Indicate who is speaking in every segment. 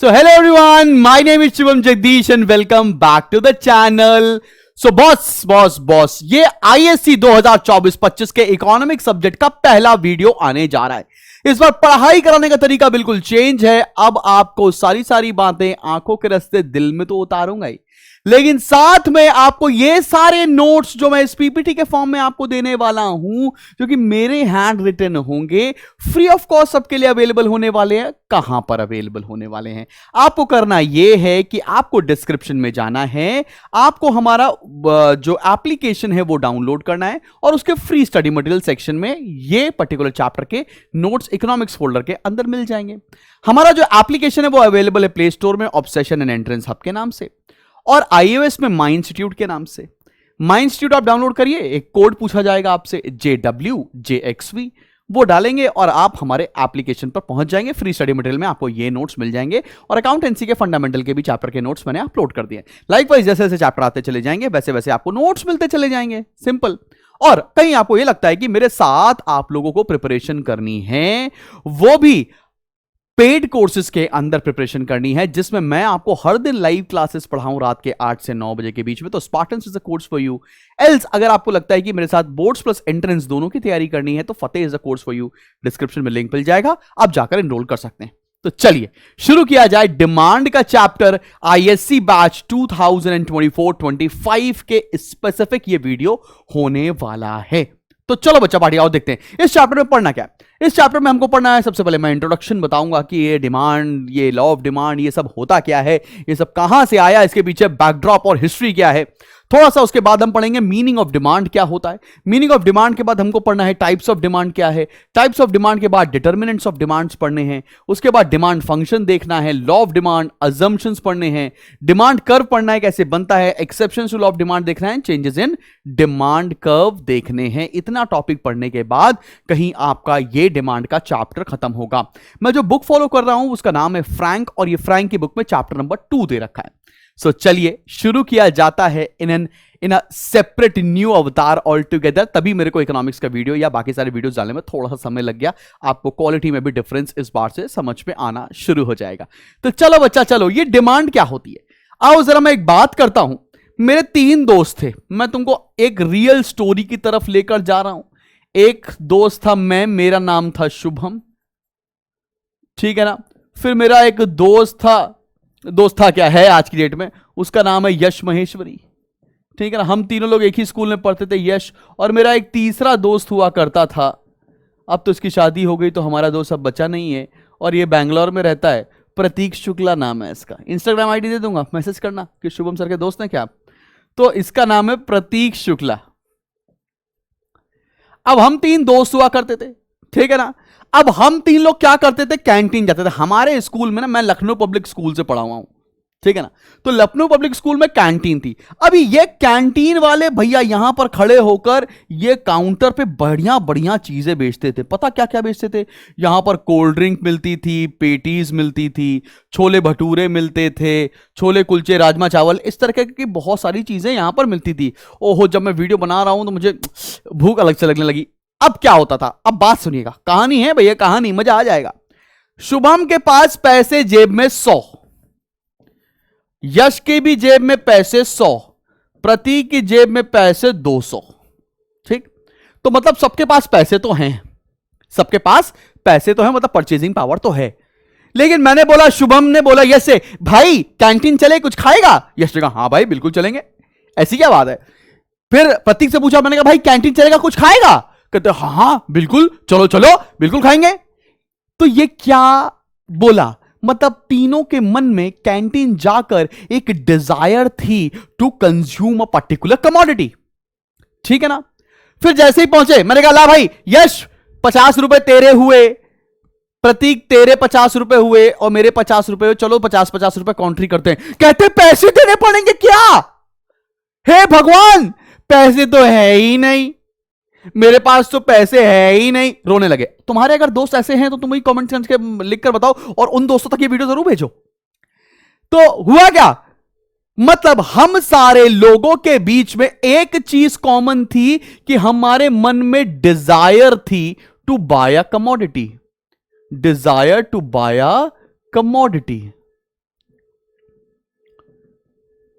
Speaker 1: So hello everyone, my name is Shivam Jagdish and welcome back to the channel. So boss ये ISC 2024-25 के economic subject का पहला video आने जा रहा है। इस बार पढ़ाई कराने का तरीका बिल्कुल चेंज है। अब आपको सारी बातें आंखों के रास्ते दिल में तो उतारूंगा ही, लेकिन साथ में आपको ये सारे नोट्स जो मैं इस पीपीटी के फॉर्म में आपको देने वाला हूं, जो कि मेरे हैंड रिटन होंगे, फ्री ऑफ कॉस्ट सबके लिए अवेलेबल होने वाले हैं। कहां पर अवेलेबल होने वाले हैं? आपको करना यह है कि आपको डिस्क्रिप्शन में जाना है, आपको हमारा जो एप्लीकेशन है वो डाउनलोड करना है और उसके फ्री स्टडी मटेरियल सेक्शन में ये पर्टिकुलर चैप्टर के नोट्स इकोनॉमिक्स फोल्डर के अंदर मिल जाएंगे। हमारा जो एप्लीकेशन है वो अवेलेबल है प्ले स्टोर में ऑब्सेशन एंड एंट्रेंस हब के नाम से, और iOS में माई इंस्टीट्यूट के नाम से। माई इंस्टीट्यूट आप डाउनलोड करिए, एक कोड पूछा जाएगा आपसे JWJXV, वो डालेंगे और आप हमारे एप्लीकेशन पर पहुंच जाएंगे। फ्री स्टडी मटेरियल में आपको ये नोट्स मिल जाएंगे और अकाउंटेंसी के फंडामेंटल के भी चैप्टर के नोट्स मैंने अपलोड कर दिए। लाइकवाइज जैसे जैसे चैप्टर आते चले जाएंगे वैसे वैसे आपको नोट्स मिलते चले जाएंगे। सिंपल। और कहीं आपको ये लगता है कि मेरे साथ आप लोगों को प्रिपरेशन करनी है, वो भी पेड कोर्सेज के अंदर प्रिपरेशन करनी है, जिसमें मैं आपको हर दिन लाइव क्लासेस पढ़ाऊं रात के 8 से 9 बजे के बीच में, तो Spartans is a course for you. Else अगर आपको लगता है कि मेरे साथ बोर्ड्स प्लस एंट्रेंस दोनों की तैयारी करनी है तो Fateh is a course for you. Description में लिंक मिल जाएगा, आप जाकर एनरोल कर सकते हैं। तो चलिए शुरू किया जाए। डिमांड का चैप्टर ISC बैच 2024-25 के स्पेसिफिक ये वीडियो होने वाला है। तो चलो बच्चा पार्टी आओ देखते हैं इस चैप्टर में पढ़ना क्या है। इस चैप्टर में हमको पढ़ना है, सबसे पहले मैं इंट्रोडक्शन बताऊंगा कि ये डिमांड, ये लॉ ऑफ डिमांड, ये सब होता क्या है, ये सब कहां से आया, इसके पीछे बैकड्रॉप और हिस्ट्री क्या है थोड़ा सा। उसके बाद हम पढ़ेंगे मीनिंग ऑफ डिमांड क्या होता है। मीनिंग ऑफ डिमांड के बाद हमको पढ़ना है टाइप्स ऑफ डिमांड क्या है। टाइप्स ऑफ डिमांड के बाद डिटर्मिनेंट्स ऑफ डिमांड्स पढ़ने हैं। उसके बाद डिमांड फंक्शन देखना है, लॉ ऑफ डिमांड, अजम्पशंस पढ़ने हैं, डिमांड कर्व पढ़ना है कैसे बनता है, exceptions to law of demand देखना है, चेंजेस इन डिमांड कर्व देखने हैं। इतना टॉपिक पढ़ने के बाद कहीं आपका ये डिमांड का चैप्टर खत्म होगा। मैं जो बुक फॉलो कर रहा हूं उसका नाम है फ्रैंक, और ये फ्रैंक की बुक में चैप्टर नंबर 2 दे रखा है। सो चलिए शुरू किया जाता है इन अ सेपरेट न्यू अवतार ऑल टुगेदर। तभी मेरे को इकोनॉमिक्स का वीडियो या बाकी सारे वीडियोस डालने में थोड़ा सा समय लग गया। आपको क्वालिटी में भी डिफरेंस इस बार से समझ में आना शुरू हो जाएगा। तो चलो बच्चा चलो, ये डिमांड क्या होती है आओ जरा मैं एक बात करता हूं। मेरे 3 दोस्त थे, मैं तुमको एक रियल स्टोरी की तरफ लेकर जा रहा हूं। एक दोस्त था मैं, मेरा नाम था शुभम, ठीक है ना। फिर मेरा एक दोस्त था क्या है आज की डेट में, उसका नाम है यश महेश्वरी, ठीक है ना। हम तीनों लोग एक ही स्कूल में पढ़ते थे, यश। और मेरा एक तीसरा दोस्त हुआ करता था, अब तो इसकी शादी हो गई तो हमारा दोस्त अब बचा नहीं है, और ये बैंगलोर में रहता है। प्रतीक शुक्ला नाम है इसका। इंस्टाग्राम आईडी दे दूंगा, मैसेज करना कि शुभम सर के दोस्त हैं क्या आप। तो इसका नाम है प्रतीक शुक्ला। अब हम 3 दोस्त हुआ करते थे, ठीक है ना। अब हम 3 लोग क्या करते थे, कैंटीन जाते थे। हमारे स्कूल में ना, मैं लखनऊ पब्लिक स्कूल से पढ़ा हुआ हूं, ठीक है ना। तो लखनऊ पब्लिक स्कूल में कैंटीन थी। अभी ये कैंटीन वाले भैया यहां पर खड़े होकर ये काउंटर पे बढ़िया बढ़िया चीजें बेचते थे। पता क्या क्या बेचते थे? यहां पर कोल्ड ड्रिंक मिलती थी, पेटीज मिलती थी, छोले भटूरे मिलते थे, छोले कुलचे, राजमा चावल, इस तरह की बहुत सारी चीजें यहां पर मिलती थी। ओहो, जब मैं वीडियो बना रहा हूं तो मुझे भूख अलग से लगने लगी। अब क्या होता था, अब बात सुनिएगा, कहानी है भैया, कहानी, मजा आ जाएगा। शुभम के पास पैसे जेब में 100, यश की भी जेब में पैसे 100, प्रतीक की जेब में पैसे 200, ठीक। तो मतलब सबके पास पैसे तो हैं, सबके पास पैसे तो हैं, मतलब परचेजिंग पावर तो है। लेकिन मैंने बोला, शुभम ने बोला यश से, भाई कैंटीन चले, कुछ खाएगा? यश ने कहा हाँ भाई बिल्कुल चलेंगे, ऐसी क्या बात है। फिर प्रतीक से पूछा, मैंने कहा भाई कैंटीन चलेगा, कुछ खाएगा? कहते हाँ बिल्कुल, चलो चलो बिल्कुल खाएंगे। तो ये क्या बोला, मतलब तीनों के मन में कैंटीन जाकर एक डिजायर थी to consume a particular commodity, ठीक है ना। फिर जैसे ही पहुंचे, मैंने कहा ला भाई यश 50 रुपए तेरे हुए, प्रतीक तेरे 50 रुपए हुए, और मेरे 50 रुपए हुए, चलो 50-50 रुपए काउंट्री करते हैं। कहते पैसे देने पड़ेंगे क्या? हे भगवान, पैसे तो है ही नहीं, मेरे पास तो पैसे है ही नहीं। रोने लगे। तुम्हारे अगर दोस्त ऐसे हैं तो तुम वही कमेंट करके लिख कर बताओ, और उन दोस्तों तक ये वीडियो जरूर भेजो। तो हुआ क्या, मतलब हम सारे लोगों के बीच में एक चीज कॉमन थी कि हमारे मन में डिजायर थी to buy a commodity, desire to buy a commodity.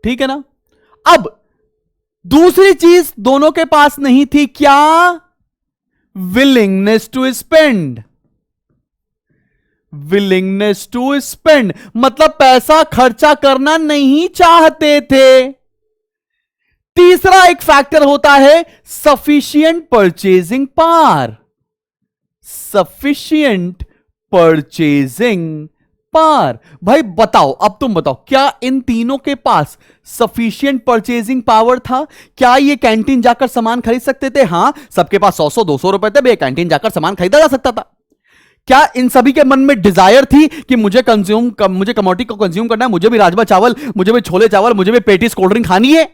Speaker 1: ठीक है ना। अब दूसरी चीज दोनों के पास नहीं थी, क्या? Willingness to spend. Willingness to spend मतलब पैसा खर्चा करना नहीं चाहते थे। तीसरा एक फैक्टर होता है sufficient purchasing power. Sufficient purchasing power. भाई बताओ, अब तुम बताओ, क्या इन तीनों के पास सफिशिएंट परचेजिंग पावर था? क्या ये कैंटीन जाकर सामान खरीद सकते थे? हां, सबके पास 100 200 रुपए थे, भाई कैंटीन जाकर सामान खरीदा जा सकता था। क्या इन सभी के मन में डिजायर थी कि मुझे कमोडिटी को कंज्यूम करना है, मुझे भी राजमा चावल, मुझे भी छोले चावल, मुझे भी पेटीज कोल्ड ड्रिंक खानी है?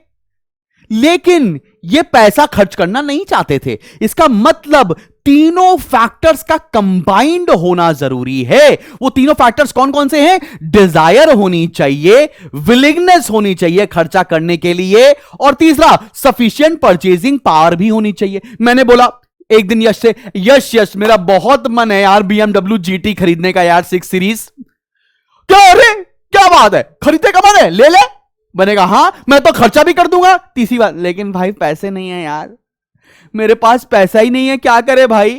Speaker 1: लेकिन ये पैसा खर्च करना नहीं चाहते थे। इसका मतलब तीनों फैक्टर्स का कंबाइंड होना जरूरी है। वो तीनों फैक्टर्स कौन कौन से हैं? डिजायर होनी चाहिए, विलिंगनेस होनी चाहिए खर्चा करने के लिए, और तीसरा सफिशिएंट परचेजिंग पावर भी होनी चाहिए। मैंने बोला एक दिन यश से, यश मेरा बहुत मन है यार BMW GT खरीदने का यार, 6 सीरीज। क्या? अरे क्या बात है, खरीदने का मन है, ले ले। मैंने कहा हां, मैं तो खर्चा भी कर दूंगा। तीसरी बात, लेकिन भाई पैसे नहीं है यार, मेरे पास पैसा ही नहीं है, क्या करे भाई?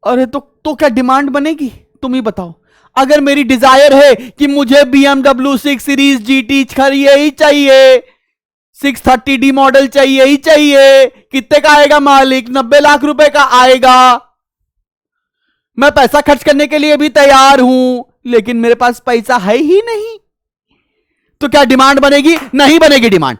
Speaker 1: अरे तो क्या डिमांड बनेगी, तुम ही बताओ। अगर मेरी डिजायर है कि मुझे BMW 6 सीरीज GT खरीदे ही चाहिए, 630D मॉडल चाहिए ही चाहिए, कितने का आएगा मालिक? 90 लाख रुपए का आएगा। मैं पैसा खर्च करने के लिए भी तैयार हूं, लेकिन मेरे पास पैसा है ही नहीं। तो क्या डिमांड बनेगी? नहीं बनेगी डिमांड।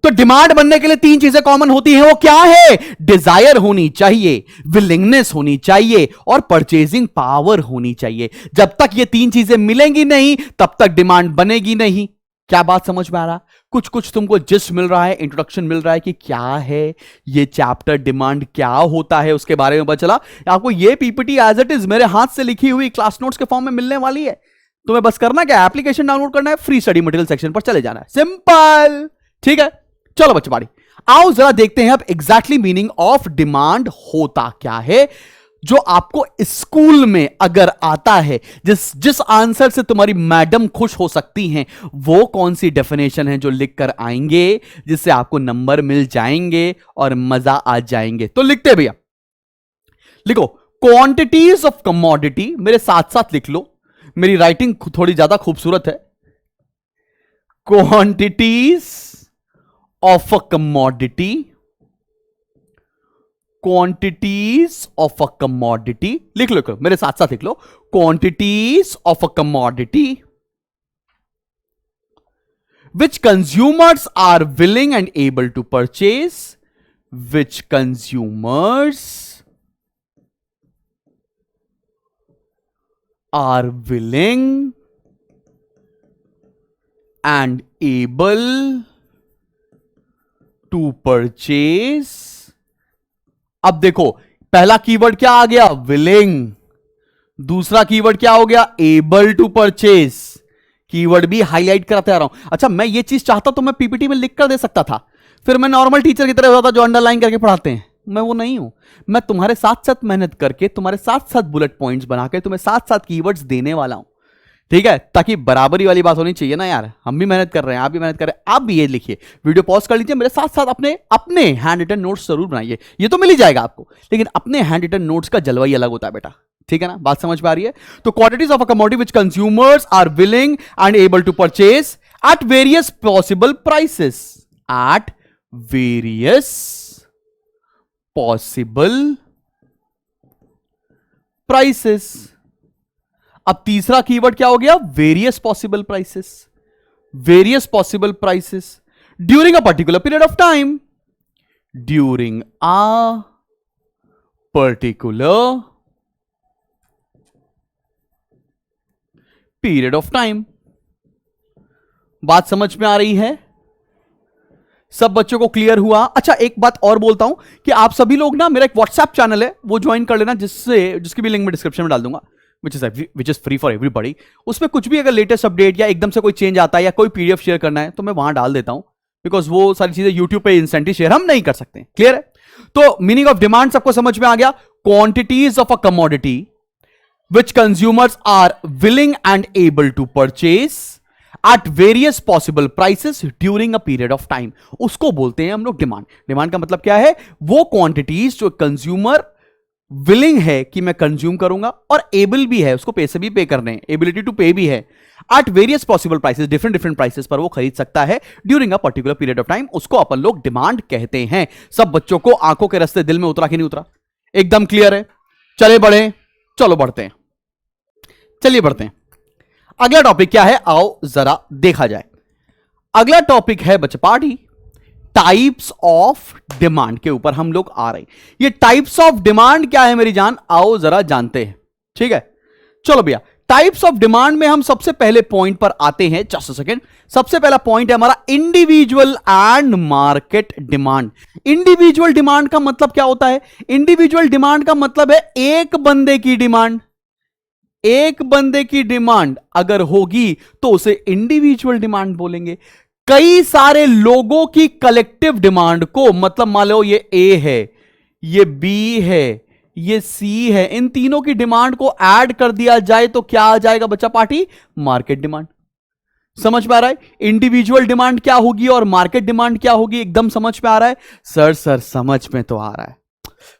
Speaker 1: तो डिमांड बनने के लिए 3 चीजें कॉमन होती हैं, वो क्या है? डिजायर होनी चाहिए, विलिंगनेस होनी चाहिए, और परचेजिंग पावर होनी चाहिए। जब तक ये 3 चीजें मिलेंगी नहीं, तब तक डिमांड बनेगी नहीं। क्या बात समझ में आ रहा? कुछ कुछ तुमको जिस्ट मिल रहा है, इंट्रोडक्शन मिल रहा है कि क्या है ये चैप्टर, डिमांड क्या होता है, उसके बारे में पता चला। आपको ये पीपीटी एज इट इज मेरे हाथ से लिखी हुई क्लास नोट्स के फॉर्म में मिलने वाली है। तुम्हें बस करना क्या, एप्लीकेशन डाउनलोड करना है, फ्री स्टडी मटेरियल सेक्शन पर चले जाना है, सिंपल। ठीक है, चलो बच्चे बाड़ी, आओ जरा देखते हैं अब एग्जैक्टली मीनिंग ऑफ डिमांड होता क्या है, जो आपको स्कूल में अगर आता है, जिस आंसर से तुम्हारी मैडम खुश हो सकती हैं, वो कौन सी डेफिनेशन है जो लिख कर आएंगे, जिससे आपको नंबर मिल जाएंगे और मजा आ जाएंगे। तो लिखते भैया, लिखो क्वांटिटीज ऑफ कमोडिटी, मेरे साथ साथ लिख लो, मेरी राइटिंग थोड़ी ज्यादा खूबसूरत है। Quantities of a commodity, quantities of a commodity, लिख लो मेरे साथ साथ लिख लो, quantities of a commodity which consumers are willing and able to purchase, which consumers are willing and able to purchase। अब देखो, पहला कीवर्ड क्या आ गया? विलिंग। दूसरा कीवर्ड क्या हो गया? Able to purchase. कीवर्ड भी हाईलाइट कराते आ रहा हूं। अच्छा, मैं ये चीज चाहता तो मैं पीपीटी में लिख कर दे सकता था, फिर मैं नॉर्मल टीचर की तरह होता था जो अंडरलाइन करके पढ़ाते हैं। मैं वो नहीं हूं। मैं तुम्हारे साथ साथ मेहनत करके, तुम्हारे साथ साथ बुलेट पॉइंट्स बना के, तुम्हें साथ साथ कीवर्ड्स देने वाला हूं। ठीक है, ताकि बराबरी वाली बात होनी चाहिए ना यार। हम भी मेहनत कर रहे हैं, आप भी मेहनत कर रहे हैं। आप भी ये लिखिए, वीडियो पॉज कर लीजिए, मेरे साथ साथ अपने अपने हैंड रिटन नोट्स जरूर बनाइए। ये तो मिल ही जाएगा आपको, लेकिन अपने हैंड रिटन नोट्स का जलवा ही अलग होता है बेटा। ठीक है ना, बात समझ में आ रही है? तो quantities of a commodity which consumers are willing and able to purchase at various possible prices, at various possible prices. अब तीसरा कीवर्ड क्या हो गया? Various possible prices. Various possible prices during a particular period of time, during a particular period of time. बात समझ में आ रही है? सब बच्चों को क्लियर हुआ? अच्छा, एक बात और बोलता हूं कि आप सभी लोग ना, मेरा एक व्हाट्सएप चैनल है, वो ज्वाइन कर लेना, जिसकी भी लिंक मैं डिस्क्रिप्शन में डाल दूंगा, which is free for everybody. उसमें कुछ भी अगर लेटेस्ट अपडेट या एकदम से कोई चेंज आता है या कोई पीडीएफ शेयर करना है तो मैं वहां डाल देता हूं, बिकॉज वो सारी चीजें यूट्यूब पे इंस्टेंटली शेयर हम नहीं कर सकते। क्लियर है? तो मीनिंग ऑफ डिमांड सबको समझ में आ गया। Quantities of a commodity which consumers are willing and able to purchase eight various possible prices during a period of time, उसको बोलते हैं हम लोग डिमांड। डिमांड का मतलब क्या है? वो क्वांटिटीज जो कंज्यूमर विलिंग है कि मैं कंज्यूम करूंगा और एबल भी है, उसको पैसे भी पे करने हैं, एबिलिटी टू पे भी है, eight various possible prices, different different prices पर वो खरीद सकता है during a particular period of time, उसको अपन लोग डिमांड कहते हैं। सब बच्चों को आंखों के रास्ते दिल में उतरा कि नहीं उतरा? एकदम क्लियर है? चले बढ़े, चलो बढ़ते हैं, चलिए बढ़ते हैं। अगला टॉपिक क्या है, आओ जरा देखा जाए। अगला टॉपिक है बच्चा पार्टी, टाइप्स ऑफ डिमांड के ऊपर हम लोग आ रहे हैं। ये टाइप्स ऑफ डिमांड क्या है मेरी जान, आओ जरा जानते हैं। ठीक है, चलो भैया, टाइप्स ऑफ डिमांड में हम सबसे पहले पॉइंट पर आते हैं। जस्ट अ सेकेंड, सबसे पहला पॉइंट है हमारा individual and market demand. Individual demand का मतलब क्या होता है? इंडिविजुअल डिमांड का मतलब है एक बंदे की डिमांड। एक बंदे की डिमांड अगर होगी तो उसे इंडिविजुअल डिमांड बोलेंगे। कई सारे लोगों की कलेक्टिव डिमांड को, मतलब मान लो ये ए है, ये बी है, ये सी है, इन तीनों की डिमांड को ऐड कर दिया जाए तो क्या आ जाएगा बच्चा पार्टी? Market demand. समझ में आ रहा है? इंडिविजुअल डिमांड क्या होगी और मार्केट डिमांड क्या होगी, एकदम समझ में आ रहा है? सर समझ में तो आ रहा है,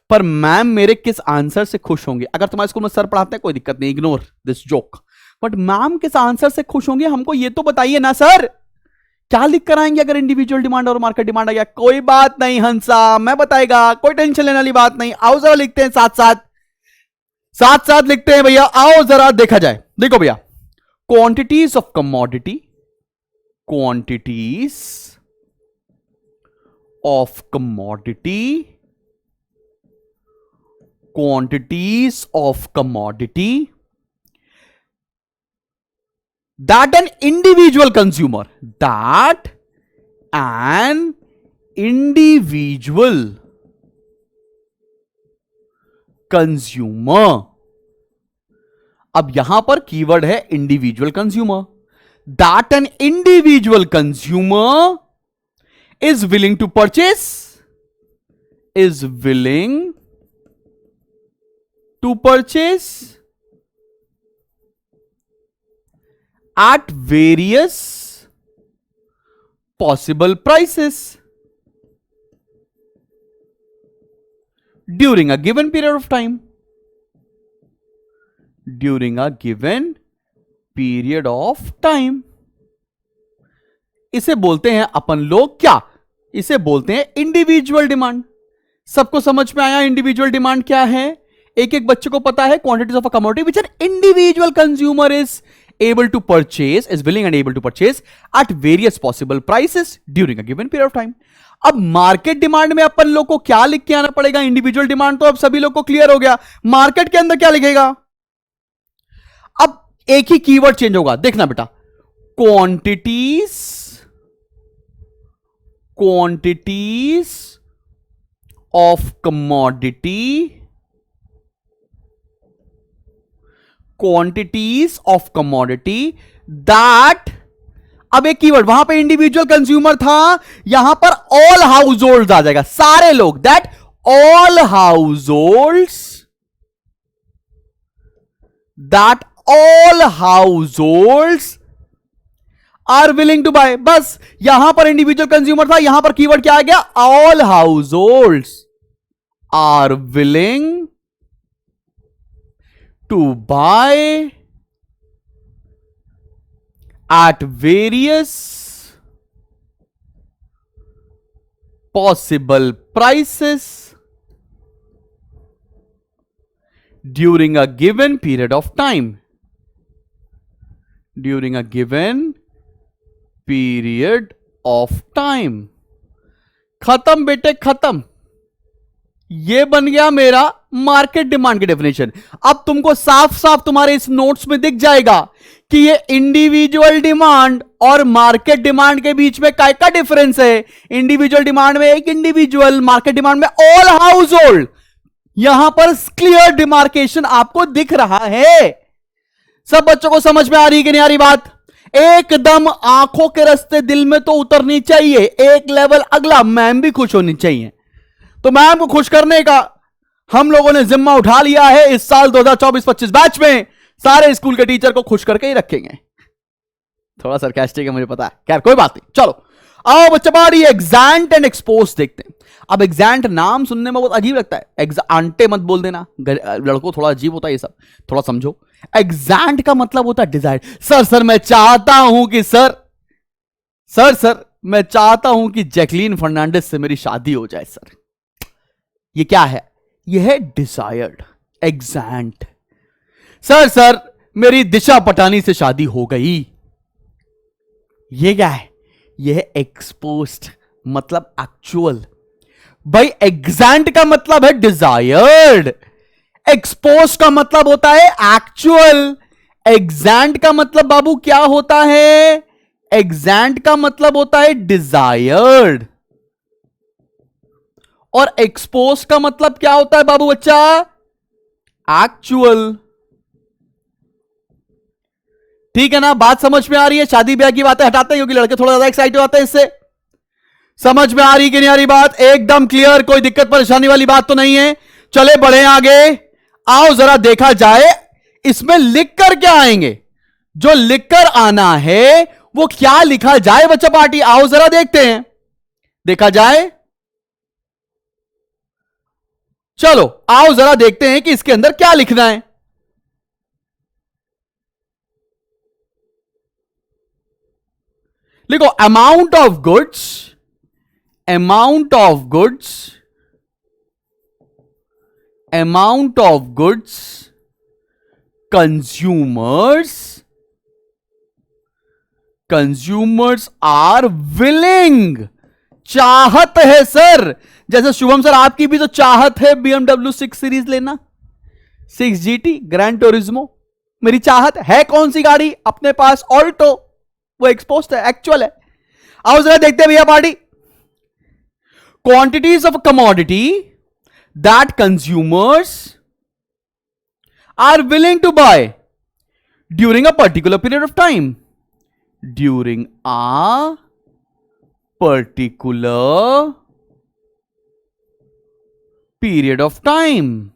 Speaker 1: पर मैम मेरे किस आंसर से खुश होंगे? अगर तुम्हारे स्कूल में सर पढ़ाते हैं कोई दिक्कत नहीं, ignore this joke, but ma'am किस आंसर से खुश होंगे हमको ये तो बताइए ना सर। क्या लिख कर आएंगे अगर इंडिविजुअल डिमांड और मार्केट डिमांड आ गया? कोई बात नहीं हंसा, मैं बताएगा, कोई टेंशन लेने वाली बात नहीं। आओ जरा लिखते हैं साथ साथ लिखते हैं भैया, आओ जरा देखा जाए। देखो भैया, quantities of commodity, quantities of commodity, quantities of commodity that an individual consumer अब यहां पर कीवर्ड है individual consumer. That an individual consumer is willing to purchase, is willing to purchase at various possible prices during a given period of time. During a given period of time. इसे बोलते हैं अपन लोग क्या? इसे बोलते हैं individual demand. सबको समझ में आया इंडिविजुअल डिमांड क्या है? एक एक बच्चे को पता है quantities of a commodity which an individual consumer is able to purchase, is willing and able to purchase at various possible prices during a given period of time. अब मार्केट डिमांड में अपन लोग को क्या लिख के आना पड़ेगा? इंडिविजुअल डिमांड तो अब सभी लोग को क्लियर हो गया, मार्केट के अंदर क्या लिखेगा? अब एक ही कीवर्ड चेंज होगा, देखना बेटा, quantities of commodity, quantities of commodity that, अब एक कीवर्ड, वहां पे इंडिविजुअल कंज्यूमर था, यहां पर ऑल हाउस होल्ड आ जाएगा, सारे लोग, that all households are willing to buy. बस यहां पर इंडिविजुअल कंज्यूमर था, यहां पर कीवर्ड क्या आ गया? All households are willing to buy at various possible prices during a given period of time. During a given period of time. खत्म बेटे खत्म, ये बन गया मेरा मार्केट डिमांड की डेफिनेशन। अब तुमको साफ साफ तुम्हारे इस नोट्स में दिख जाएगा कि ये इंडिविजुअल डिमांड और मार्केट डिमांड के बीच में काय का डिफरेंस है। इंडिविजुअल डिमांड में एक इंडिविजुअल, मार्केट डिमांड में ऑल हाउस होल्ड। यहां पर क्लियर डिमार्केशन आपको दिख रहा है। सब बच्चों को समझ में आ रही कि नहीं आ रही बात? एकदम आंखों के रास्ते दिल में तो उतरनी चाहिए, एक लेवल अगला, मैम भी खुश होनी चाहिए। तो मैम को खुश करने का हम लोगों ने जिम्मा उठा लिया है। इस साल 2024-25 बैच में सारे स्कूल के टीचर को खुश करके ही रखेंगे। थोड़ा सरकास्टिक है मुझे पता है, खैर कोई बात नहीं, चलो आओ बच्चा बारी एग्जैंट एंड एक्सपोज देखते हैं। अब एग्जैंट नाम सुनने में बहुत अजीब लगता है, एग्जांटे मत बोल देना, लड़कों थोड़ा अजीब होता है ये सब, थोड़ा समझो। एग्जैंट का मतलब होता है डिजायर। सर मैं चाहता हूं कि सर मैं चाहता हूं कि जैकलीन फर्नांडिस से मेरी शादी हो जाए सर। ये क्या है? ये है डिजायर्ड, एग्जैंट। सर मेरी दिशा पटानी से शादी हो गई। ये क्या है? ये है एक्सपोज्ड, मतलब एक्चुअल। भाई एग्जैंट का मतलब है डिजायर्ड, एक्सपोज का मतलब होता है एक्चुअल। एग्जैंट का मतलब बाबू क्या होता है? एग्जैंट का मतलब होता है डिजायर्ड। और एक्सपोज का मतलब क्या होता है बाबू बच्चा? एक्चुअल। ठीक है ना, बात समझ में आ रही है? शादी ब्याह की बातें हटाते हैं क्योंकि लड़के थोड़ा ज्यादा एक्साइटेड होते हैं इससे। समझ में आ रही कि नहीं आ रही बात? एकदम क्लियर, कोई दिक्कत परेशानी वाली बात तो नहीं है। चले बढ़े आगे, आओ जरा देखा जाए इसमें लिख कर क्या आएंगे। जो लिख कर आना है वो क्या लिखा जाए बच्चा पार्टी, आओ जरा देखते हैं, देखा जाए। चलो आओ जरा देखते हैं कि इसके अंदर क्या लिखना है। लिखो amount of goods, amount of goods consumers are willing, चाहत है सर। जैसे शुभम सर आपकी भी तो चाहत है BMW 6 सीरीज लेना, 6 GT ग्रैंड टूरिज्मो। मेरी चाहत है कौन सी गाड़ी अपने पास? ऑल्टो। वो एक्सपोज्ड है, एक्चुअल है। आओ जरा देखते हैं भैया party. Quantities of a commodity that consumers are willing to buy during a particular period of time. During a particular period of time.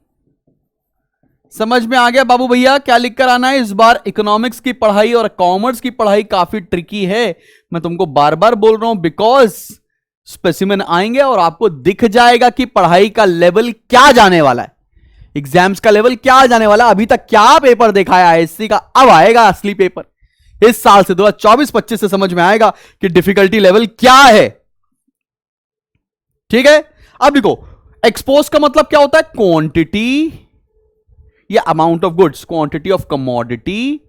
Speaker 1: समझ में आ गया बाबू भैया क्या लिख कर आना है? इस बार इकोनॉमिक्स की पढ़ाई और कॉमर्स की पढ़ाई काफी ट्रिकी है, मैं तुमको बार बार बोल रहा हूं, बिकॉज स्पेसिमेन आएंगे और आपको दिख जाएगा कि पढ़ाई का लेवल क्या जाने वाला है, एग्जाम्स का लेवल क्या जाने वाला है। अभी तक क्या पेपर देखा है आईएससी का, अब आएगा असली पेपर इस साल से 2024-25 से समझ में आएगा कि डिफिकल्टी लेवल क्या है। ठीक है, अब देखो एक्सपोज का मतलब क्या होता है? क्वांटिटी या amount of goods, quantity of commodity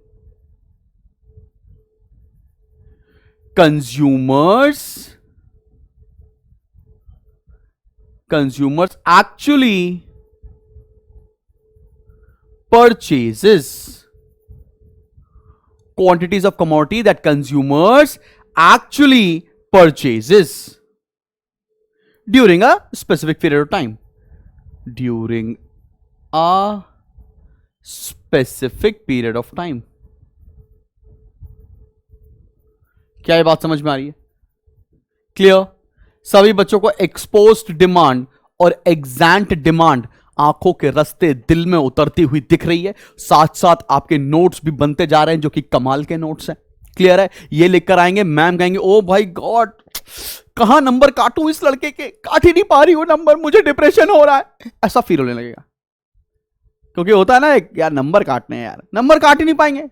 Speaker 1: consumers actually purchases, quantities of commodity that consumers actually purchases during a specific period of time, during a specific period of time। क्या ये बात समझ में आ रही है? क्लियर? सभी बच्चों को एक्सपोज्ड डिमांड और एग्जैंट डिमांड आंखों के रास्ते दिल में उतरती हुई दिख रही है। साथ साथ आपके नोट्स भी बनते जा रहे हैं जो कि कमाल के नोट्स हैं। क्लियर है? ये लिखकर आएंगे, मैम कहेंगे ओ भाई गॉड कहां नंबर काटूं इस लड़के के, काट ही नहीं पा रही हूं नंबर, मुझे डिप्रेशन हो रहा है, ऐसा फील होने लगेगा। क्योंकि होता है ना यार नंबर काटने हैं, यार नंबर काट ही नहीं पाएंगे,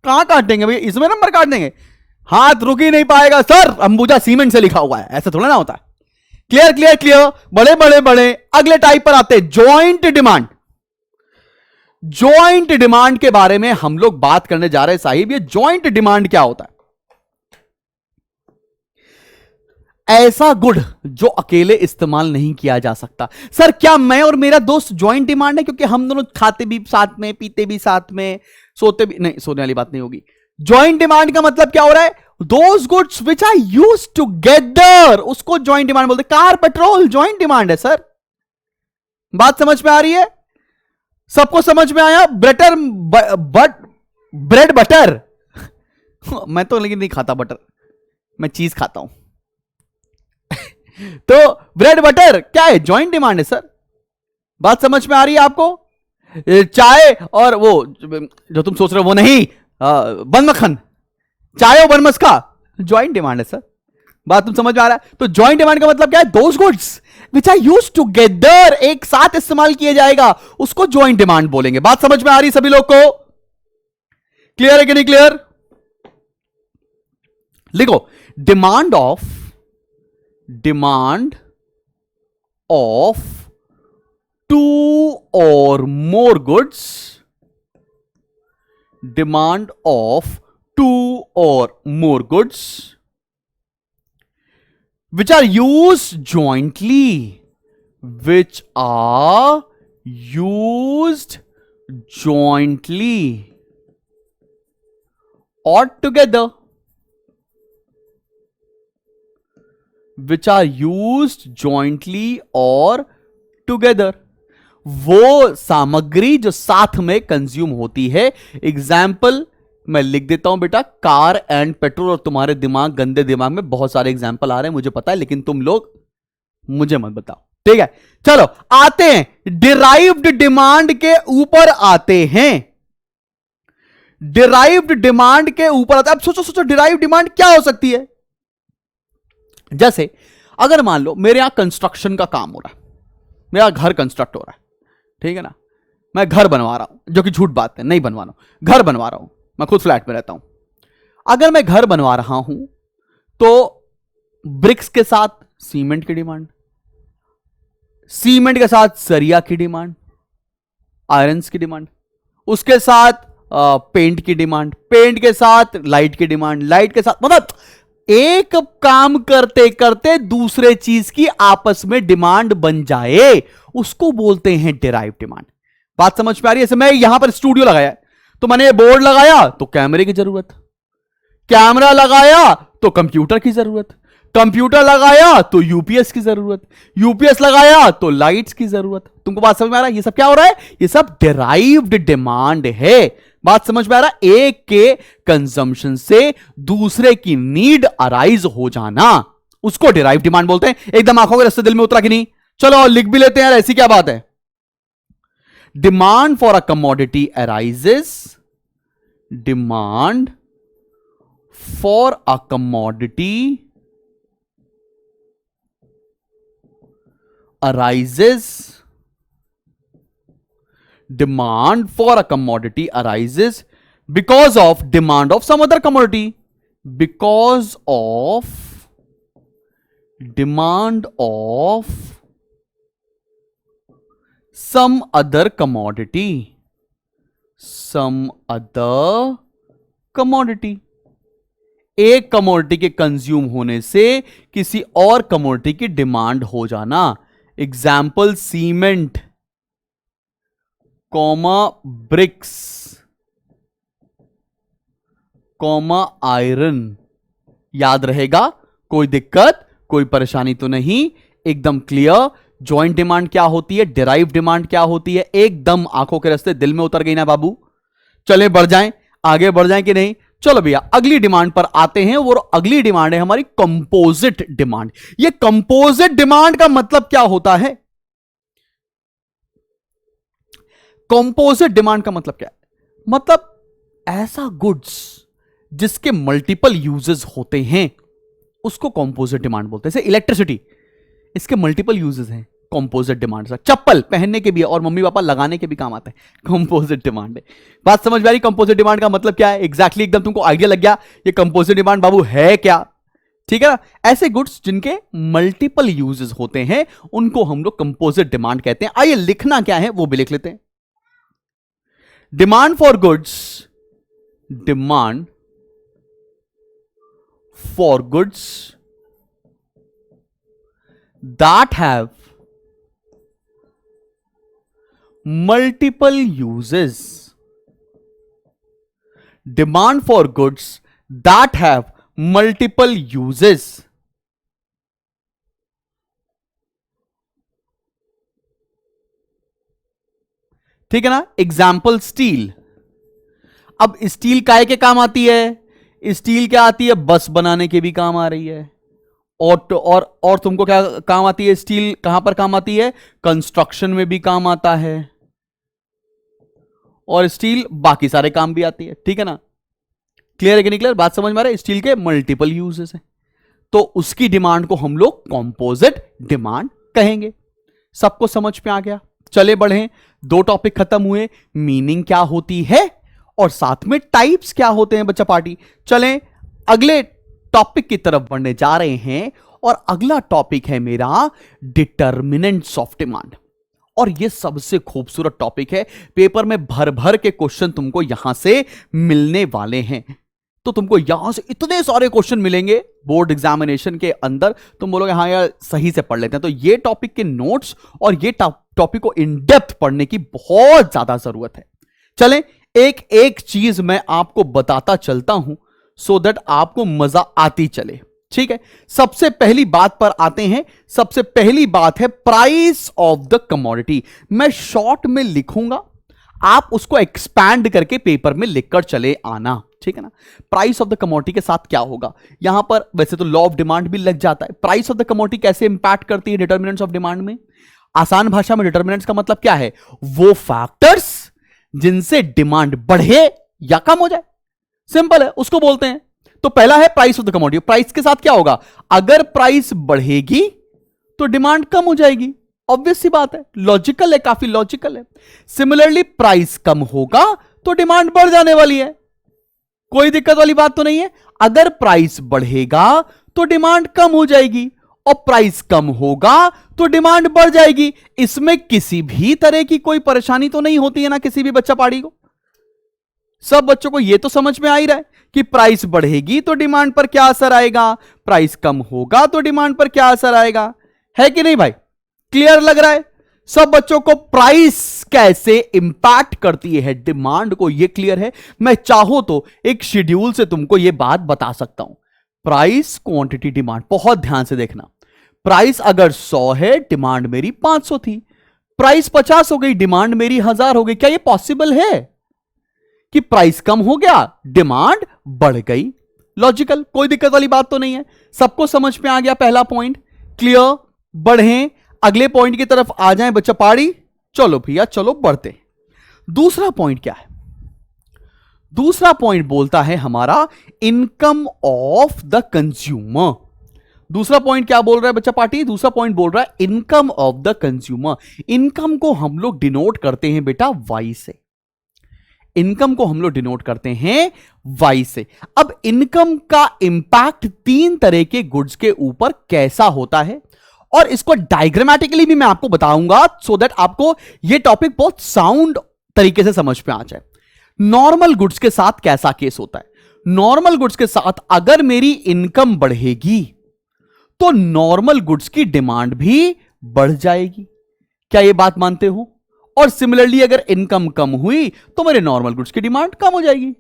Speaker 1: कहां काटेंगे भैया, इसमें नंबर काट देंगे, हाथ रुक ही नहीं पाएगा सर, अंबुजा सीमेंट से लिखा हुआ है, ऐसा थोड़ा ना होता है। क्लियर क्लियर क्लियर, बड़े बड़े बड़े। अगले टाइप पर आते हैं जॉइंट डिमांड। जॉइंट डिमांड के बारे में हम लोग बात करने जा रहे हैं साहिब। ये जॉइंट डिमांड क्या होता है? ऐसा गुड जो अकेले इस्तेमाल नहीं किया जा सकता। सर क्या मैं और मेरा दोस्त जॉइंट डिमांड है क्योंकि हम दोनों खाते भी साथ में, पीते भी साथ में, सोते भी नहीं, सोने वाली बात नहीं होगी। जॉइंट डिमांड का मतलब क्या हो रहा है? Those goods which are used together, उसको जॉइंट डिमांड बोलते हैं। कार पेट्रोल जॉइंट डिमांड है सर। बात समझ में आ रही है? सबको समझ में आया? ब्रेड बटर मैं तो लेकिन नहीं खाता बटर, मैं चीज खाता हूं तो ब्रेड बटर क्या है? जॉइंट डिमांड है सर। बात समझ में आ रही है आपको? चाय और वो जो तुम सोच रहे हो वो नहीं, बन मक्खन, चाहे वो बनमस का ज्वाइंट डिमांड है सर। बात तुम समझ में आ रहा है? तो ज्वाइंट डिमांड का मतलब क्या है? Those goods which are use together, एक साथ इस्तेमाल किया जाएगा, उसको ज्वाइंट डिमांड बोलेंगे। बात समझ में आ रही सभी लोग को? क्लियर है कि नहीं क्लियर? लिखो, demand of two or more goods, demand of two or more goods which are used jointly, which are used jointly or together, which are used jointly or together, वो सामग्री जो साथ में कंज्यूम होती है। एग्जाम्पल मैं लिख देता हूं बेटा, कार एंड पेट्रोल। और तुम्हारे दिमाग, गंदे दिमाग में बहुत सारे एग्जाम्पल आ रहे हैं मुझे पता है, लेकिन तुम लोग मुझे मत बताओ, ठीक है? चलो आते हैं डिराइव्ड डिमांड के ऊपर आते हैं। डिराइव्ड डिमांड के ऊपर आते हैं। अब सोचो डिराइव्ड डिमांड क्या हो सकती है? जैसे अगर मान लो मेरे यहां कंस्ट्रक्शन का काम हो रहा है, मेरा घर कंस्ट्रक्ट हो रहा है, ठीक है ना? मैं घर बनवा रहा हूं, जो कि झूठ बात है, नहीं बनवा रहा हूं, घर बनवा रहा हूं, मैं खुद फ्लैट में रहता हूं। अगर मैं घर बनवा रहा हूं तो ब्रिक्स के साथ सीमेंट की डिमांड, सीमेंट के साथ सरिया की डिमांड, आयरन्स की डिमांड, उसके साथ पेंट की डिमांड, पेंट के साथ लाइट की डिमांड, लाइट के साथ, मतलब एक काम करते करते दूसरे चीज की आपस में डिमांड बन जाए, उसको बोलते हैं डिराइव डिमांड। बात समझ में आ रही है? जैसे मैं यहां पर स्टूडियो लगाया है, तो मैंने ये बोर्ड लगाया तो कैमरे की जरूरत, कैमरा लगाया तो कंप्यूटर की जरूरत, कंप्यूटर लगाया तो यूपीएस की जरूरत, यूपीएस लगाया तो लाइट्स की जरूरत। तुमको बात समझ में आ रहा है? ये सब क्या हो रहा है? ये सब डिराइव्ड डिमांड है। बात समझ में आ रहा है? एक के कंजम्पशन से दूसरे की नीड अराइज हो जाना, उसको डिराइव डिमांड बोलते हैं। एकदम आंखों के रास्ते दिल में उतरा कि नहीं? चलो और लिख भी लेते हैं यार, ऐसी क्या बात है? Demand for a commodity arises, demand for a commodity arises, demand for a commodity arises because of demand of some other commodity, because of demand of some other commodity, some other commodity। एक commodity के consume होने से किसी और commodity की demand हो जाना। Example cement, comma bricks, comma iron. याद रहेगा? कोई दिक्कत, कोई परेशानी तो नहीं? एकदम क्लियर। जॉइंट डिमांड क्या होती है, डिराइव डिमांड क्या होती है, एकदम आंखों के रास्ते दिल में उतर गई ना बाबू? चले बढ़ जाएं, आगे बढ़ जाएं कि नहीं? चलो भैया अगली डिमांड पर आते हैं। वो अगली डिमांड है हमारी कंपोजिट डिमांड। ये कंपोजिट डिमांड का मतलब क्या होता है? कंपोजिट डिमांड का मतलब क्या है? मतलब ऐसा गुड्स जिसके मल्टीपल यूजेस होते हैं, उसको कंपोजिट डिमांड बोलते हैं। जैसे इलेक्ट्रिसिटी, इसके मल्टीपल यूजेस हैं, कंपोजिट डिमांड। चप्पल पहनने के भी है और मम्मी पापा लगाने के भी काम आता है, कंपोजिट डिमांड है। बात समझ में आ रही? कंपोजिट डिमांड का मतलब क्या है? एग्जैक्टली एकदम तुमको आइडिया लग गया ये कंपोजिट डिमांड बाबू है क्या? ठीक है ना? ऐसे गुड्स जिनके मल्टीपल यूजेस होते हैं उनको हम लोग कंपोजिट डिमांड कहते हैं। आइए लिखना क्या है वो भी लिख लेते हैं। Demand for goods, demand for goods that have multiple uses, demand for goods that have multiple uses। ठीक है ना? Example steel. अब स्टील काय के काम आती है? स्टील क्या आती है? बस बनाने के भी काम आ रही है। और तुमको क्या काम आती है? स्टील कहां पर काम आती है? कंस्ट्रक्शन में भी काम आता है, और स्टील बाकी सारे काम भी आती है। ठीक है ना? क्लियर है कि नहीं क्लियर? बात समझ में आ रहा है? स्टील के मल्टीपल यूजेस हैं, तो उसकी डिमांड को हम लोग कंपोजिट डिमांड कहेंगे। सबको समझ में आ गया? चले बढ़े, दो टॉपिक खत्म हुए, मीनिंग क्या होती है और साथ में टाइप्स क्या होते हैं बच्चा पार्टी। चलें अगले टॉपिक की तरफ बढ़ने जा रहे हैं, और अगला टॉपिक है मेरा डिटर्मिनेंट्स ऑफ डिमांड। और यह सबसे खूबसूरत टॉपिक है, पेपर में भर भर के क्वेश्चन तुमको यहां से मिलने वाले हैं। तो तुमको यहां से इतने सारे क्वेश्चन मिलेंगे बोर्ड एग्जामिनेशन के अंदर, तुम बोलोगे हाँ यार सही से पढ़ लेते हैं। तो ये टॉपिक के नोट्स और ये टॉपिक को इन डेप्थ पढ़ने की बहुत ज्यादा जरूरत है। चलें एक एक चीज मैं आपको बताता चलता हूं, सो दैट आपको मजा आती चले। ठीक है, सबसे पहली बात पर आते हैं। सबसे पहली बात है प्राइस ऑफ द कमोडिटी। मैं शॉर्ट में लिखूंगा, आप उसको एक्सपैंड करके पेपर में लिखकर चले आना। ठीक है ना? प्राइस ऑफ द कमोडिटी के साथ क्या होगा, यहां पर वैसे तो लॉ ऑफ डिमांड भी लग जाता है। प्राइस ऑफ द कमोडिटी कैसे इंपैक्ट करती है डिटर्मिनेंट्स ऑफ डिमांड में? आसान भाषा में डिटर्मिनेंट्स का मतलब क्या है? वो फैक्टर्स जिनसे डिमांड बढ़े या कम हो जाए। सिंपल है, उसको बोलते हैं। तो पहला है price of the commodity. Price के साथ क्या होगा? अगर प्राइस बढ़ेगी तो डिमांड कम हो जाएगी। ऑब्वियस सी बात है, लॉजिकल है, काफी लॉजिकल है। सिमिलरली प्राइस कम होगा तो डिमांड बढ़ जाने वाली है, कोई दिक्कत वाली बात तो नहीं है। अगर प्राइस बढ़ेगा तो डिमांड कम हो जाएगी, और प्राइस कम होगा तो डिमांड बढ़ जाएगी। इसमें किसी भी तरह की कोई परेशानी तो नहीं होती है ना किसी भी बच्चा पाड़ी को? सब बच्चों को यह तो समझ में आ ही रहा है कि प्राइस बढ़ेगी तो डिमांड पर क्या असर आएगा, प्राइस कम होगा तो डिमांड पर क्या असर आएगा, है कि नहीं भाई? क्लियर लग रहा है सब बच्चों को? प्राइस कैसे इंपैक्ट करती है डिमांड को, यह क्लियर है? मैं चाहूं तो एक शेड्यूल से तुमको यह बात बता सकता हूं। प्राइस, क्वांटिटी, डिमांड, बहुत ध्यान से देखना। प्राइस अगर 100 है, डिमांड मेरी 500 थी। प्राइस 50 हो गई, डिमांड मेरी 1000 हो गई। क्या यह पॉसिबल है कि प्राइस कम हो गया, डिमांड बढ़ गई? लॉजिकल, कोई दिक्कत वाली बात तो नहीं है। सबको समझ में आ गया पहला पॉइंट? क्लियर? बढ़ें अगले पॉइंट की तरफ आ जाएं बच्चा पाड़ी। चलो भैया चलो बढ़ते। दूसरा पॉइंट क्या है? दूसरा पॉइंट बोलता है हमारा इनकम ऑफ द कंज्यूमर। दूसरा पॉइंट क्या बोल रहा है बच्चा पार्टी? दूसरा पॉइंट बोल रहा है income of the consumer. Income को हम लोग डिनोट करते हैं बेटा वाई से। इनकम को हम लोग डिनोट करते हैं वाई से। अब इनकम का इंपैक्ट 3 तरह के गुड्स के ऊपर कैसा होता है, और इसको डायग्रामेटिकली भी मैं आपको बताऊंगा, सो दैट आपको यह टॉपिक बहुत साउंड तरीके से समझ में आ जाए। नॉर्मल गुड्स के साथ कैसा केस होता है? नॉर्मल गुड्स के साथ अगर मेरी इनकम बढ़ेगी तो नॉर्मल गुड्स की डिमांड भी बढ़ जाएगी। क्या यह बात मानते हो? और सिमिलरली अगर इनकम कम हुई तो मेरे नॉर्मल गुड्स की डिमांड कम हो जाएगी।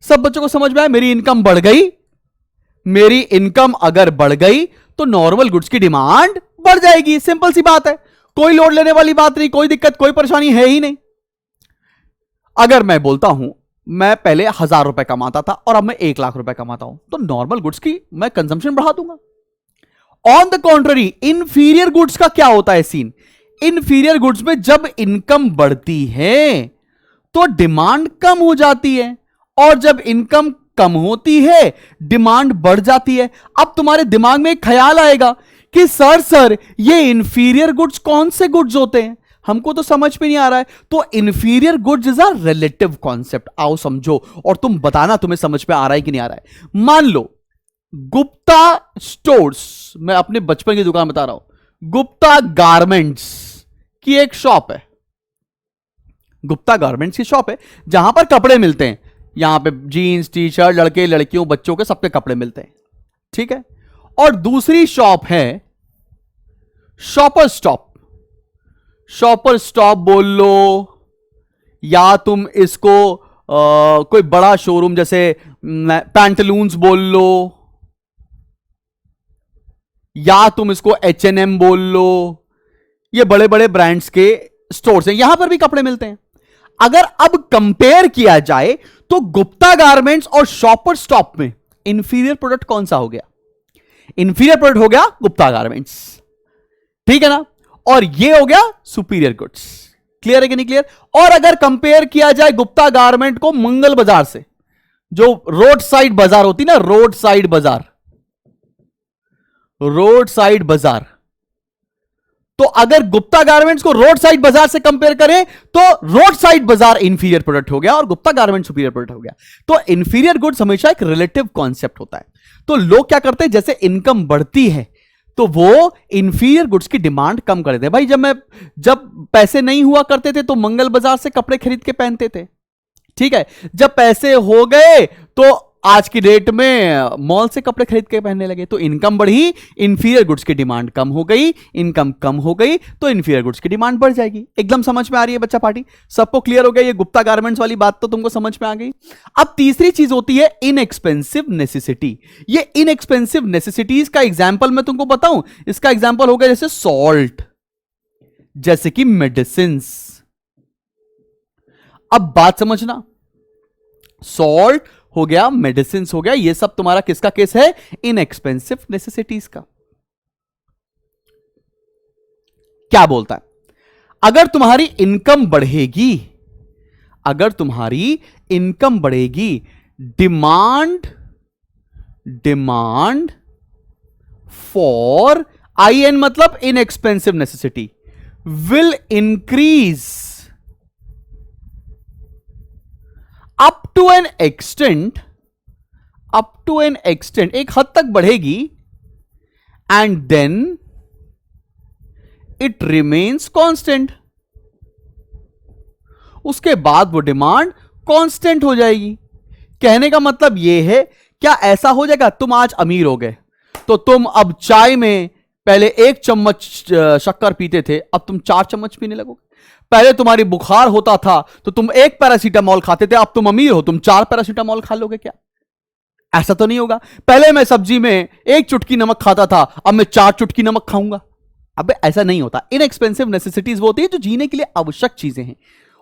Speaker 1: सब बच्चों को समझ में आया? मेरी इनकम बढ़ गई, मेरी इनकम अगर बढ़ गई तो नॉर्मल गुड्स की डिमांड बढ़ जाएगी। सिंपल सी बात है, कोई लोड लेने वाली बात नहीं, कोई दिक्कत, कोई परेशानी है ही नहीं। अगर मैं बोलता हूं मैं पहले 1000 रुपए कमाता था और अब मैं 1 लाख रुपए कमाता हूं, तो नॉर्मल गुड्स की मैं कंजम्पशन बढ़ा दूंगा। On the contrary inferior goods का क्या होता है सीन? इंफीरियर गुड्स में जब इनकम बढ़ती है तो डिमांड कम हो जाती है, और जब इनकम कम होती है डिमांड बढ़ जाती है। अब तुम्हारे दिमाग में एक ख्याल आएगा कि सर ये इंफीरियर गुड्स कौन से गुड्स होते हैं? हमको तो समझ में नहीं आ रहा है। तो inferior goods is a relative concept. आओ समझो और तुम बताना तुम्हें समझ में आ रहा है कि नहीं आ रहा है। मान लो गुप्ता स्टोर्स, मैं अपने बचपन की दुकान बता रहा हूं, गुप्ता गारमेंट्स की एक शॉप है। गुप्ता गारमेंट्स की शॉप है जहां पर कपड़े मिलते हैं। यहां पे जीन्स, टी शर्ट, लड़के लड़कियों बच्चों के सबके कपड़े मिलते हैं। ठीक है? और दूसरी शॉप है शॉपर स्टॉप। शॉपर स्टॉप बोल लो, या तुम इसको कोई बड़ा शोरूम जैसे पैंटलून्स बोल लो, या तुम इसको H&M बोल लो। ये बड़े बड़े ब्रांड्स के स्टोर्स हैं, यहां पर भी कपड़े मिलते हैं। अगर अब कंपेयर किया जाए तो गुप्ता गारमेंट्स और शॉपर स्टॉप में इंफीरियर प्रोडक्ट कौन सा हो गया? इंफीरियर प्रोडक्ट हो गया गुप्ता गारमेंट्स। ठीक है ना? और ये हो गया सुपीरियर गुड्स। क्लियर है कि नहीं क्लियर? और अगर कंपेयर किया जाए गुप्ता गारमेंट को मंगल बाजार से, जो रोड साइड बाजार होती ना, रोड साइड बाजार, रोड साइड बाजार। तो अगर गुप्ता गारमेंट्स को रोड साइड बाजार से कंपेयर करें तो रोड साइड बाजार इंफीरियर प्रोडक्ट हो गया और गुप्ता गारमेंट सुपीरियर प्रोडक्ट हो गया। तो इंफीरियर गुड्स हमेशा एक रिलेटिव कॉन्सेप्ट होता है। तो लोग क्या करते हैं, जैसे इनकम बढ़ती है तो वो इंफीरियर गुड्स की डिमांड कम कर देते हैं। भाई जब पैसे नहीं हुआ करते थे तो मंगल बाजार से कपड़े खरीद के पहनते थे, ठीक है। जब पैसे हो गए तो आज की डेट में मॉल से कपड़े खरीद के पहनने लगे। तो इनकम बढ़ी, इंफीरियर गुड्स की डिमांड कम हो गई, इनकम कम हो गई तो इंफीरियर गुड्स की डिमांड बढ़ जाएगी। एकदम समझ में आ रही है बच्चा पार्टी? सबको क्लियर हो गया? ये गुप्ता गारमेंट्स वाली बात तो तुमको समझ में आ गई। अब तीसरी चीज होती है इनएक्सपेंसिव नेसेसिटी। ये इनएक्सपेंसिव नेसेसिटीज का एग्जाम्पल मैं तुमको बताऊं, इसका एग्जाम्पल हो गया जैसे सॉल्ट, जैसे कि मेडिसिन। अब बात समझना, सॉल्ट हो गया, मेडिसिन हो गया, ये सब तुम्हारा किसका केस है? इनएक्सपेंसिव नेसेसिटीज का। क्या बोलता है, अगर तुम्हारी इनकम बढ़ेगी, अगर तुम्हारी इनकम बढ़ेगी, डिमांड फॉर IN मतलब inexpensive necessity will increase up to an extent, एक हद तक बढ़ेगी, and then it remains constant. उसके बाद वो डिमांड कांस्टेंट हो जाएगी। कहने का मतलब यह है, क्या ऐसा हो जाएगा तुम आज अमीर हो गए तो तुम अब चाय में पहले 1 चम्मच शक्कर पीते थे, अब तुम 4 चम्मच पीने लगोगे? पहले तुम्हारी बुखार होता था तो तुम 1 पैरासीटामॉल खाते थे, अब तुम अमीर हो, तुम 4 पैरासीटामॉल खा लोगे क्या? ऐसा तो नहीं होगा। पहले मैं सब्जी में 1 चुटकी नमक खाता था, अब मैं 4 चुटकी नमक खाऊंगा। अब ऐसा नहीं होता। इनएक्सपेंसिव नेसेसिटीज वो होती है जो जीने के लिए आवश्यक चीजें हैं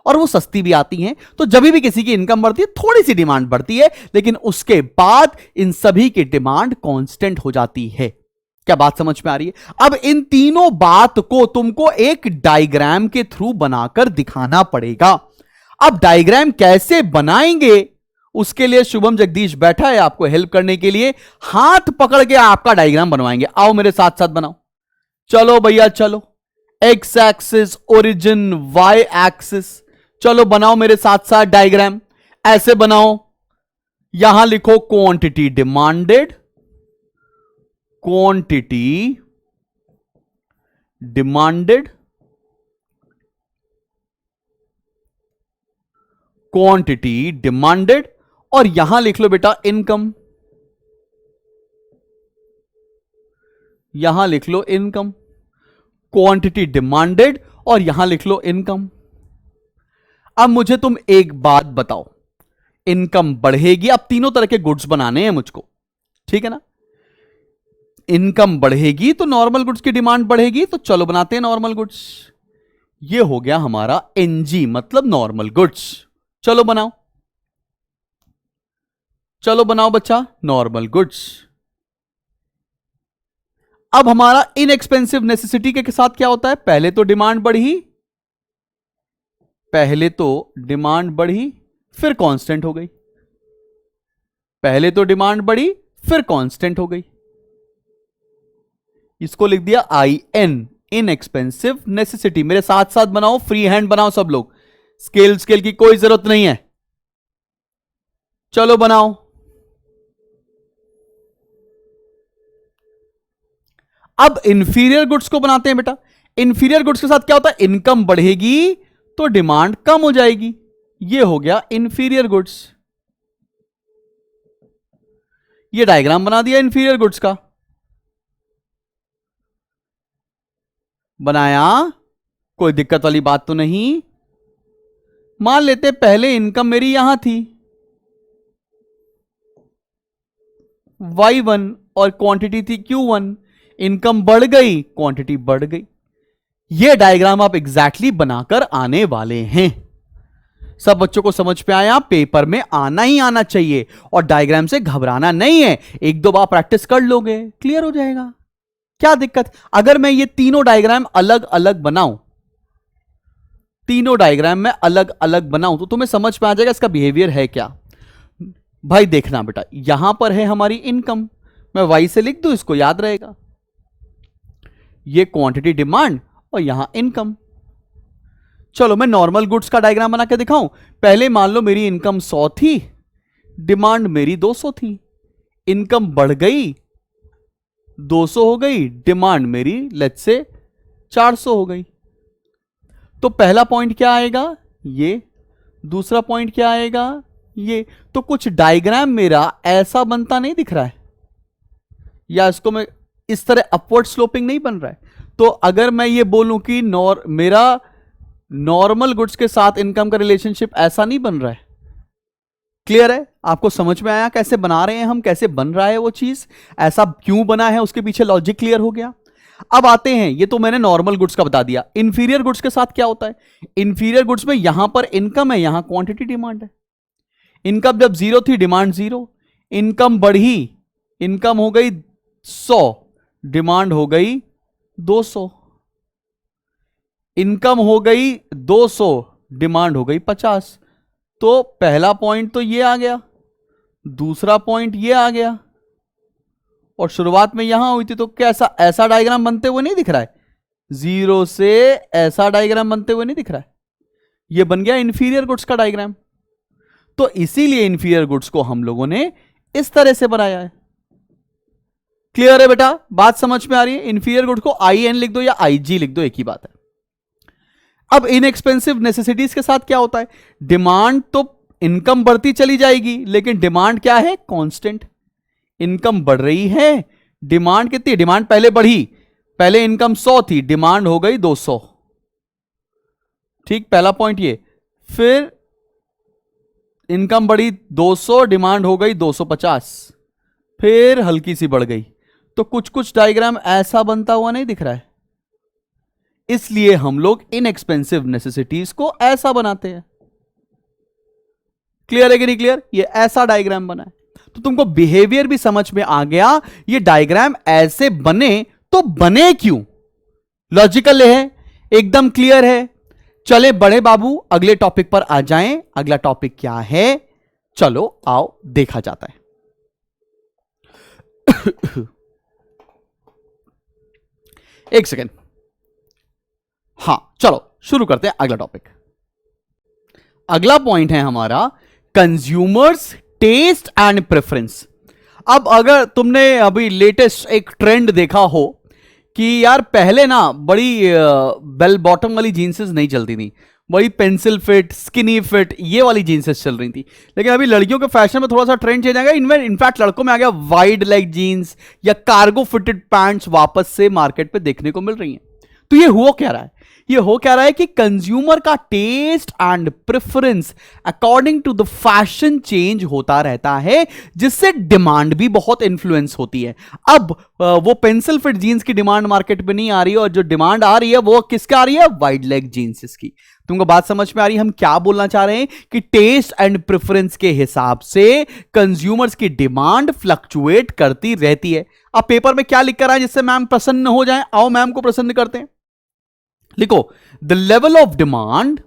Speaker 1: और वो सस्ती भी आती हैं। तो जब भी किसी की इनकम बढ़ती है थोड़ी सी डिमांड बढ़ती है, लेकिन उसके बाद इन सभी की डिमांड कांस्टेंट हो जाती है। क्या बात समझ में आ रही है? अब इन तीनों बात को तुमको एक डायग्राम के थ्रू बनाकर दिखाना पड़ेगा। अब डायग्राम कैसे बनाएंगे उसके लिए शुभम जगदीश बैठा है आपको हेल्प करने के लिए। हाथ पकड़ के आपका डायग्राम बनवाएंगे। आओ मेरे साथ साथ बनाओ। चलो भैया चलो, X axis origin, Y axis, चलो बनाओ मेरे साथ साथ डायग्राम। ऐसे बनाओ, यहां लिखो quantity demanded, quantity demanded, quantity demanded, और यहां लिख लो बेटा इनकम, यहां लिख लो इनकम, क्वांटिटी डिमांडेड और यहां लिख लो इनकम। अब मुझे तुम एक बात बताओ, इनकम बढ़ेगी, अब तीनों तरह के गुड्स बनाने हैं मुझको, ठीक है ना? इनकम बढ़ेगी तो नॉर्मल गुड्स की डिमांड बढ़ेगी, तो चलो बनाते हैं नॉर्मल गुड्स। ये हो गया हमारा NG मतलब नॉर्मल गुड्स। चलो बनाओ, चलो बनाओ बच्चा नॉर्मल गुड्स। अब हमारा इनएक्सपेंसिव नेसेसिटी के साथ क्या होता है? पहले तो डिमांड बढ़ी, पहले तो डिमांड बढ़ी फिर कांस्टेंट हो गई, पहले तो डिमांड बढ़ी फिर कांस्टेंट हो गई। इसको लिख दिया IN, इनएक्सपेंसिव नेसेसिटी। मेरे साथ साथ बनाओ, फ्री हैंड बनाओ सब लोग, स्केल की कोई जरूरत नहीं है। चलो बनाओ। अब इंफीरियर गुड्स को बनाते हैं बेटा। इंफीरियर गुड्स के साथ क्या होता है? इनकम बढ़ेगी तो डिमांड कम हो जाएगी। ये हो गया इंफीरियर गुड्स। ये डायग्राम बना दिया इंफीरियर गुड्स का, बनाया, कोई दिक्कत वाली बात तो नहीं। मान लेते पहले इनकम मेरी यहां थी Y1 और क्वांटिटी थी Q1, इनकम बढ़ गई, क्वांटिटी बढ़ गई। यह डायग्राम आप एग्जैक्टली बनाकर आने वाले हैं। सब बच्चों को समझ पे आया? पेपर में आना ही आना चाहिए और डायग्राम से घबराना नहीं है। 1-2 बार प्रैक्टिस कर लोगे क्लियर हो जाएगा। क्या दिक्कत? अगर मैं ये तीनों डायग्राम अलग अलग बनाऊं, तीनों डायग्राम में अलग अलग बनाऊं तो तुम्हें समझ में आ जाएगा इसका बिहेवियर है क्या। भाई देखना बेटा, यहां पर है हमारी इनकम, मैं वाई से लिख दूं, इसको याद रहेगा, ये क्वांटिटी डिमांड और यहां इनकम। चलो मैं नॉर्मल गुड्स का डायग्राम बना के दिखाऊं। पहले मान लो मेरी इनकम 100 थी, डिमांड मेरी 200 थी, इनकम बढ़ गई 200 हो गई, डिमांड मेरी लेट्स से 400 हो गई। तो पहला पॉइंट क्या आएगा, ये, दूसरा पॉइंट क्या आएगा, ये। तो कुछ डायग्राम मेरा ऐसा बनता नहीं दिख रहा है, या इसको मैं इस तरह अपवर्ड स्लोपिंग नहीं बन रहा है। तो अगर मैं ये बोलूं कि मेरा नॉर्मल गुड्स के साथ इनकम का रिलेशनशिप ऐसा नहीं बन रहा है। क्लियर है? आपको समझ में आया कैसे बना रहे हैं हम, कैसे बन रहा है वो चीज, ऐसा क्यों बना है, उसके पीछे लॉजिक क्लियर हो गया। अब आते हैं, ये तो मैंने नॉर्मल गुड्स का बता दिया। इंफीरियर गुड्स के साथ क्या होता है? इंफीरियर गुड्स में यहां पर इनकम है, यहां क्वांटिटी डिमांड है। इनकम जब 0 थी, डिमांड 0, इनकम बढ़ी, इनकम हो गई 100, डिमांड हो गई 200, इनकम हो गई 200, डिमांड हो गई 50। तो पहला पॉइंट तो ये आ गया, दूसरा पॉइंट ये आ गया, और शुरुआत में यहां हुई थी। तो कैसा, ऐसा डायग्राम बनते हुए नहीं दिख रहा है, 0 से ऐसा डायग्राम बनते हुए नहीं दिख रहा है, ये बन गया इंफीरियर गुड्स का डायग्राम। तो इसीलिए इंफीरियर गुड्स को हम लोगों ने इस तरह से बनाया है। क्लियर है बेटा? बात समझ में आ रही है? इंफीरियर गुड्स को IN लिख दो या IG लिख दो, एक ही बात है। अब इनएक्सपेंसिव नेसेसिटीज के साथ क्या होता है? डिमांड तो, इनकम बढ़ती चली जाएगी, लेकिन डिमांड क्या है? कांस्टेंट। इनकम बढ़ रही है, डिमांड कितनी? डिमांड पहले बढ़ी, पहले इनकम 100 थी, डिमांड हो गई 200। ठीक, पहला पॉइंट ये। फिर इनकम बढ़ी 200, डिमांड हो गई 250, फिर हल्की सी बढ़ गई। तो कुछ कुछ डायग्राम ऐसा बनता हुआ नहीं दिख रहा है, इसलिए हम लोग इनएक्सपेंसिव नेसेसिटीज को ऐसा बनाते हैं। क्लियर है कि नहीं क्लियर? ये ऐसा डायग्राम बना है, तो तुमको बिहेवियर भी समझ में आ गया। ये डायग्राम ऐसे बने तो बने क्यों, लॉजिकल है, एकदम क्लियर है। चले बड़े बाबू अगले टॉपिक पर आ जाएं। अगला टॉपिक क्या है, चलो आओ देखा जाता है। एक सेकेंड, हां चलो शुरू करते हैं अगला टॉपिक। अगला पॉइंट है हमारा कंज्यूमर्स टेस्ट एंड प्रेफरेंस। अब अगर तुमने अभी लेटेस्ट एक ट्रेंड देखा हो कि यार पहले ना बड़ी बेल बॉटम वाली जीन्सेस नहीं चलती थी, बड़ी पेंसिल फिट, स्किनी फिट, ये वाली जीन्सेस चल रही थी। लेकिन अभी लड़कियों के फैशन में थोड़ा सा ट्रेंड चेंज आ गया, इनमें इनफैक्ट लड़कों में आ गया वाइड लेग जीन्स या कार्गो फिटेड पैंट्स वापस से मार्केट पे देखने को मिल रही हैं। तो ये हो क्या रहा है? ये हो क्या रहा है कि कंज्यूमर का taste and preference according to the fashion change होता रहता है, जिससे डिमांड भी बहुत इंफ्लुएंस होती है। अब वो पेंसिल फिट जीन्स की डिमांड मार्केट में नहीं आ रही है, और जो डिमांड आ रही है वो किसका आ रही है? वाइड लेग जीन्स की। तुमको बात समझ में आ रही है हम क्या बोलना चाह रहे हैं? कि टेस्ट एंड प्रेफरेंस के हिसाब से कंज्यूमर्स की डिमांड फ्लक्चुएट करती रहती है। अब पेपर में क्या लिख कर आए जिससे मैम प्रसन्न हो जाए? आओ मैम को प्रसन्न करते हैं। लिखो, the level of demand,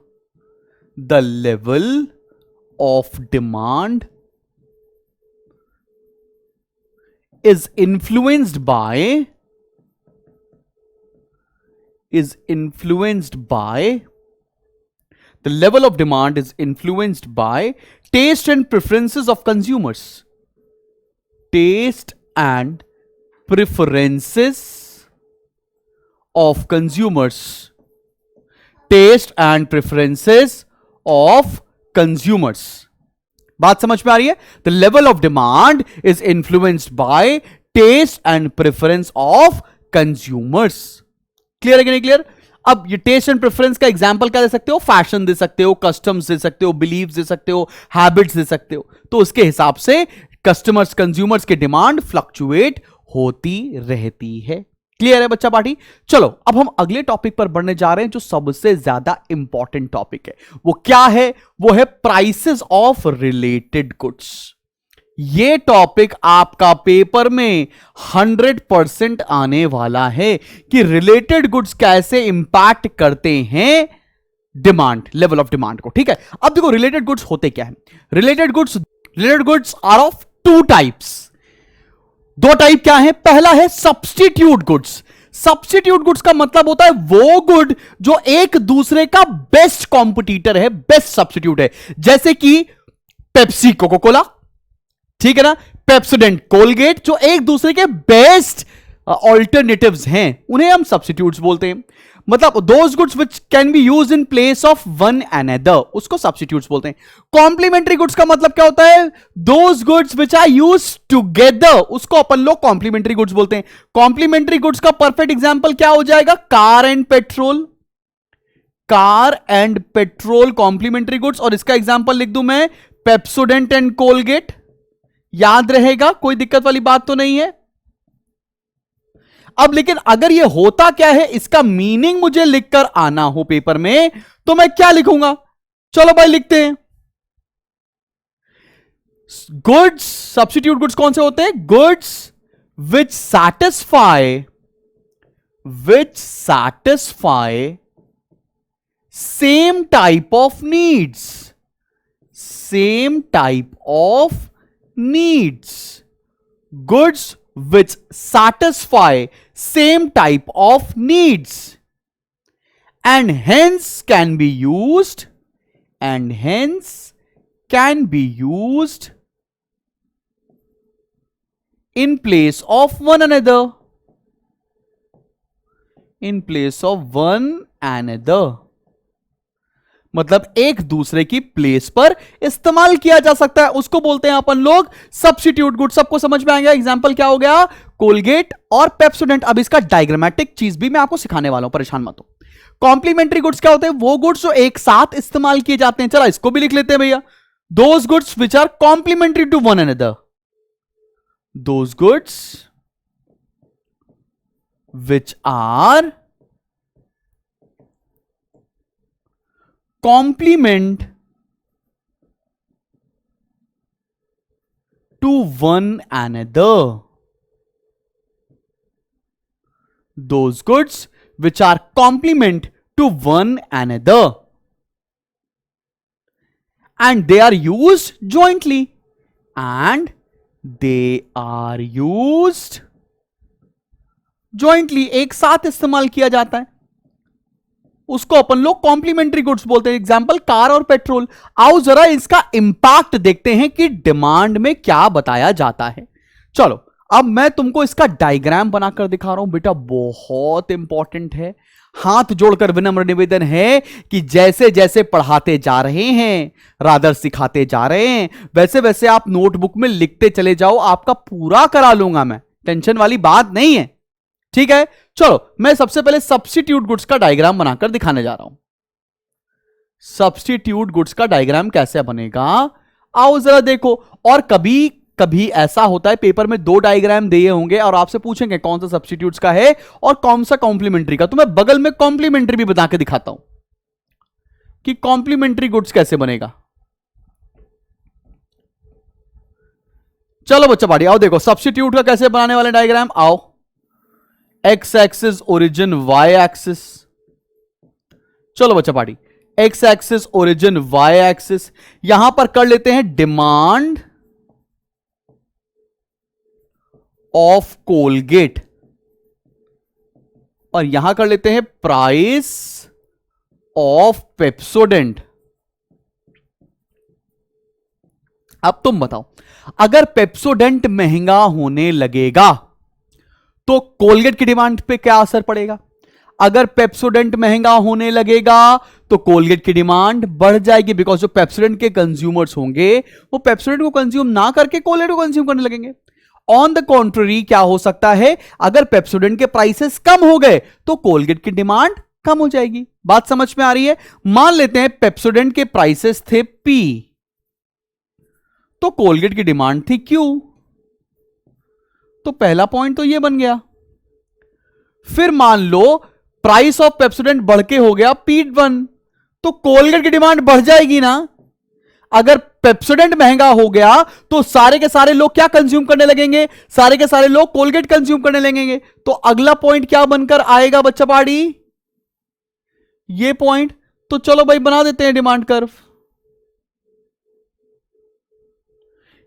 Speaker 1: the level of demand is influenced by, the level of demand is influenced by taste and preferences of consumers. Taste and preferences of consumers. Taste and preferences of consumers. बात समझ में आ रही है? The level of demand is influenced by taste and preference of consumers. Clear है कि नहीं clear? अब ये टेस्ट एंड प्रेफरेंस का एग्जांपल क्या दे सकते हो? फैशन दे सकते हो, कस्टम्स दे सकते हो, बिलीव्स दे सकते हो, हैबिट्स दे सकते हो। तो उसके हिसाब से कस्टमर्स, कंज्यूमर्स की डिमांड फ्लक्चुएट होती रहती है। क्लियर है बच्चा पार्टी? चलो अब हम अगले टॉपिक पर बढ़ने जा रहे हैं, जो सबसे ज्यादा इंपॉर्टेंट टॉपिक है। वो क्या है? वो है प्राइसेस ऑफ रिलेटेड गुड्स। ये टॉपिक आपका पेपर में 100% आने वाला है कि रिलेटेड गुड्स कैसे इंपैक्ट करते हैं डिमांड, लेवल ऑफ डिमांड को। ठीक है, अब देखो रिलेटेड गुड्स होते क्या है। Related goods related goods are of two types. दो टाइप क्या है? पहला है सब्स्टिट्यूट गुड्स। सब्स्टिट्यूट गुड्स का मतलब होता है वो गुड जो एक दूसरे का बेस्ट कॉम्पिटिटर है, बेस्ट सब्स्टिट्यूट है। जैसे कि पेप्सी कोका कोला, ठीक है ना, पेप्सोडेंट कोलगेट, जो एक दूसरे के बेस्ट ऑल्टरनेटिव्स हैं, उन्हें हम सब्स्टिट्यूट्स बोलते हैं। मतलब those goods which can be use in place of one another, उसको सब्स्टिट्यूट्स बोलते हैं। कॉम्प्लीमेंट्री गुड्स का मतलब क्या होता है? Those goods which are use together, उसको अपन लोग कॉम्प्लीमेंट्री गुड्स बोलते हैं। कॉम्प्लीमेंट्री गुड्स का परफेक्ट एग्जांपल क्या हो जाएगा? Car and petrol. Car and petrol complementary goods. और इसका एग्जांपल लिख दूं मैं, पेप्सोडेंट एंड कोलगेट। याद रहेगा, कोई दिक्कत वाली बात तो नहीं है। अब लेकिन अगर यह होता क्या है, इसका मीनिंग मुझे लिखकर आना हो पेपर में, तो मैं क्या लिखूंगा? चलो भाई लिखते हैं। गुड्स, सब्स्टिट्यूट गुड्स कौन से होते हैं? Goods which satisfy same type of needs, same type of needs. Goods which satisfy same type of needs and hence can be used in place of one another, in place of one another। मतलब एक दूसरे की place पर इस्तेमाल किया जा सकता है, उसको बोलते हैं अपन लोग सब्स्टिट्यूट गुड। सबको समझ में आएगा? एग्जांपल क्या हो गया? कोलगेट और पेप्सोडेंट। अब इसका डायग्रामेटिक चीज भी मैं आपको सिखाने वाला हूं, परेशान मत हो। कॉम्प्लीमेंट्री गुड्स क्या होते हैं? वो गुड्स जो एक साथ इस्तेमाल किए जाते हैं। चला इसको भी लिख लेते हैं भैया। Those goods which are complementary to one another, those goods which are complement to one another, those goods which are complement to one another and they are used jointly, and they are used jointly, एक साथ इस्तेमाल किया जाता है, उसको अपन लोग complementary goods बोलते हैं। एग्जांपल कार और पेट्रोल। आओ जरा इसका इंपैक्ट देखते हैं कि डिमांड में क्या बताया जाता है। चलो अब मैं तुमको इसका डायग्राम बनाकर दिखा रहा हूं बेटा, बहुत इंपॉर्टेंट है। हाथ जोड़कर विनम्र निवेदन है कि जैसे जैसे पढ़ाते जा रहे हैं, रादर सिखाते जा रहे हैं, वैसे वैसे आप नोटबुक में लिखते चले जाओ, आपका पूरा करा लूंगा मैं, टेंशन वाली बात नहीं है, ठीक है। चलो मैं सबसे पहले सब्स्टिट्यूट गुड्स का डायग्राम बनाकर दिखाने जा रहा हूं। सब्स्टिट्यूट गुड्स का डायग्राम कैसे बनेगा, आओ जरा देखो। और कभी कभी ऐसा होता है पेपर में दो डायग्राम दिए होंगे और आपसे पूछेंगे कौन सा सब्स्टिट्यूट्स का है और कौन सा कॉम्प्लीमेंट्री का, तो मैं बगल में कॉम्प्लीमेंट्री भी बता के दिखाता हूं कि कॉम्प्लीमेंट्री गुड्स कैसे बनेगा। चलो बच्चा पार्टी आओ देखो सब्स्टिट्यूट का कैसे बनाने वाले डायग्राम। आओ X axis origin Y axis, चलो बच्चा party X axis origin Y axis, यहां पर कर लेते हैं डिमांड ऑफ कोलगेट और यहां कर लेते हैं प्राइस ऑफ पेप्सोडेंट। अब तुम बताओ अगर पेप्सोडेंट महंगा होने लगेगा तो कोलगेट की डिमांड पे क्या असर पड़ेगा। अगर पेप्सोडेंट महंगा होने लगेगा तो कोलगेट की डिमांड बढ़ जाएगी, बिकॉज जो पेप्सोडेंट के कंज्यूमर्स होंगे वो पेप्सोडेंट को कंज्यूम ना करके कोलगेट को कंज्यूम करने लगेंगे। ऑन द कॉन्ट्ररी क्या हो सकता है, अगर पेप्सोडेंट के प्राइसेस कम हो गए तो कोलगेट की डिमांड कम हो जाएगी। बात समझ में आ रही है। मान लेते हैं पेप्सोडेंट के प्राइसेस थे P तो कोलगेट की डिमांड थी Q, तो पहला पॉइंट तो यह बन गया। फिर मान लो प्राइस ऑफ पेप्सोडेंट बढ़ के हो गया P1 तो कोलगेट की डिमांड बढ़ जाएगी ना। अगर पेप्सोडेंट महंगा हो गया तो सारे के सारे लोग क्या कंज्यूम करने लगेंगे, सारे के सारे लोग कोलगेट कंज्यूम करने लगेंगे। तो अगला पॉइंट क्या बनकर आएगा बच्चा पाड़ी, ये पॉइंट। तो चलो भाई बना देते हैं डिमांड कर्व।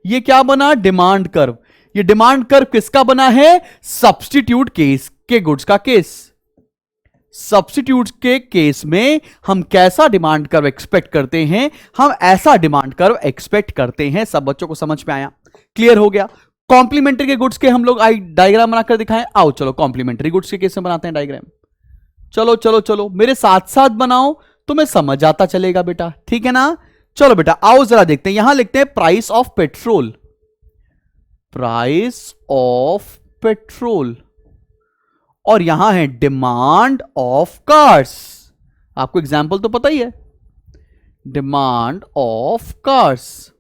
Speaker 1: ये क्या बना? Demand curve. ये डिमांड कर्व किसका बना है? सब्स्टिट्यूट केस के गुड्स का केस। सब्स्टिट्यूट के केस में हम कैसा डिमांड कर्व एक्सपेक्ट करते हैं? हम ऐसा डिमांड कर्व एक्सपेक्ट करते हैं। सब बच्चों को समझ में आया? क्लियर हो गया? कॉम्प्लीमेंट्री के गुड्स के हम लोग डायग्राम बनाकर दिखाएं। आओ चलो कॉम्प्लीमेंट्री गुड्स के केस में बनाते हैं डायग्राम। चलो चलो चलो मेरे साथ साथ बनाओ, तुम्हें समझ आता चलेगा बेटा, ठीक है ना? चलो बेटा आओ जरा देखते हैं। यहां लिखते हैं price of petrol. Price of petrol. और यहां है डिमांड ऑफ कार्स। आपको एग्जाम्पल तो पता ही है, डिमांड ऑफ कार्स।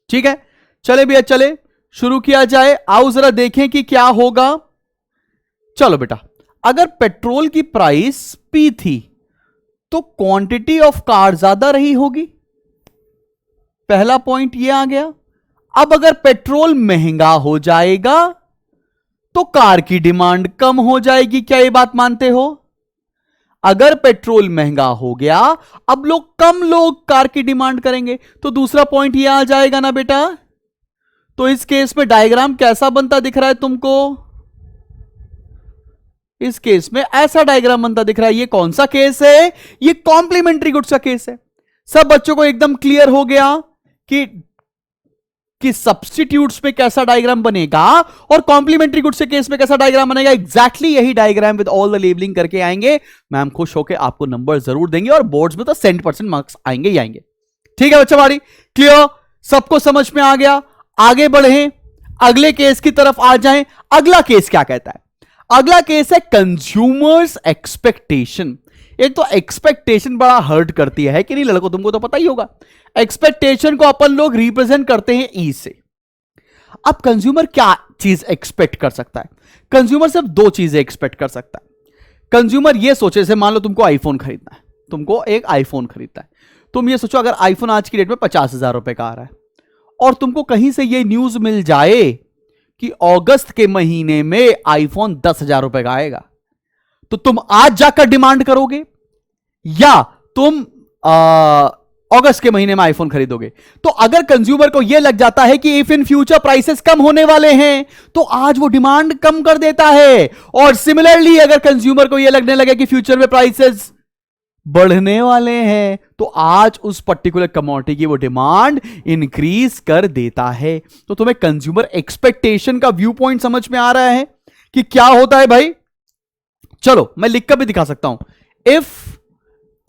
Speaker 1: ठीक है, चले भैया चले शुरू किया जाए। आओ जरा देखें कि क्या होगा। चलो बेटा, अगर पेट्रोल की प्राइस P थी तो क्वांटिटी ऑफ कार ज्यादा रही होगी। पहला पॉइंट ये आ गया। अब अगर पेट्रोल महंगा हो जाएगा तो कार की डिमांड कम हो जाएगी। क्या ये बात मानते हो? अगर पेट्रोल महंगा हो गया, अब कम लोग कार की डिमांड करेंगे, तो दूसरा पॉइंट ये आ जाएगा ना बेटा। तो इस केस में डायग्राम कैसा बनता दिख रहा है तुमको? इस केस में ऐसा डायग्राम बनता दिख रहा है। ये कौन सा केस है? ये कॉम्प्लीमेंट्री गुड्स का केस है। सब बच्चों को एकदम क्लियर हो गया कि सब्स्टिट्यूट्स में कैसा डायग्राम बनेगा और कॉम्प्लीमेंट्री गुड्स के केस में कैसा डायग्राम बनेगा। एग्जैक्टली यही diagram with all the labelling करके आएंगे। मैम खुश होकर आपको नंबर जरूर देंगे और बोर्ड्स में तो 100% मार्क्स आएंगे ही आएंगे। ठीक है बच्चा हमारी? क्लियर? सबको समझ में आ गया? आगे बढ़े, अगले केस की तरफ आ जाएं। अगला केस क्या कहता है? अगला केस है कंज्यूमर्स एक्सपेक्टेशन। एक तो एक्सपेक्टेशन बड़ा हर्ट करती है कि नहीं लड़कों? तुमको तो पता ही होगा। एक्सपेक्टेशन को अपन लोग रिप्रेजेंट करते हैं ई से। अब कंज्यूमर क्या चीज एक्सपेक्ट कर सकता है? कंज्यूमर सिर्फ दो चीजें एक्सपेक्ट कर सकता है। कंज्यूमर ये सोचे, जैसे मान लो तुमको आईफोन खरीदना है, तुमको एक आईफोन खरीदना है। तुम ये सोचो अगर आईफोन आज की डेट में 50,000 रुपए का आ रहा है और तुमको कहीं से ये न्यूज मिल जाए कि अगस्त के महीने में आईफोन 10,000 रुपए का आएगा, तो तुम आज जाकर डिमांड करोगे या तुम अगस्त के महीने में आईफोन खरीदोगे? तो अगर कंज्यूमर को यह लग जाता है कि इफ इन फ्यूचर प्राइसेस कम होने वाले हैं तो आज वो डिमांड कम कर देता है। और सिमिलरली अगर कंज्यूमर को यह लगने लगे कि फ्यूचर में प्राइसेस बढ़ने वाले हैं तो आज उस पर्टिकुलर कमोडिटी की वो डिमांड इंक्रीज कर देता है। तो तुम्हें कंज्यूमर एक्सपेक्टेशन का व्यू पॉइंट समझ में आ रहा है कि क्या होता है भाई? चलो मैं लिखकर भी दिखा सकता हूं। If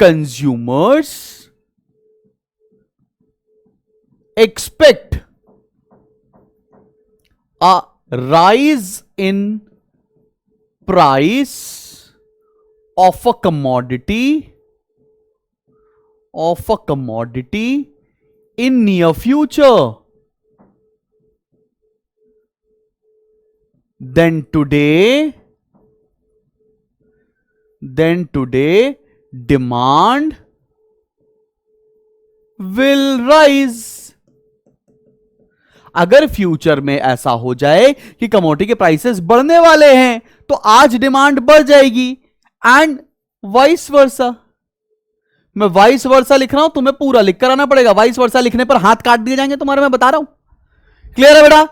Speaker 1: consumers expect a rise in price of a commodity in near future, then today demand will rise। अगर फ्यूचर में ऐसा हो जाए कि कमोडिटी के प्राइसेस बढ़ने वाले हैं तो आज डिमांड बढ़ जाएगी एंड वाइस वर्सा। मैं वाइस वर्सा लिख रहा हूं, तुम्हें पूरा लिख कर आना पड़ेगा। वाइस वर्सा लिखने पर हाथ काट दिए जाएंगे तुम्हारे, मैं बता रहा हूं। क्लियर है बेटा?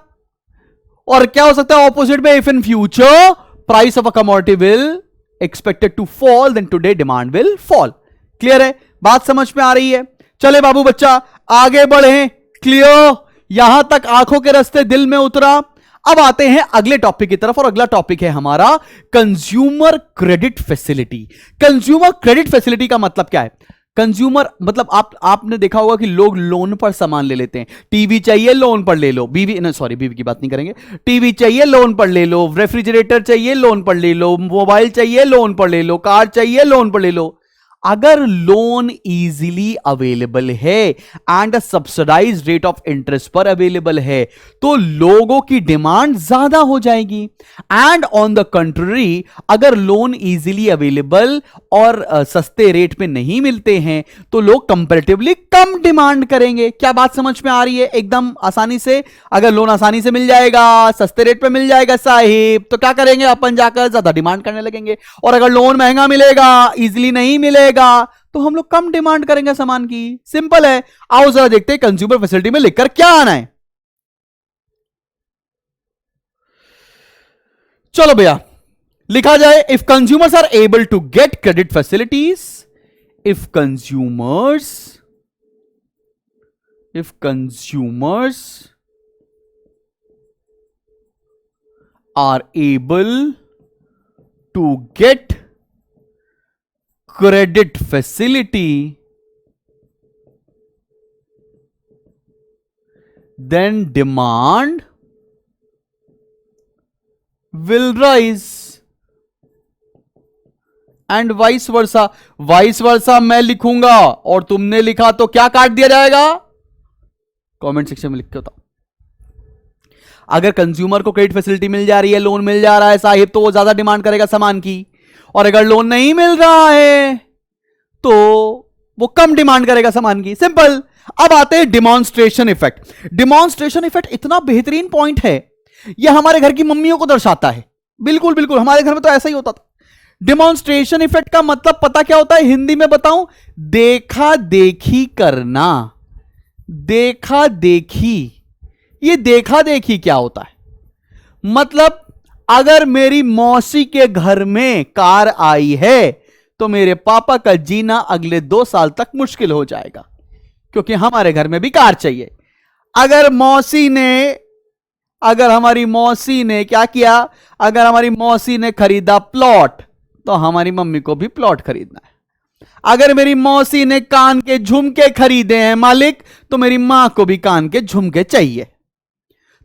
Speaker 1: और क्या हो सकता है ऑपोजिट में? If in future price of a commodity will expected to fall then today demand will fall. Clear है? बात समझ में आ रही है? चले बाबू बच्चा आगे बढ़े। क्लियर? यहां तक आंखों के रास्ते दिल में उतरा। अब आते हैं अगले टॉपिक की तरफ और अगला टॉपिक है हमारा consumer credit facility. Consumer credit facility का मतलब क्या है? कंज्यूमर मतलब आपने देखा होगा कि लोग लोन पर सामान ले लेते हैं। टीवी चाहिए लोन पर ले लो, बीवी की बात नहीं करेंगे। टीवी चाहिए लोन पर ले लो, रेफ्रिजरेटर चाहिए लोन पर ले लो, मोबाइल चाहिए लोन पर ले लो, कार चाहिए लोन पर ले लो। अगर लोन इजीली अवेलेबल है and subsidise rate of interest पर अवेलेबल है तो लोगों की डिमांड ज्यादा हो जाएगी। एंड ऑन द कंट्री अगर लोन इजीली अवेलेबल और सस्ते रेट पे नहीं मिलते हैं तो लोग कंपैरेटिवली कम डिमांड करेंगे। क्या बात समझ में आ रही है? एकदम आसानी से अगर लोन आसानी से मिल जाएगा, सस्ते रेट पे मिल जाएगा साहिब, तो क्या करेंगे? अपन जाकर ज्यादा डिमांड करने लगेंगे। और अगर लोन महंगा मिलेगा, इजीली नहीं मिलेगा, तो हम लोग कम डिमांड करेंगे सामान की। सिंपल है। आओ जरा देखते हैं कंज्यूमर फैसिलिटी में लिखकर क्या आना है। चलो भैया, लिखा जाए if consumers are able to get credit facilities, if consumers are able to get credit facility, then demand will rise and vice versa। vice versa मैं लिखूंगा और तुमने लिखा तो क्या काट दिया जाएगा? कमेंट सेक्शन में लिख के बताओ। अगर कंज्यूमर को क्रेडिट फैसिलिटी मिल जा रही है, लोन मिल जा रहा है साहिब, तो वो ज्यादा डिमांड करेगा सामान की, और अगर लोन नहीं मिल रहा है तो वो कम डिमांड करेगा सामान की। सिंपल। अब आते हैं डिमॉन्स्ट्रेशन इफेक्ट। डिमॉन्स्ट्रेशन इफेक्ट इतना बेहतरीन पॉइंट है, यह हमारे घर की मम्मियों को दर्शाता है। बिल्कुल बिल्कुल, हमारे घर में तो ऐसा ही होता था। डिमॉन्स्ट्रेशन इफेक्ट का मतलब पता क्या होता है? हिंदी में बताऊं, देखा देखी करना। देखा देखी। ये देखा देखी क्या होता है? मतलब अगर मेरी मौसी के घर में कार आई है तो मेरे पापा का जीना अगले 2 साल तक मुश्किल हो जाएगा, क्योंकि हमारे घर में भी कार चाहिए। अगर हमारी मौसी ने क्या किया? अगर हमारी मौसी ने खरीदा प्लॉट, तो हमारी मम्मी को भी प्लॉट खरीदना है। अगर मेरी मौसी ने कान के झुमके खरीदे हैं मालिक, तो मेरी मां को भी कान के झुमके चाहिए।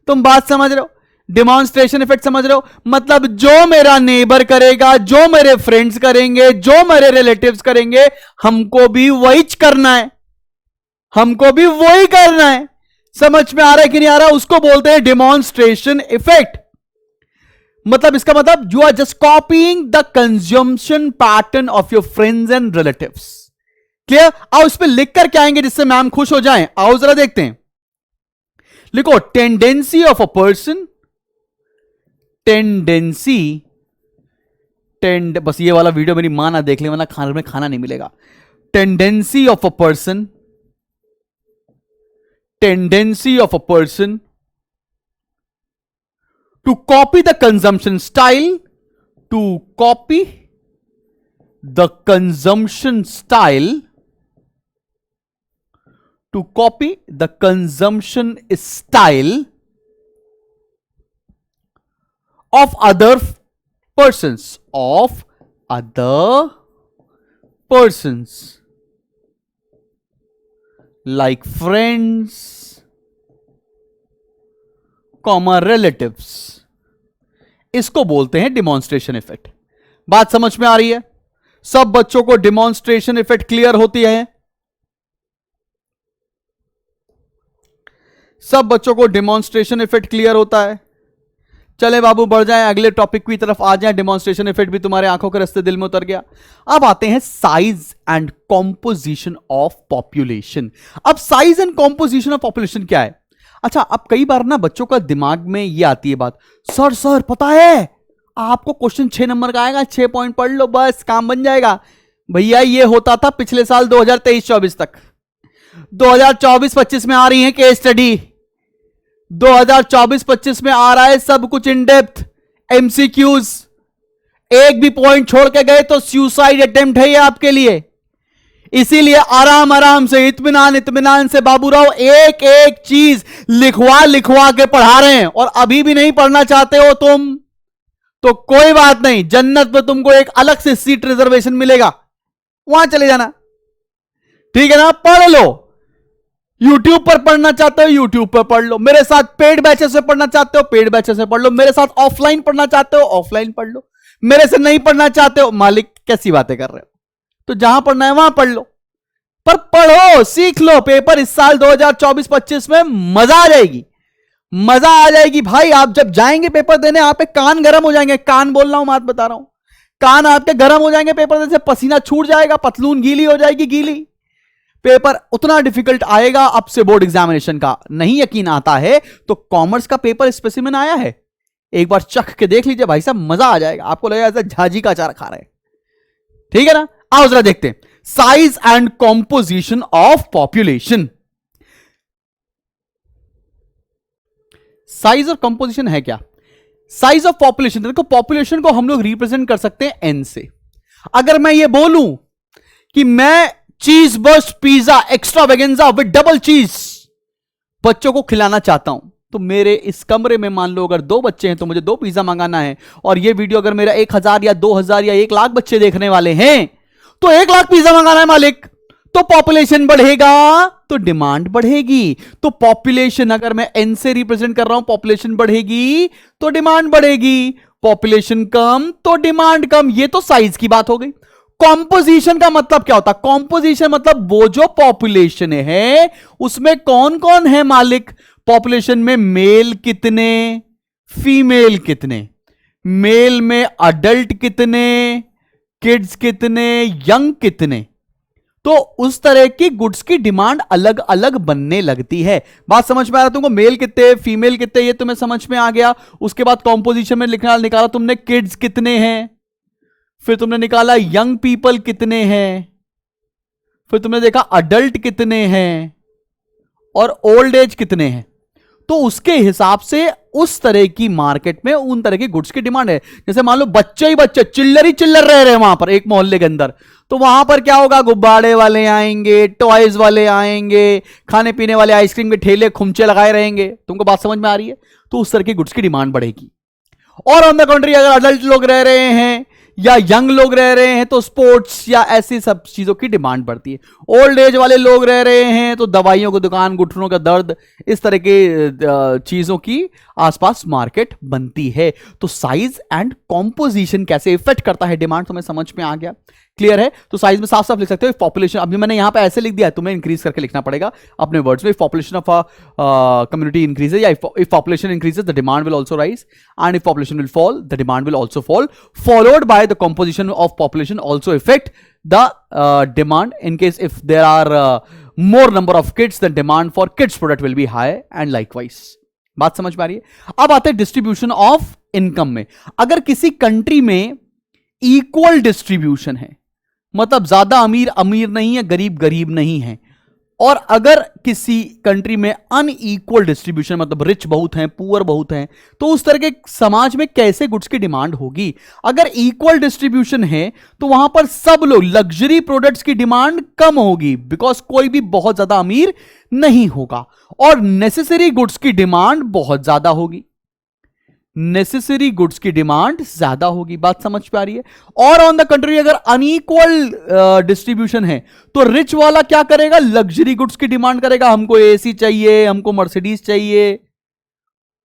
Speaker 1: तुम बात समझ रहे हो? डिमॉन्स्ट्रेशन इफेक्ट समझ रहे हो? मतलब जो मेरा नेबर करेगा, जो मेरे फ्रेंड्स करेंगे, जो मेरे रिलेटिव्स करेंगे, हमको भी वही करना है। हमको भी वही करना है। समझ में आ रहा है कि नहीं आ रहा? उसको बोलते हैं डिमॉन्स्ट्रेशन इफेक्ट। मतलब इसका मतलब you are just copying the consumption pattern of your friends and relatives. Clear? आओ इस पे लिख कर क्या आएंगे जिससे मैम खुश हो जाएं। आओ जरा देखते हैं। लिखो टेंडेंसी ऑफ अ पर्सन। बस ये वाला वीडियो मेरी मां ना देख ले, वरना खाने में खाना नहीं मिलेगा। Tendency of a person to copy the consumption style, to copy the consumption style of other persons like friends, relatives। इसको बोलते हैं डिमॉन्स्ट्रेशन इफेक्ट। बात समझ में आ रही है? सब बच्चों को डिमॉन्स्ट्रेशन इफेक्ट क्लियर होती है? सब बच्चों को डिमॉन्स्ट्रेशन इफेक्ट क्लियर होता है? चले बाबू बढ़ जाएं, अगले टॉपिक की तरफ आ जाएं। डिमॉन्स्ट्रेशन इफेक्ट भी तुम्हारे आंखों के रास्ते दिल में उतर गया। अब आते हैं size and composition of population. अब size and composition of population क्या है? अच्छा, अब कई बार ना बच्चों का दिमाग में ये आती है बात, सर पता है आपको क्वेश्चन 6 नंबर का आएगा, 6 पॉइंट पढ़ लो बस काम बन जाएगा। भैया ये होता था पिछले साल 2023-24 तक। 2024-25 में आ रही है केस स्टडी। 2024-25 में आ रहा है सब कुछ इन डेप्थ एमसीक्यूज। एक भी पॉइंट छोड़ के गए तो सुसाइड अटेम्प्ट है ये आपके लिए। इसीलिए आराम से इत्मीनान से बाबूराव एक एक चीज लिखवा के पढ़ा रहे हैं। और अभी भी नहीं पढ़ना चाहते हो तुम तो कोई बात नहीं, जन्नत में तुमको एक अलग से सीट रिजर्वेशन मिलेगा, वहां चले जाना। ठीक है ना? पढ़ लो। यूट्यूब पर पढ़ना चाहते हो यूट्यूब पर पढ़ लो, मेरे साथ पेड बैचेस से पढ़ना चाहते हो पेड बैचेस से पढ़ लो, मेरे साथ ऑफलाइन पढ़ना चाहते हो ऑफलाइन पढ़ लो, मेरे से नहीं पढ़ना चाहते हो, मालिक कैसी बातें कर रहे हो, तो जहां पढ़ना है वहां पढ़ लो। पर पढ़ो, सीख लो। पेपर इस साल 2024-25 में मजा आ जाएगी भाई। आप जब जाएंगे पेपर देने, आप पे कान गर्म हो जाएंगे। कान बोल रहा हूं, बात बता रहा हूं। कान आपके गर्म हो जाएंगे पेपर देने से, पसीना छूट जाएगा, पतलून गीली हो जाएगी गीली। पेपर उतना डिफिकल्ट आएगा अब से बोर्ड एग्जामिनेशन का। नहीं यकीन आता है तो कॉमर्स का पेपर स्पेसिमेन आया है, एक बार चख के देख लीजिए भाई साहब, मजा आ जाएगा। आपको लगेगा ऐसा झाजी का अचार खा रहे हैं। ठीक है ना? आओ जरा देखते हैं size and composition of population. Size और कंपोजिशन है क्या? साइज ऑफ पॉपुलेशन, देखो पॉपुलेशन को हम लोग रिप्रेजेंट कर सकते हैं एन से। अगर मैं ये बोलूं कि मैं cheese burst pizza extravaganza with double cheese बच्चों को खिलाना चाहता हूं, तो मेरे इस कमरे में मान लो अगर 2 बच्चे हैं तो मुझे 2 पिज्जा मंगाना है, और ये वीडियो अगर मेरा 1000 या 2000 या 1 लाख बच्चे देखने वाले हैं तो 1 लाख पिज्जा मंगाना है मालिक, तो पॉपुलेशन बढ़ेगा तो डिमांड बढ़ेगी। तो पॉपुलेशन अगर मैं एन से रिप्रेजेंट कर रहा हूं, पॉपुलेशन बढ़ेगी तो डिमांड बढ़ेगी, पॉपुलेशन कम तो डिमांड कम। ये तो साइज की बात हो गई। कॉम्पोजिशन का मतलब क्या होता है? कॉम्पोजिशन मतलब वो जो पॉपुलेशन है उसमें कौन कौन है मालिक। पॉपुलेशन में मेल कितने, फीमेल कितने, मेल में अडल्ट कितने, किड्स कितने, यंग कितने, तो उस तरह की गुड्स की डिमांड अलग अलग बनने लगती है। बात समझ में आ रहा है तुमको? मेल कितने, फीमेल कितने, ये तुम्हें समझ में आ गया। उसके बाद कॉम्पोजिशन में निकाला तुमने किड्स कितने हैं, फिर तुमने निकाला यंग पीपल कितने हैं, फिर तुमने देखा अडल्ट कितने हैं और ओल्ड एज कितने हैं। तो उसके हिसाब से उस तरह की मार्केट में उन तरह की गुड्स की डिमांड है। जैसे मान लो बच्चे ही बच्चे चिल्लर ही चिल्लर रह रहे हैं वहां पर एक मोहल्ले के अंदर, तो वहां पर क्या होगा? गुब्बारे वाले आएंगे, टॉयज वाले आएंगे, खाने पीने वाले आइसक्रीम के ठेले खुमचे लगाए रहेंगे। तुमको बात समझ में आ रही है? तो उस तरह की गुड्स की डिमांड बढ़ेगी। और ऑन द कंट्री अगर अडल्ट लोग रह रहे हैं या यंग लोग रह रहे हैं तो स्पोर्ट्स या ऐसी सब चीजों की डिमांड बढ़ती है। ओल्ड एज वाले लोग रह रहे हैं तो दवाइयों की दुकान, घुटनों का दर्द, इस तरह के चीजों की आसपास मार्केट बनती है। तो साइज एंड कॉम्पोजिशन कैसे इफेक्ट करता है डिमांड, तुम्हें समझ में आ गया? क्लियर है? तो साइज में साफ साफ लिख सकते हो पॉपुलेशन, अभी मैंने यहां पे ऐसे लिख दिया है, तुम्हें इंक्रीज करके लिखना पड़ेगा अपने वर्ड्स में। पॉपुलेशन ऑफ कम्युनिटी इंक्रीजेज या if population increases the demand will also rise, and if population will fall the demand will also fall, followed by the composition of population also affect the demand. In case if there are more number of kids, the demand for kids product will be high and likewise. बात समझ में आ रही है? अब आते हैं distribution of income में। अगर किसी कंट्री में इक्वल डिस्ट्रीब्यूशन है, मतलब ज्यादा अमीर अमीर नहीं है, गरीब गरीब नहीं है, और अगर किसी कंट्री में अनइक्वल डिस्ट्रीब्यूशन, मतलब रिच बहुत हैं, पुअर बहुत हैं, तो उस तरह के समाज में कैसे गुड्स की डिमांड होगी? अगर इक्वल डिस्ट्रीब्यूशन है तो वहां पर सब लोग लग्जरी प्रोडक्ट्स की डिमांड कम होगी, बिकॉज कोई भी बहुत ज्यादा अमीर नहीं होगा, और नेसेसरी गुड्स की डिमांड बहुत ज्यादा होगी। नेसेसरी गुड्स की डिमांड ज्यादा होगी। बात समझ पे आ रही है? और ऑन द कंट्री अगर अनइक्वल डिस्ट्रीब्यूशन है तो रिच वाला क्या करेगा? लग्जरी गुड्स की डिमांड करेगा, हमको एसी चाहिए, हमको मर्सिडीज चाहिए,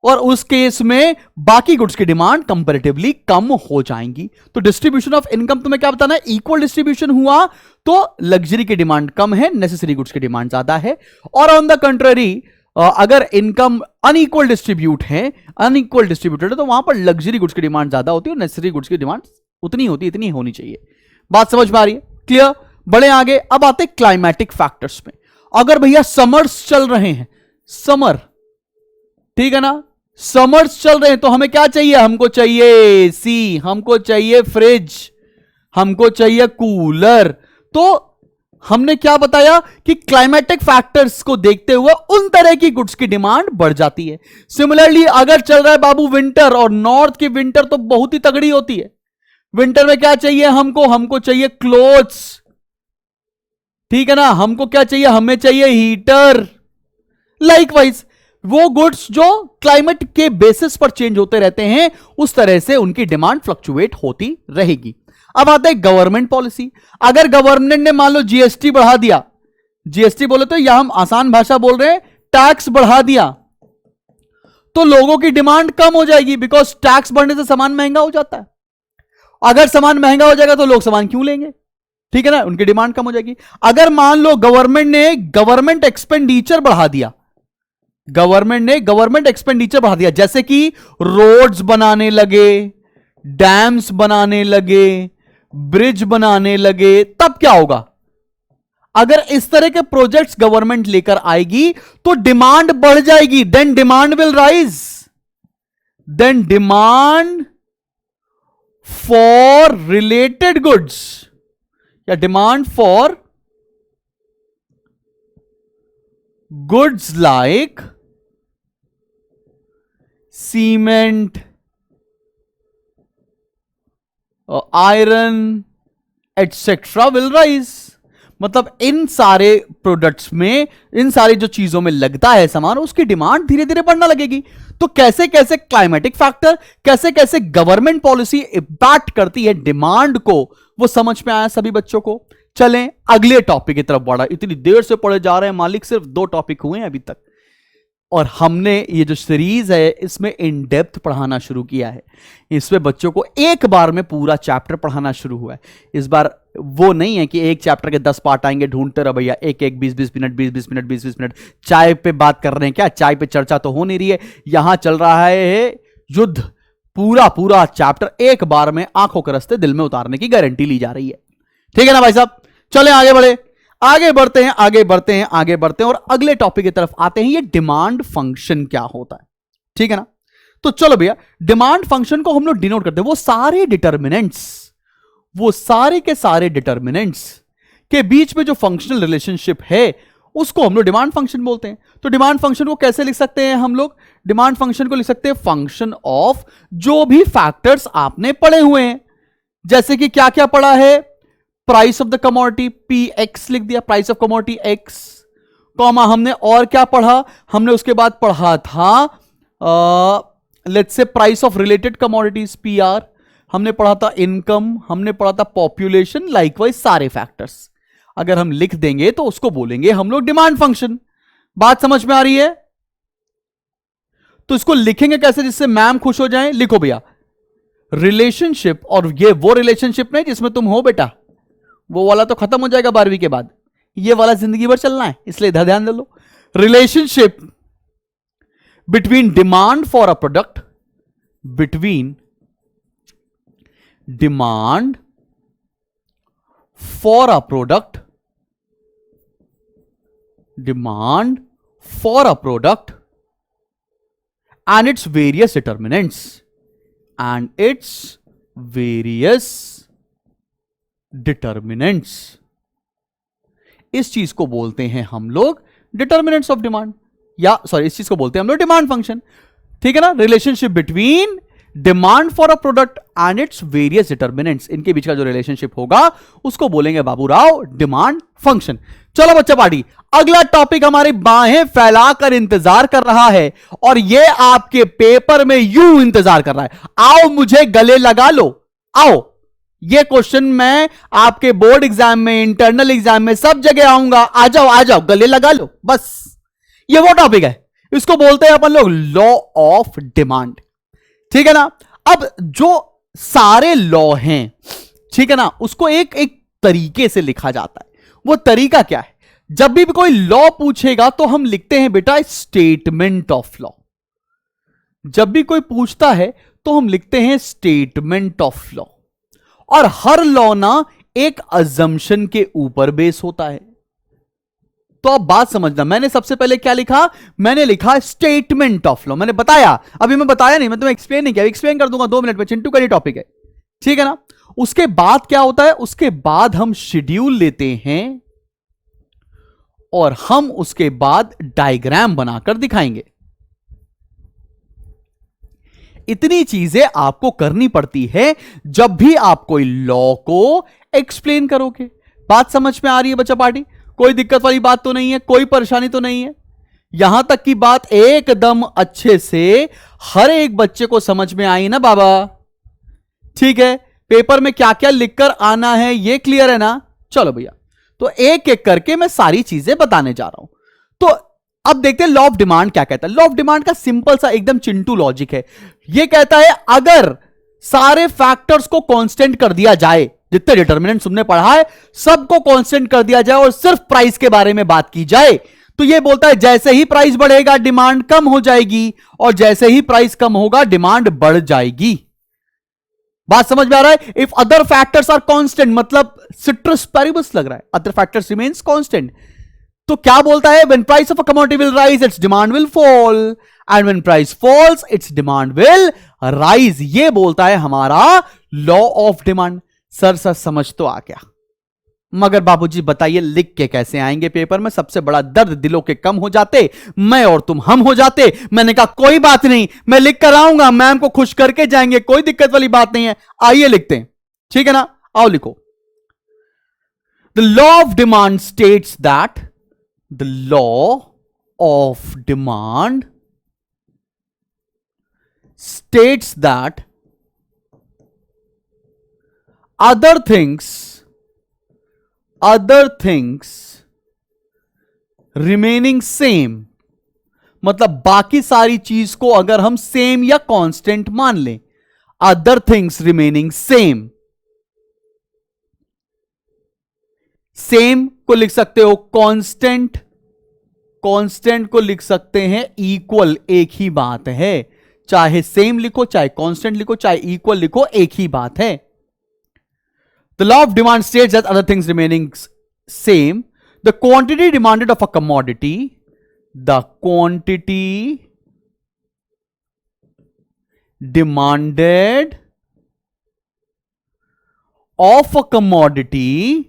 Speaker 1: और उस केस में बाकी गुड्स की डिमांड कंपैरेटिवली कम हो जाएंगी। तो डिस्ट्रीब्यूशन ऑफ इनकम तुम्हें क्या बताना है? इक्वल डिस्ट्रीब्यूशन हुआ तो लग्जरी की डिमांड कम है, नेसेसरी गुड्स की डिमांड ज्यादा है। और ऑन द कंट्री अगर इनकम अनइक्वल डिस्ट्रीब्यूट है, अनइक्वल डिस्ट्रीब्यूटेड है, तो वहां पर लग्जरी गुड्स की डिमांड ज्यादा होती है और नेसेसरी गुड्स की डिमांड उतनी होती, इतनी होनी चाहिए। बात समझ में आ रही है? क्लियर? बड़े आगे। अब आते क्लाइमेटिक फैक्टर्स में। अगर भैया समर्स चल रहे हैं, समर, ठीक है ना, समर्स चल रहे हैं, तो हमें क्या चाहिए? हमको चाहिए एसी, हमको चाहिए फ्रिज, हमको चाहिए कूलर। तो हमने क्या बताया कि क्लाइमेटिक फैक्टर्स को देखते हुए उन तरह की गुड्स की डिमांड बढ़ जाती है। सिमिलरली अगर चल रहा है बाबू विंटर, और नॉर्थ की विंटर तो बहुत ही तगड़ी होती है, विंटर में क्या चाहिए हमको? हमको चाहिए क्लोथ्स, ठीक है ना, हमको क्या चाहिए? हमें चाहिए हीटर। लाइकवाइज वो गुड्स जो क्लाइमेट के बेसिस पर चेंज होते रहते हैं, उस तरह से उनकी डिमांड फ्लक्चुएट होती रहेगी। अब आता है गवर्नमेंट पॉलिसी। अगर गवर्नमेंट ने मान लो जीएसटी बढ़ा दिया, जीएसटी बोले तो यहां हम आसान भाषा बोल रहे हैं, टैक्स बढ़ा दिया, तो लोगों की डिमांड कम हो जाएगी, बिकॉज टैक्स बढ़ने से सामान महंगा हो जाता है। अगर सामान महंगा हो जाएगा तो लोग सामान क्यों लेंगे? ठीक है ना, उनकी डिमांड कम हो जाएगी। अगर मान लो गवर्नमेंट ने गवर्नमेंट एक्सपेंडिचर बढ़ा दिया, गवर्नमेंट ने गवर्नमेंट एक्सपेंडिचर बढ़ा दिया, जैसे कि रोड्स बनाने लगे, डैम्स बनाने लगे, ब्रिज बनाने लगे, तब क्या होगा? अगर इस तरह के प्रोजेक्ट्स गवर्नमेंट लेकर आएगी तो डिमांड बढ़ जाएगी, then demand will rise, then demand for related goods, या demand for goods like cement, iron etcetera will rise. मतलब इन सारे प्रोडक्ट्स में, इन सारी जो चीजों में लगता है सामान, उसकी डिमांड धीरे धीरे बढ़ना लगेगी। तो कैसे कैसे क्लाइमेटिक फैक्टर, कैसे कैसे गवर्नमेंट पॉलिसी इंपैक्ट करती है डिमांड को, वो समझ में आया सभी बच्चों को। चलें अगले टॉपिक की तरफ बढ़ा। इतनी देर से पढ़े जा रहे हैं मालिक, सिर्फ 2 टॉपिक हुए हैं अभी तक, और हमने ये जो सीरीज है इसमें इन डेप्थ पढ़ाना शुरू किया है। इसमें बच्चों को एक बार में पूरा चैप्टर पढ़ाना शुरू हुआ है। इस बार वो नहीं है कि एक चैप्टर के 10 पार्ट आएंगे, ढूंढते रहो भैया, एक 20-20 मिनट, 20-20 मिनट, 20-20 मिनट। चाय पे बात कर रहे हैं क्या? चाय पे चर्चा तो हो नहीं रही है, यहां चल रहा है युद्ध। पूरा पूरा चैप्टर एक बार में आंखों के रास्ते दिल में उतारने की गारंटी ली जा रही है। ठीक है ना भाई साहब? चले आगे बढ़े, आगे बढ़ते हैं, आगे बढ़ते हैं, आगे बढ़ते हैं और अगले टॉपिक की तरफ आते हैं। ये डिमांड फंक्शन क्या होता है? ठीक है ना? तो चलो भैया, डिमांड फंक्शन को हम लोग डिनोट करते हैं, वो सारे डिटर्मिनेंट्स, वो सारे के सारे डिटर्मिनेंट्स के बीच में जो फंक्शनल रिलेशनशिप है उसको हम लोग डिमांड फंक्शन बोलते हैं। तो डिमांड फंक्शन को कैसे लिख सकते हैं हम लोग? डिमांड फंक्शन को लिख सकते हैं फंक्शन ऑफ जो भी फैक्टर्स आपने पढ़े हुए हैं। जैसे कि क्या क्या पढ़ा है? Price of the commodity P x लिख दिया, price of commodity x, comma हमने और क्या पढ़ा? हमने उसके बाद पढ़ा था let's say price of related commodities P R, हमने पढ़ा था इनकम, हमने पढ़ा था पॉपुलेशन, लाइकवाइज सारे फैक्टर्स अगर हम लिख देंगे तो उसको बोलेंगे हम लोग डिमांड फंक्शन। बात समझ में आ रही है? तो इसको लिखेंगे कैसे जिससे मैम खुश हो जाए? लिखो भैया, रिलेशनशिप, और ये वो रिलेशनशिप नहीं जिसमें तुम हो बेटा, वो वाला तो खत्म हो जाएगा 12वीं के बाद, ये वाला जिंदगी भर चलना है, इसलिए इधर ध्यान दे लो। Relationship between demand for a product, between demand for a product, demand for a product and its various determinants, and its various determinants. इस चीज को बोलते हैं हम लोग डिटर्मिनेंट्स ऑफ डिमांड, या सॉरी, इस चीज को बोलते हैं हम लोग डिमांड फंक्शन। ठीक है ना? Relationship between demand for a product and its various determinants, इनके बीच का जो रिलेशनशिप होगा उसको बोलेंगे बाबूराव डिमांड फंक्शन। चलो बच्चा पार्टी, अगला टॉपिक हमारी बाहें फैलाकर इंतजार कर रहा है और ये आपके पेपर में यूं इंतजार कर रहा है, आओ मुझे गले लगा लो, आओ। ये क्वेश्चन मैं आपके बोर्ड एग्जाम में, इंटरनल एग्जाम में, सब जगह आऊंगा, आ जाओ आ जाओ, गले लगा लो, बस। ये वो टॉपिक है, इसको बोलते हैं अपन लोग लॉ ऑफ डिमांड। ठीक है ना? अब जो सारे लॉ हैं, ठीक है ना, उसको एक एक तरीके से लिखा जाता है। वो तरीका क्या है? जब भी कोई लॉ पूछेगा तो हम लिखते हैं बेटा स्टेटमेंट ऑफ लॉ। जब भी कोई पूछता है तो हम लिखते हैं स्टेटमेंट ऑफ लॉ। और हर लॉ ना एक अजम्पशन के ऊपर बेस होता है। तो अब बात समझना, मैंने सबसे पहले क्या लिखा? मैंने लिखा स्टेटमेंट ऑफ लॉ। मैंने बताया, अभी मैं बताया नहीं, मैं तुम्हें एक्सप्लेन नहीं किया, एक्सप्लेन कर दूंगा 2 मिनट में, चिंटू का ये टॉपिक है। ठीक है ना? उसके बाद क्या होता है? उसके बाद हम शेड्यूल लेते हैं और हम उसके बाद डायग्राम बनाकर दिखाएंगे। इतनी चीजें आपको करनी पड़ती है जब भी आप कोई लॉ को एक्सप्लेन करोगे। बात समझ में आ रही है बच्चा पार्टी? कोई दिक्कत वाली बात तो नहीं है, कोई परेशानी तो नहीं है? यहां तक की बात एकदम अच्छे से हर एक बच्चे को समझ में आई ना बाबा? ठीक है, पेपर में क्या क्या लिखकर आना है ये क्लियर है ना? चलो भैया, तो एक एक करके मैं सारी चीजें बताने जा रहा हूं। तो अब देखते हैं लॉ ऑफ डिमांड क्या कहता है। लॉ ऑफ डिमांड का सिंपल सा एकदम चिंटू लॉजिक है। यह कहता है अगर सारे फैक्टर्स को कांस्टेंट कर दिया जाए, जितने डिटर्मिनेंट्स तुमने पढ़ा है सबको कांस्टेंट कर दिया जाए और सिर्फ प्राइस के बारे में बात की जाए, तो यह बोलता है जैसे ही प्राइस बढ़ेगा डिमांड कम हो जाएगी और जैसे ही प्राइस कम होगा डिमांड बढ़ जाएगी। बात समझ में आ रहा है? If other factors are constant, मतलब सिट्रस पैरिबस लग रहा है, अदर फैक्टर्स रिमेन्स कांस्टेंट, तो क्या बोलता है? When price of a commodity will rise it's demand will fall, and when price falls it's demand will rise. ये बोलता है हमारा लॉ ऑफ डिमांड। सर समझ तो आ गया? मगर बाबूजी बताइए लिख के कैसे आएंगे पेपर में? सबसे बड़ा दर्द दिलों के कम हो जाते, मैं और तुम हम हो जाते। मैंने कहा कोई बात नहीं, मैं लिख कर आऊंगा, मैम को खुश करके जाएंगे, कोई दिक्कत वाली बात नहीं है। आइए लिखते हैं, ठीक है ना? आओ लिखो। The law of demand states that, the law of demand states that other things remaining same, मतलब बाकी सारी चीज को अगर हम सेम या कांस्टेंट मान लें, other things remaining same, same को लिख सकते हो कांस्टेंट, कांस्टेंट को लिख सकते हैं इक्वल, एक ही बात है। चाहे सेम लिखो, चाहे कांस्टेंट लिखो, चाहे इक्वल लिखो, एक ही बात है। The law of demand states that other things remaining same, the quantity demanded of a commodity, the quantity demanded of a commodity,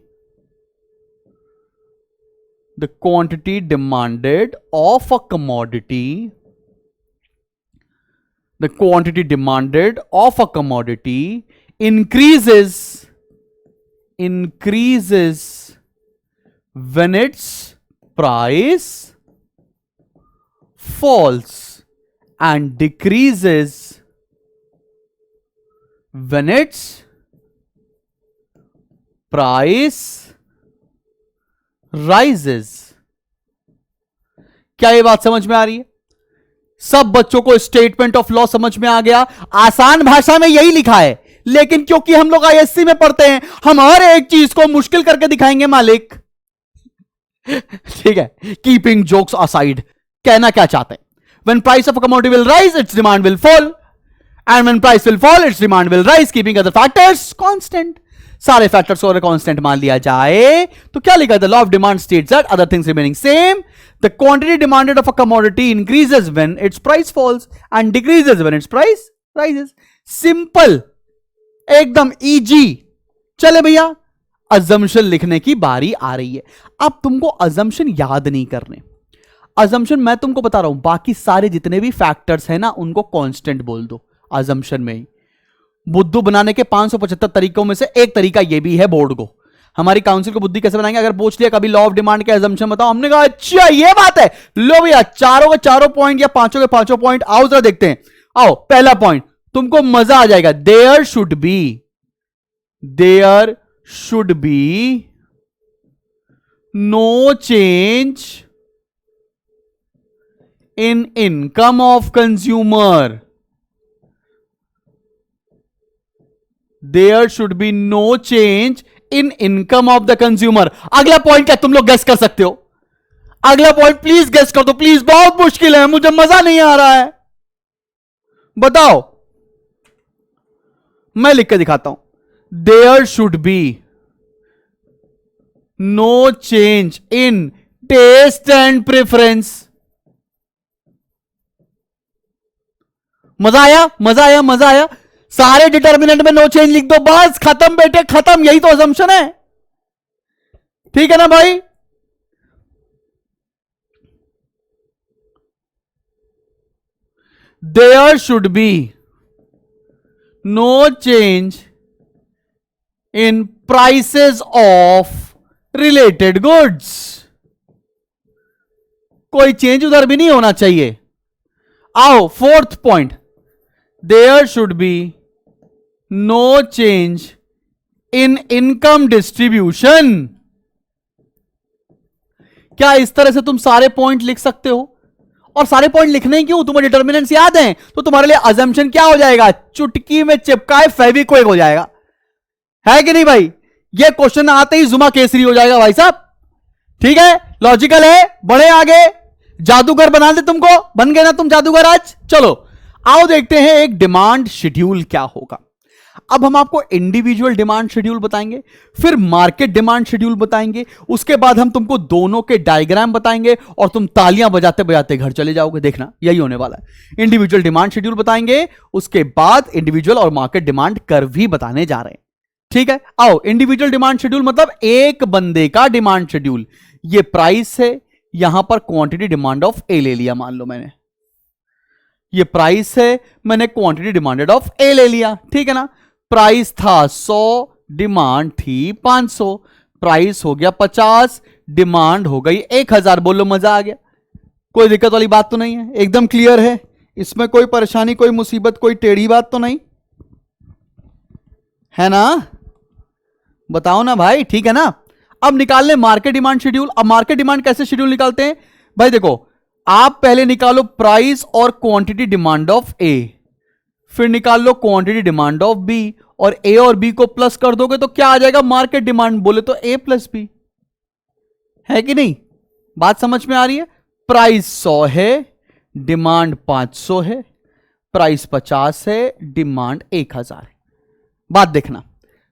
Speaker 1: the quantity demanded of a commodity, the quantity demanded of a commodity increases when its price falls and decreases when its price rises। क्या ये बात समझ में आ रही है? सब बच्चों को स्टेटमेंट ऑफ लॉ समझ में आ गया? आसान भाषा में यही लिखा है, लेकिन क्योंकि हम लोग आईएससी में पढ़ते हैं, हम हर एक चीज को मुश्किल करके दिखाएंगे मालिक। ठीक है, कीपिंग जोक्स असाइड, कहना क्या चाहते हैं? When price of a commodity will rise, its demand will fall, and when price will fall, its demand will rise, keeping other factors constant। सारे फैक्टर्स को अगर कांस्टेंट मान लिया जाए तो क्या लिखा? The law of demand states that other things remaining same, the quantity demanded of a commodity increases when it's price falls and decreases when it's price rises. Simple, एकदम इजी। चले भैया, अजम्पशन लिखने की बारी आ रही है। अब तुमको अजम्पशन याद नहीं करने, अजम्पशन मैं तुमको बता रहा हूं, बाकी सारे जितने भी फैक्टर्स हैं ना उनको कांस्टेंट बोल दो अजम्पशन में ही। बुद्धू बनाने के 575 तरीकों में से एक तरीका ये भी है बोर्ड को। हमारी काउंसिल को बुद्धि कैसे बनाएंगे? अगर पूछ लिया कभी लॉ ऑफ डिमांड के अजम्पशन बताओ, हमने कहा अच्छा ये बात है, लो भैया चारों के चारों पॉइंट या पांचों के पांचों पॉइंट आओ जरा देखते हैं। आओ, पहला पॉइंट, तुमको मजा आ जाएगा। There should be no change in income of consumer. There should be no change in income of the consumer। अगला पॉइंट क्या तुम लोग गेस कर सकते हो? अगला पॉइंट प्लीज गेस कर दो, प्लीज, बहुत मुश्किल है, मुझे मजा नहीं आ रहा है, बताओ। मैं लिख के दिखाता हूं। There should be no change in taste and preference। मजा आया, मजा आया, मजा आया। सारे डिटर्मिनेंट में नो चेंज लिख दो, बस खत्म बेटे खत्म। यही तो अजम्पशन है, ठीक है ना भाई? There should be no change in prices of related goods. कोई चेंज उधर भी नहीं होना चाहिए। आओ, fourth point, there should be no change in income distribution. क्या इस तरह से तुम सारे पॉइंट लिख सकते हो? और सारे पॉइंट लिखने क्यों? तुम्हें डिटर्मिनेंट्स याद हैं, तो तुम्हारे लिए अजम्पशन क्या हो जाएगा? चुटकी में चिपकाए फेविक्विक हो जाएगा, है कि नहीं भाई? ये क्वेश्चन आते ही जुमा केसरी हो जाएगा भाई साहब, ठीक है? लॉजिकल है, बढ़े आगे। जादूगर बना दे तुमको, बन गए ना तुम जादूगर आज। चलो आओ देखते हैं एक डिमांड शेड्यूल क्या होगा। अब हम आपको इंडिविजुअल डिमांड शेड्यूल बताएंगे, फिर मार्केट डिमांड शेड्यूल बताएंगे, उसके बाद हम तुमको दोनों के डायग्राम बताएंगे और तुम तालियां बजाते बजाते घर चले जाओगे। देखना यही होने वाला है। इंडिविजुअल डिमांड शेड्यूल बताएंगे, उसके बाद इंडिविजुअल और मार्केट डिमांड कर्व भी बताने जा रहे हैं, ठीक है, आओ इंडिविजुअल डिमांड शेड्यूल मतलब एक बंदे का डिमांड शेड्यूल। ये प्राइस है, यहां पर क्वांटिटी डिमांड ऑफ ए ले लिया, मान लो मैंने ये प्राइस है, मैंने क्वांटिटी डिमांडेड ऑफ ए ले लिया, ठीक है ना। प्राइस था 100, डिमांड थी 500, प्राइस हो गया 50, डिमांड हो गई 1000। बोलो मजा आ गया, कोई दिक्कत वाली बात तो नहीं है, एकदम क्लियर है, इसमें कोई परेशानी, कोई मुसीबत, कोई टेढ़ी बात तो नहीं है ना, बताओ ना भाई, ठीक है ना। अब निकाल ले मार्केट डिमांड शेड्यूल। अब मार्केट डिमांड कैसे शेड्यूल निकालते हैं भाई, देखो आप पहले निकालो प्राइस और क्वांटिटी डिमांड ऑफ ए, फिर निकाल लो क्वांटिटी डिमांड ऑफ बी, और ए और बी को प्लस कर दोगे तो क्या आ जाएगा, मार्केट डिमांड। बोले तो ए प्लस बी, है कि नहीं, बात समझ में आ रही है। प्राइस 100 है, डिमांड 500 है, प्राइस 50 है, डिमांड 1000 है। बात देखना,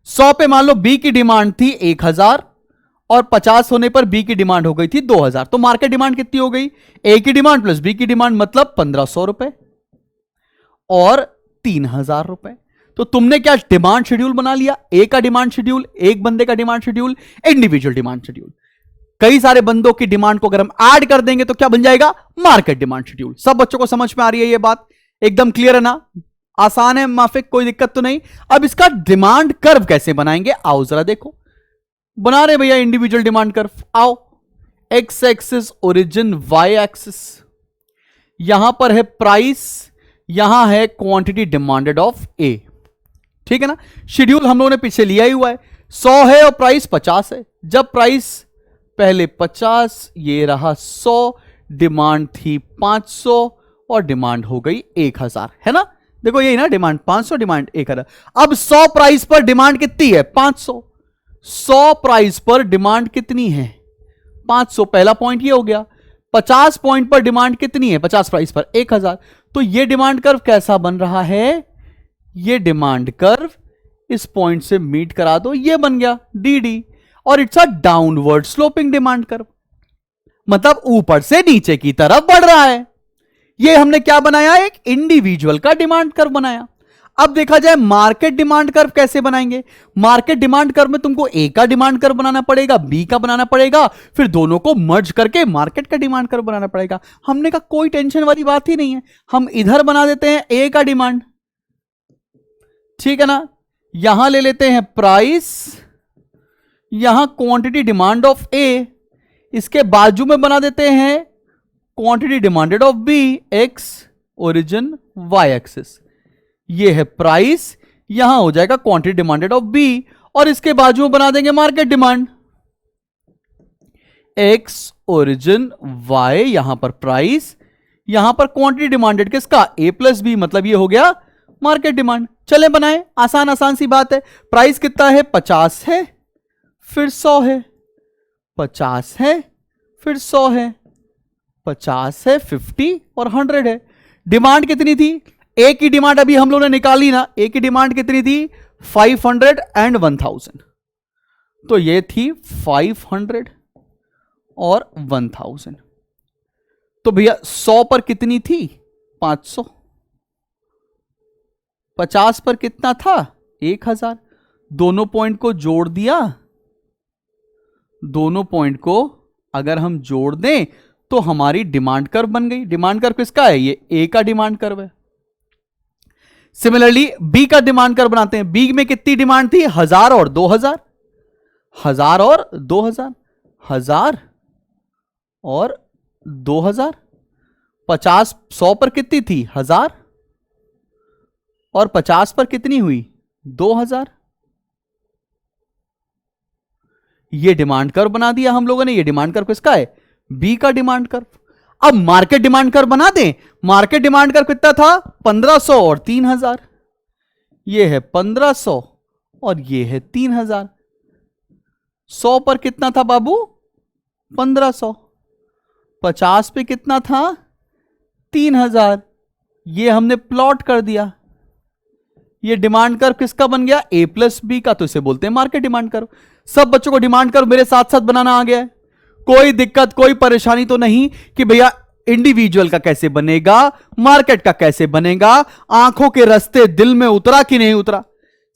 Speaker 1: 100 पे मान लो बी की डिमांड थी 1000 और 50 होने पर बी की डिमांड हो गई थी 2000, तो मार्केट डिमांड कितनी हो गई, ए की डिमांड प्लस बी की डिमांड मतलब 1500 रुपए और 3000 रुपए। तो तुमने क्या डिमांड शेड्यूल बना लिया, ए का डिमांड शेड्यूल, एक बंदे का demand schedule, individual demand schedule. कई सारे बंदों की डिमांड को अगर हम ऐड कर देंगे तो क्या बन जाएगा, मार्केट डिमांड शेड्यूल। सब बच्चों को समझ में आ रही है ये बात, एकदम क्लियर है ना, आसान है माफिक, कोई दिक्कत तो नहीं। अब इसका डिमांड कर्व कैसे बनाएंगे, आओ जरा देखो, बना रहे भैया इंडिविजुअल डिमांड कर्व। आओ, X axis origin, Y axis, यहां पर है प्राइस, यहां है क्वांटिटी डिमांडेड ऑफ ए, ठीक है ना। शेड्यूल हम लोगों ने पीछे लिया ही हुआ है, 100 है और प्राइस 50 है। जब प्राइस पहले 50, ये रहा 100, डिमांड थी 500 और डिमांड हो गई 1000, है ना। देखो यही ना, डिमांड 500, डिमांड 1000। अब 100 प्राइस पर डिमांड कितनी है, 500। 100 प्राइस पर डिमांड कितनी है, 500, पहला पॉइंट ये हो गया। 50 पॉइंट पर डिमांड कितनी है, 50 प्राइस पर 1000। तो ये डिमांड कर्व कैसा बन रहा है, ये डिमांड कर्व इस पॉइंट से मीट करा दो, ये बन गया डी डी, और it's a downward sloping demand curve, मतलब ऊपर से नीचे की तरफ बढ़ रहा है। ये हमने क्या बनाया, एक इंडिविजुअल का डिमांड कर्व बनाया। अब देखा जाए मार्केट डिमांड कर्व कैसे बनाएंगे। मार्केट डिमांड कर्व में तुमको ए का डिमांड कर्व बनाना पड़ेगा, बी का बनाना पड़ेगा, फिर दोनों को मर्ज करके मार्केट का डिमांड कर्व बनाना पड़ेगा। हमने कहा कोई टेंशन वाली बात ही नहीं है, हम इधर बना देते हैं ए का डिमांड, ठीक है ना। यहां ले लेते हैं प्राइस, यहां क्वांटिटी डिमांड ऑफ ए, इसके बाजू में बना देते हैं quantity demanded of B, X origin Y axis, ये है प्राइस, यहां हो जाएगा क्वांटिटी डिमांडेड ऑफ बी, और इसके बाजू में बना देंगे market demand, X origin Y, यहां पर प्राइस, यहां पर क्वांटिटी डिमांडेड किसका, ए प्लस बी, मतलब ये हो गया मार्केट डिमांड। चले बनाए, आसान आसान सी बात है। प्राइस कितना है, 50 है, फिर 100 है, 50 है, फिर 100 है, 50 है, 50 और 100 है। डिमांड कितनी थी, ए की डिमांड अभी हम लोगों ने निकाली ना, ए की डिमांड कितनी थी, 500 एंड 1000, तो ये थी 500 और 1000। तो भैया 100 पर कितनी थी, 500, 50 पर कितना था, 1000। दोनों पॉइंट को जोड़ दिया, दोनों पॉइंट को अगर हम जोड़ दें तो हमारी डिमांड कर्व बन गई। डिमांड कर्व किसका है, ये ए का डिमांड कर्व है। सिमिलरली बी का डिमांड कर्व बनाते हैं। बी में कितनी डिमांड थी, 1000 और 2000, 1000 और 2000, 1000 और 2000। 50 100 पर कितनी थी, 1000, और 50 पर कितनी हुई, 2000। ये डिमांड कर्व बना दिया हम लोगों ने। ये डिमांड कर्व किसका है, बी का डिमांड कर्व। अब मार्केट डिमांड कर्व बना दें। मार्केट डिमांड कर्व कितना था, 1500 और 3000। ये है 1500 और ये है 3000। 100 पर कितना था बाबू, 1500। 50 पे कितना था, 3000। ये हमने प्लॉट कर दिया। ये डिमांड कर्व किसका बन गया, ए प्लस बी का, तो इसे बोलते हैं मार्केट डिमांड कर्व। सब बच्चों को डिमांड कर्व मेरे साथ साथ बनाना आ गया है, कोई दिक्कत कोई परेशानी तो नहीं कि भैया इंडिविजुअल का कैसे बनेगा, मार्केट का कैसे बनेगा, आंखों के रास्ते दिल में उतरा कि नहीं उतरा।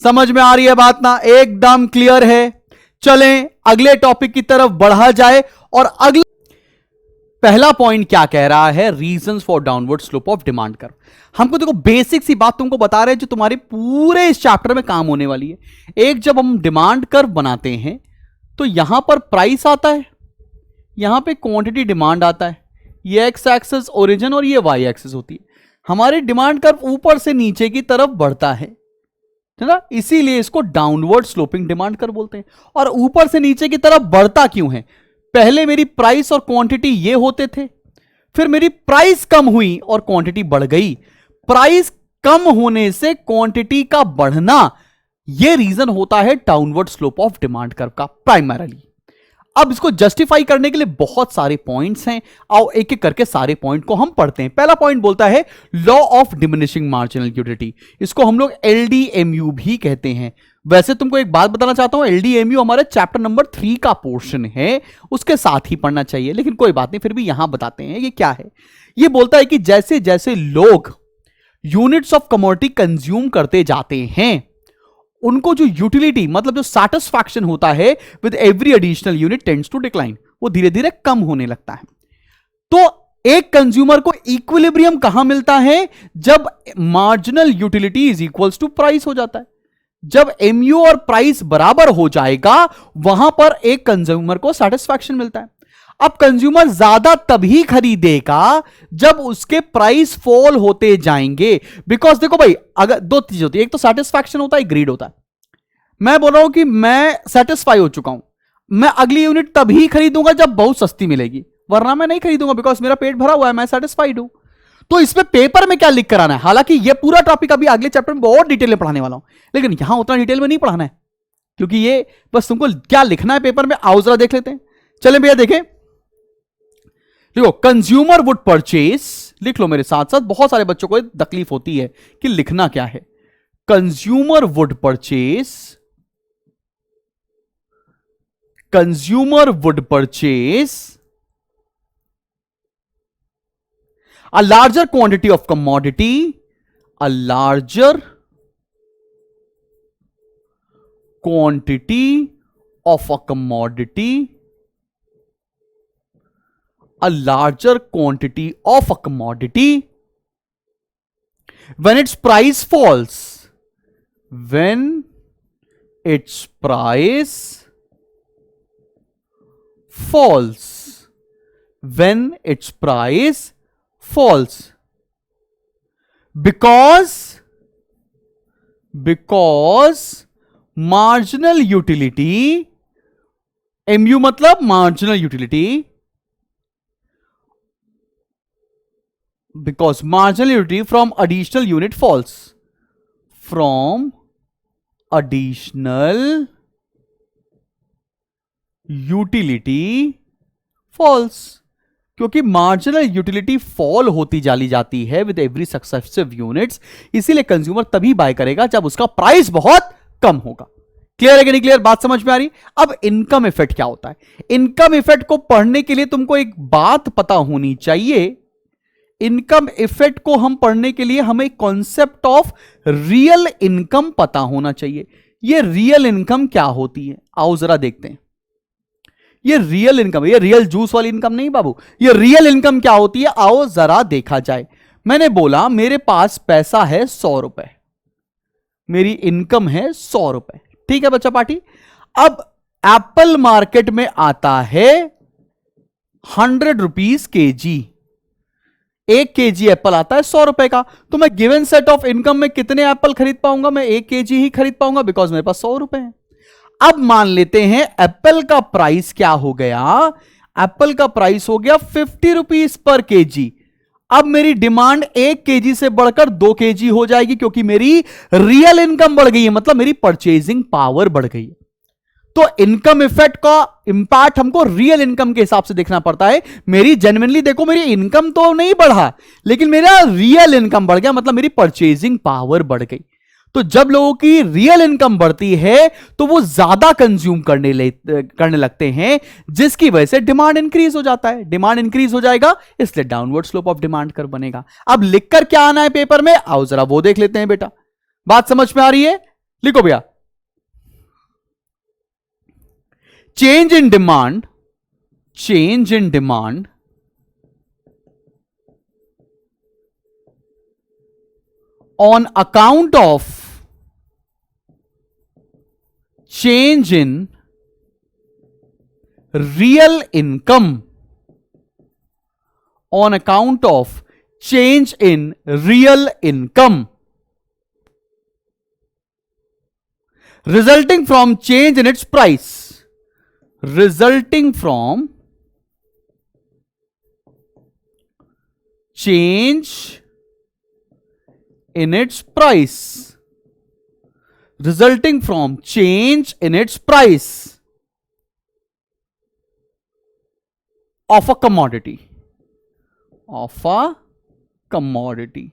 Speaker 1: समझ में आ रही है बात ना? एकदम क्लियर है। चलें अगले टॉपिक की तरफ बढ़ा जाए। और अगला पहला पॉइंट क्या कह रहा है? Reasons for downward slope of demand curve. हमको देखो बेसिक सी बात तुमको बता रहे हैं जो तुम्हारे पूरे इस चैप्टर में काम होने वाली है। एक जब हम डिमांड कर्व बनाते हैं तो यहां पर प्राइस आता है, यहां पे क्वांटिटी डिमांड आता है, ये एक्स एक्सिस ओरिजिन और ये वाई एक्सिस होती है। हमारी डिमांड कर्व ऊपर से नीचे की तरफ बढ़ता है ना, इसीलिए इसको डाउनवर्ड स्लोपिंग डिमांड कर्व बोलते हैं। और ऊपर से नीचे की तरफ बढ़ता क्यों है? पहले मेरी प्राइस और क्वांटिटी ये होते थे, फिर मेरी प्राइस कम हुई और क्वांटिटी बढ़ गई। प्राइस कम होने से क्वांटिटी का बढ़ना, यह रीजन होता है downward slope of demand curve का प्राइमरली। अब इसको जस्टिफाई करने के लिए बहुत सारे पॉइंट्स हैं, आओ एक एक करके सारे पॉइंट को हम पढ़ते हैं। पहला पॉइंट बोलता है law of diminishing marginal utility. इसको हम लोग एलडीएमयू भी कहते हैं। वैसे तुमको एक बात बताना चाहता हूं, एलडीएमयू हमारे चैप्टर नंबर 3 का पोर्शन है, उसके साथ ही पढ़ना चाहिए, लेकिन कोई बात नहीं, फिर भी यहां बताते हैं ये क्या है। ये बोलता है कि जैसे जैसे लोग यूनिट्स ऑफ कमोडिटी कंज्यूम करते जाते हैं, उनको जो यूटिलिटी मतलब जो सैटिस्फैक्शन होता है with every additional unit tends to decline, वो धीरे धीरे कम होने लगता है। तो एक कंज्यूमर को इक्विलिब्रियम कहां मिलता है? जब marginal utility is equals to price हो जाता है। जब एमयू और प्राइस बराबर हो जाएगा, वहां पर एक कंज्यूमर को सैटिस्फैक्शन मिलता है। अब कंज्यूमर ज्यादा तभी खरीदेगा जब उसके प्राइस फॉल होते जाएंगे। बिकॉज देखो भाई, अगर दो चीज होती है, एक तो सैटिस्फैक्शन होता है, एक ग्रीड होता है। मैं बोल रहा हूं कि मैं सेटिस्फाई हो चुका हूं, मैं अगली यूनिट तभी खरीदूंगा जब बहुत सस्ती मिलेगी, वरना मैं नहीं खरीदूंगा बिकॉज मेरा पेट भरा हुआ है, मैं सेटिस्फाइड हूं। तो इसमें पेपर में क्या लिख कर आना है? हालांकि यह पूरा टॉपिक अभी अगले चैप्टर में बहुत डिटेल में पढ़ाने वाला हूं, लेकिन यहां उतना डिटेल में नहीं पढ़ाना है, क्योंकि ये बस तुमको क्या लिखना है पेपर में, आओ जरा देख लेते हैं। चलें भैया देखें, देखो कंज्यूमर वुड परचेज, लिख लो मेरे साथ साथ, बहुत सारे बच्चों को तकलीफ होती है कि लिखना क्या है। Consumer would purchase, consumer would purchase a larger quantity of commodity, a larger quantity of a commodity, a larger quantity of a commodity when its price falls, when its price falls, when its price falls, because marginal utility, mu मतलब marginal utility, because marginal utility from additional unit falls, from additional utility falls, क्योंकि marginal utility fall होती जाली जाती है with every successive units, इसीलिए consumer तभी bye करेगा जब उसका प्राइस बहुत कम होगा। क्लियर है कि नहीं क्लियर? बात समझ में आ रही? अब इनकम इफेक्ट क्या होता है? इनकम इफेक्ट को पढ़ने के लिए तुमको एक बात पता होनी चाहिए। इनकम इफेक्ट को हम पढ़ने के लिए हमें कॉन्सेप्ट ऑफ रियल इनकम पता होना चाहिए। ये रियल इनकम क्या होती है, आओ जरा देखते हैं। ये रियल इनकम, ये रियल जूस वाली इनकम नहीं बाबू, ये रियल इनकम क्या होती है, आओ जरा देखा जाए। मैंने बोला मेरे पास पैसा है 100 रुपए, मेरी इनकम है 100 रुपए, ठीक है बच्चा पार्टी। अब एप्पल मार्केट में आता है 100 रुपीज केजी, 1 केजी एप्पल आता है 100 रुपए का, तो मैं गिवन सेट ऑफ इनकम में कितने एप्पल खरीद पाऊंगा? मैं 1 केजी ही खरीद पाऊंगा बिकॉज मेरे पास 100 रुपए है। अब मान लेते हैं एप्पल का प्राइस क्या हो गया? एप्पल का प्राइस हो गया 50 रुपीज पर केजी। अब मेरी डिमांड 1 केजी से बढ़कर 2 केजी हो जाएगी, क्योंकि मेरी रियल इनकम बढ़ गई है, मतलब मेरी परचेजिंग पावर बढ़ गई है। तो इनकम इफेक्ट का इंपैक्ट हमको रियल इनकम के हिसाब से देखना पड़ता है। मेरी जेन्युइनली देखो, मेरी इनकम तो नहीं बढ़ा, लेकिन मेरा रियल इनकम बढ़ गया, मतलब मेरी परचेजिंग पावर बढ़ गई। तो जब लोगों की रियल इनकम बढ़ती है तो वो ज्यादा कंज्यूम करने लगते हैं, जिसकी वजह से डिमांड इंक्रीज हो जाता है। डिमांड इंक्रीज हो जाएगा, इसलिए downward slope of demand curve बनेगा। अब लिखकर क्या आना है पेपर में, आओ जरा वो देख लेते हैं बेटा। बात समझ में आ रही है? लिखो भैया, change in demand, change in demand on account of change in real income, on account of change in real income resulting from change in its price, resulting from change in its price, resulting from change in its price of a commodity, of a commodity.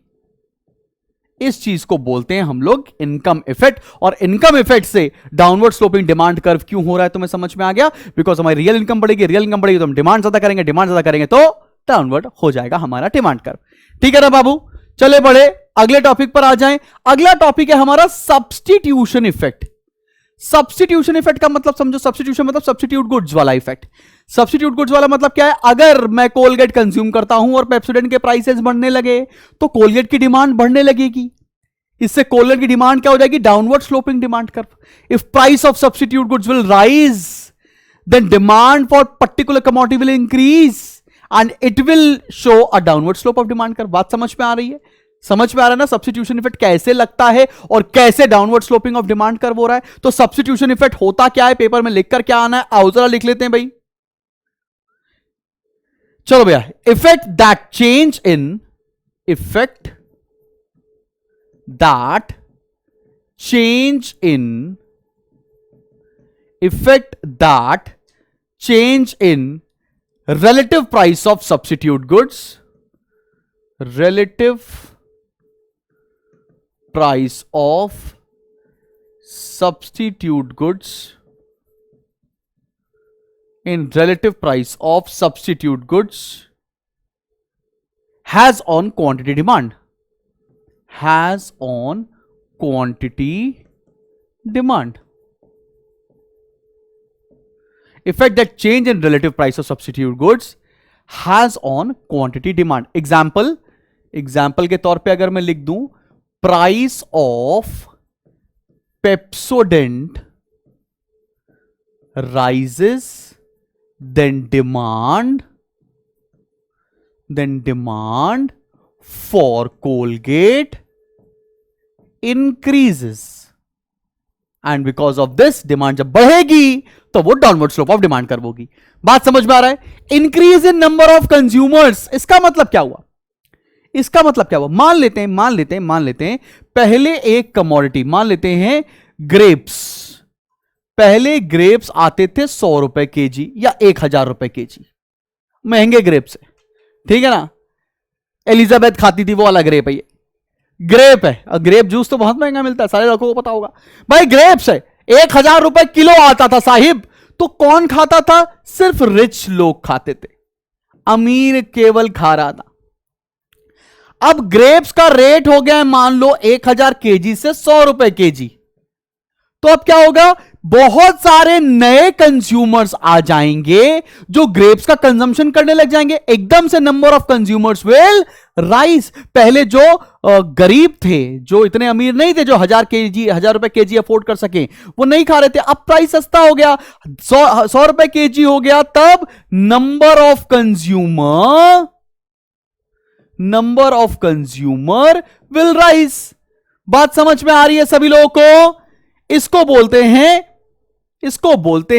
Speaker 1: इस चीज को बोलते हैं हम लोग income effect. और income effect से downward sloping demand curve क्यों हो रहा है तुम्हें समझ में आ गया? बिकॉज हमारी रियल इनकम बढ़ेगी, रियल इनकम बढ़ेगी तो हम डिमांड ज्यादा करेंगे, डिमांड ज्यादा करेंगे तो डाउनवर्ड हो जाएगा हमारा डिमांड कर्व. ठीक है ना बाबू? चले बढ़े अगले टॉपिक पर आ जाएं. अगला टॉपिक है हमारा सब्स्टिट्यूशन इफेक्ट. सब्स्टिट्यूशन इफेक्ट का मतलब समझो. सब्स्टिट्यूशन मतलब सब्स्टिट्यूट गुड्स वाला इफेक्ट. सब्स्टिट्यूट गुड्स वाला मतलब क्या है? अगर मैं कोलगेट कंज्यूम करता हूं और पेप्सोडेंट के प्राइसेस बढ़ने लगे तो कोलगेट की डिमांड बढ़ने लगेगी. इससे कोलगेट की डिमांड क्या हो जाएगी? Downward sloping demand curve. If price of substitute goods will rise then demand for particular commodity will increase and it will show a downward slope of demand curve. बात समझ में आ रही है? समझ में आ रहा है ना सब्स्टिट्यूशन इफेक्ट कैसे लगता है और कैसे downward sloping of demand curve हो रहा है? तो सब्स्टिट्यूशन इफेक्ट होता क्या है, पेपर में लिखकर क्या आना है, आओ जरा लिख लेते हैं भाई. चलो भैया, effect that change in, effect that change in, effect that change in relative price of substitute goods, relative price of substitute goods, in relative price of substitute goods has on quantity demand, has on quantity demand. Effect that change in relative price of substitute goods has on quantity demand. Example के तौर पे अगर मैं लिख दूं, price of Pepsodent rises then demand for Colgate increases and because of this demand जब बढ़ेगी तो वो downward slope of demand curve होगी. बात समझ में आ रहा है? Increase in number of consumers, इसका मतलब क्या हुआ? इसका मतलब क्या हुआ? मान लेते हैं पहले एक कमोडिटी, मान लेते हैं ग्रेप्स. पहले ग्रेप्स आते थे 100 रुपए केजी या 1000 रुपए केजी, महंगे ग्रेप्स है. ठीक है ना? एलिजाबेथ खाती थी वो वाला ग्रेप है. ये ग्रेप है. ग्रेप जूस तो बहुत महंगा मिलता है, सारे लोगों को पता होगा भाई. ग्रेप्स है, 1000 रुपए किलो आता था साहिब. तो कौन खाता था? सिर्फ रिच लोग खाते थे, अमीर केवल खा रहा था. अब ग्रेप्स का रेट हो गया है मान लो 1000 केजी से 100 रुपए केजी. तो अब क्या होगा? बहुत सारे नए कंज्यूमर्स आ जाएंगे जो ग्रेप्स का कंजम्पशन करने लग जाएंगे. एकदम से number of consumers will rise. पहले जो गरीब थे, जो इतने अमीर नहीं थे, जो 1000 रुपए केजी अफोर्ड कर सके, वो नहीं खा रहे थे. अब प्राइस सस्ता हो गया, 100 रुपए केजी हो गया. तब number of consumer will rise. बात समझ में आ रही है सभी लोगों को? इसको बोलते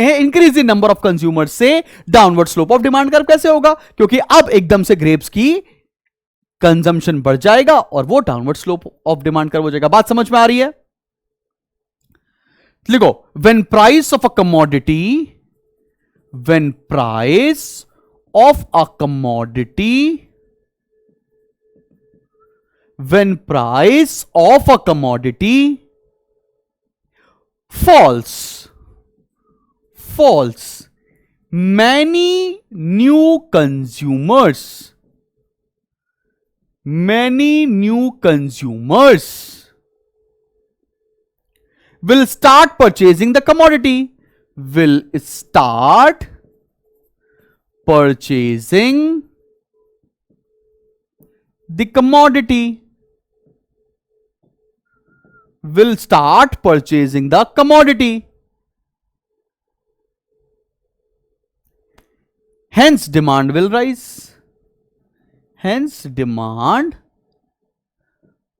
Speaker 1: हैं increase in number of consumer से downward slope of demand curve कैसे होगा? क्योंकि अब एकदम से ग्रेप्स की कंजम्पशन बढ़ जाएगा और वो downward slope of demand curve हो जाएगा. बात समझ में आ रही है? लिखो, when price of a commodity, when price of a commodity falls, many new consumers will start purchasing the commodity. Will start purchasing the commodity. Will start purchasing the commodity. Hence demand will rise. Hence demand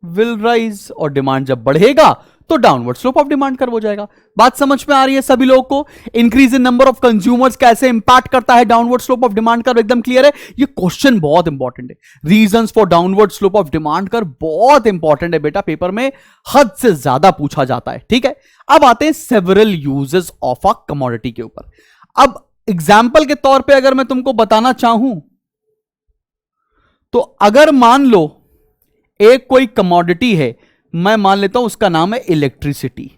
Speaker 1: will rise. और demand जब बढ़ेगा तो downward slope of demand curve हो जाएगा. बात समझ में आ रही है सभी लोगों को? Increase in number of consumers कैसे इंपैक्ट करता है downward slope of demand curve, एकदम क्लियर है. ये क्वेश्चन बहुत इंपॉर्टेंट है. Reasons for downward slope of demand curve बहुत इंपॉर्टेंट है बेटा, पेपर में हद से ज्यादा पूछा जाता है. ठीक है, अब आते हैं several uses of a commodity के ऊपर. अब एग्जाम्पल के तौर पे अगर मैं तुमको बताना चाहूं तो अगर मान लो एक कोई कमोडिटी है, मैं मान लेता हूं उसका नाम है इलेक्ट्रिसिटी.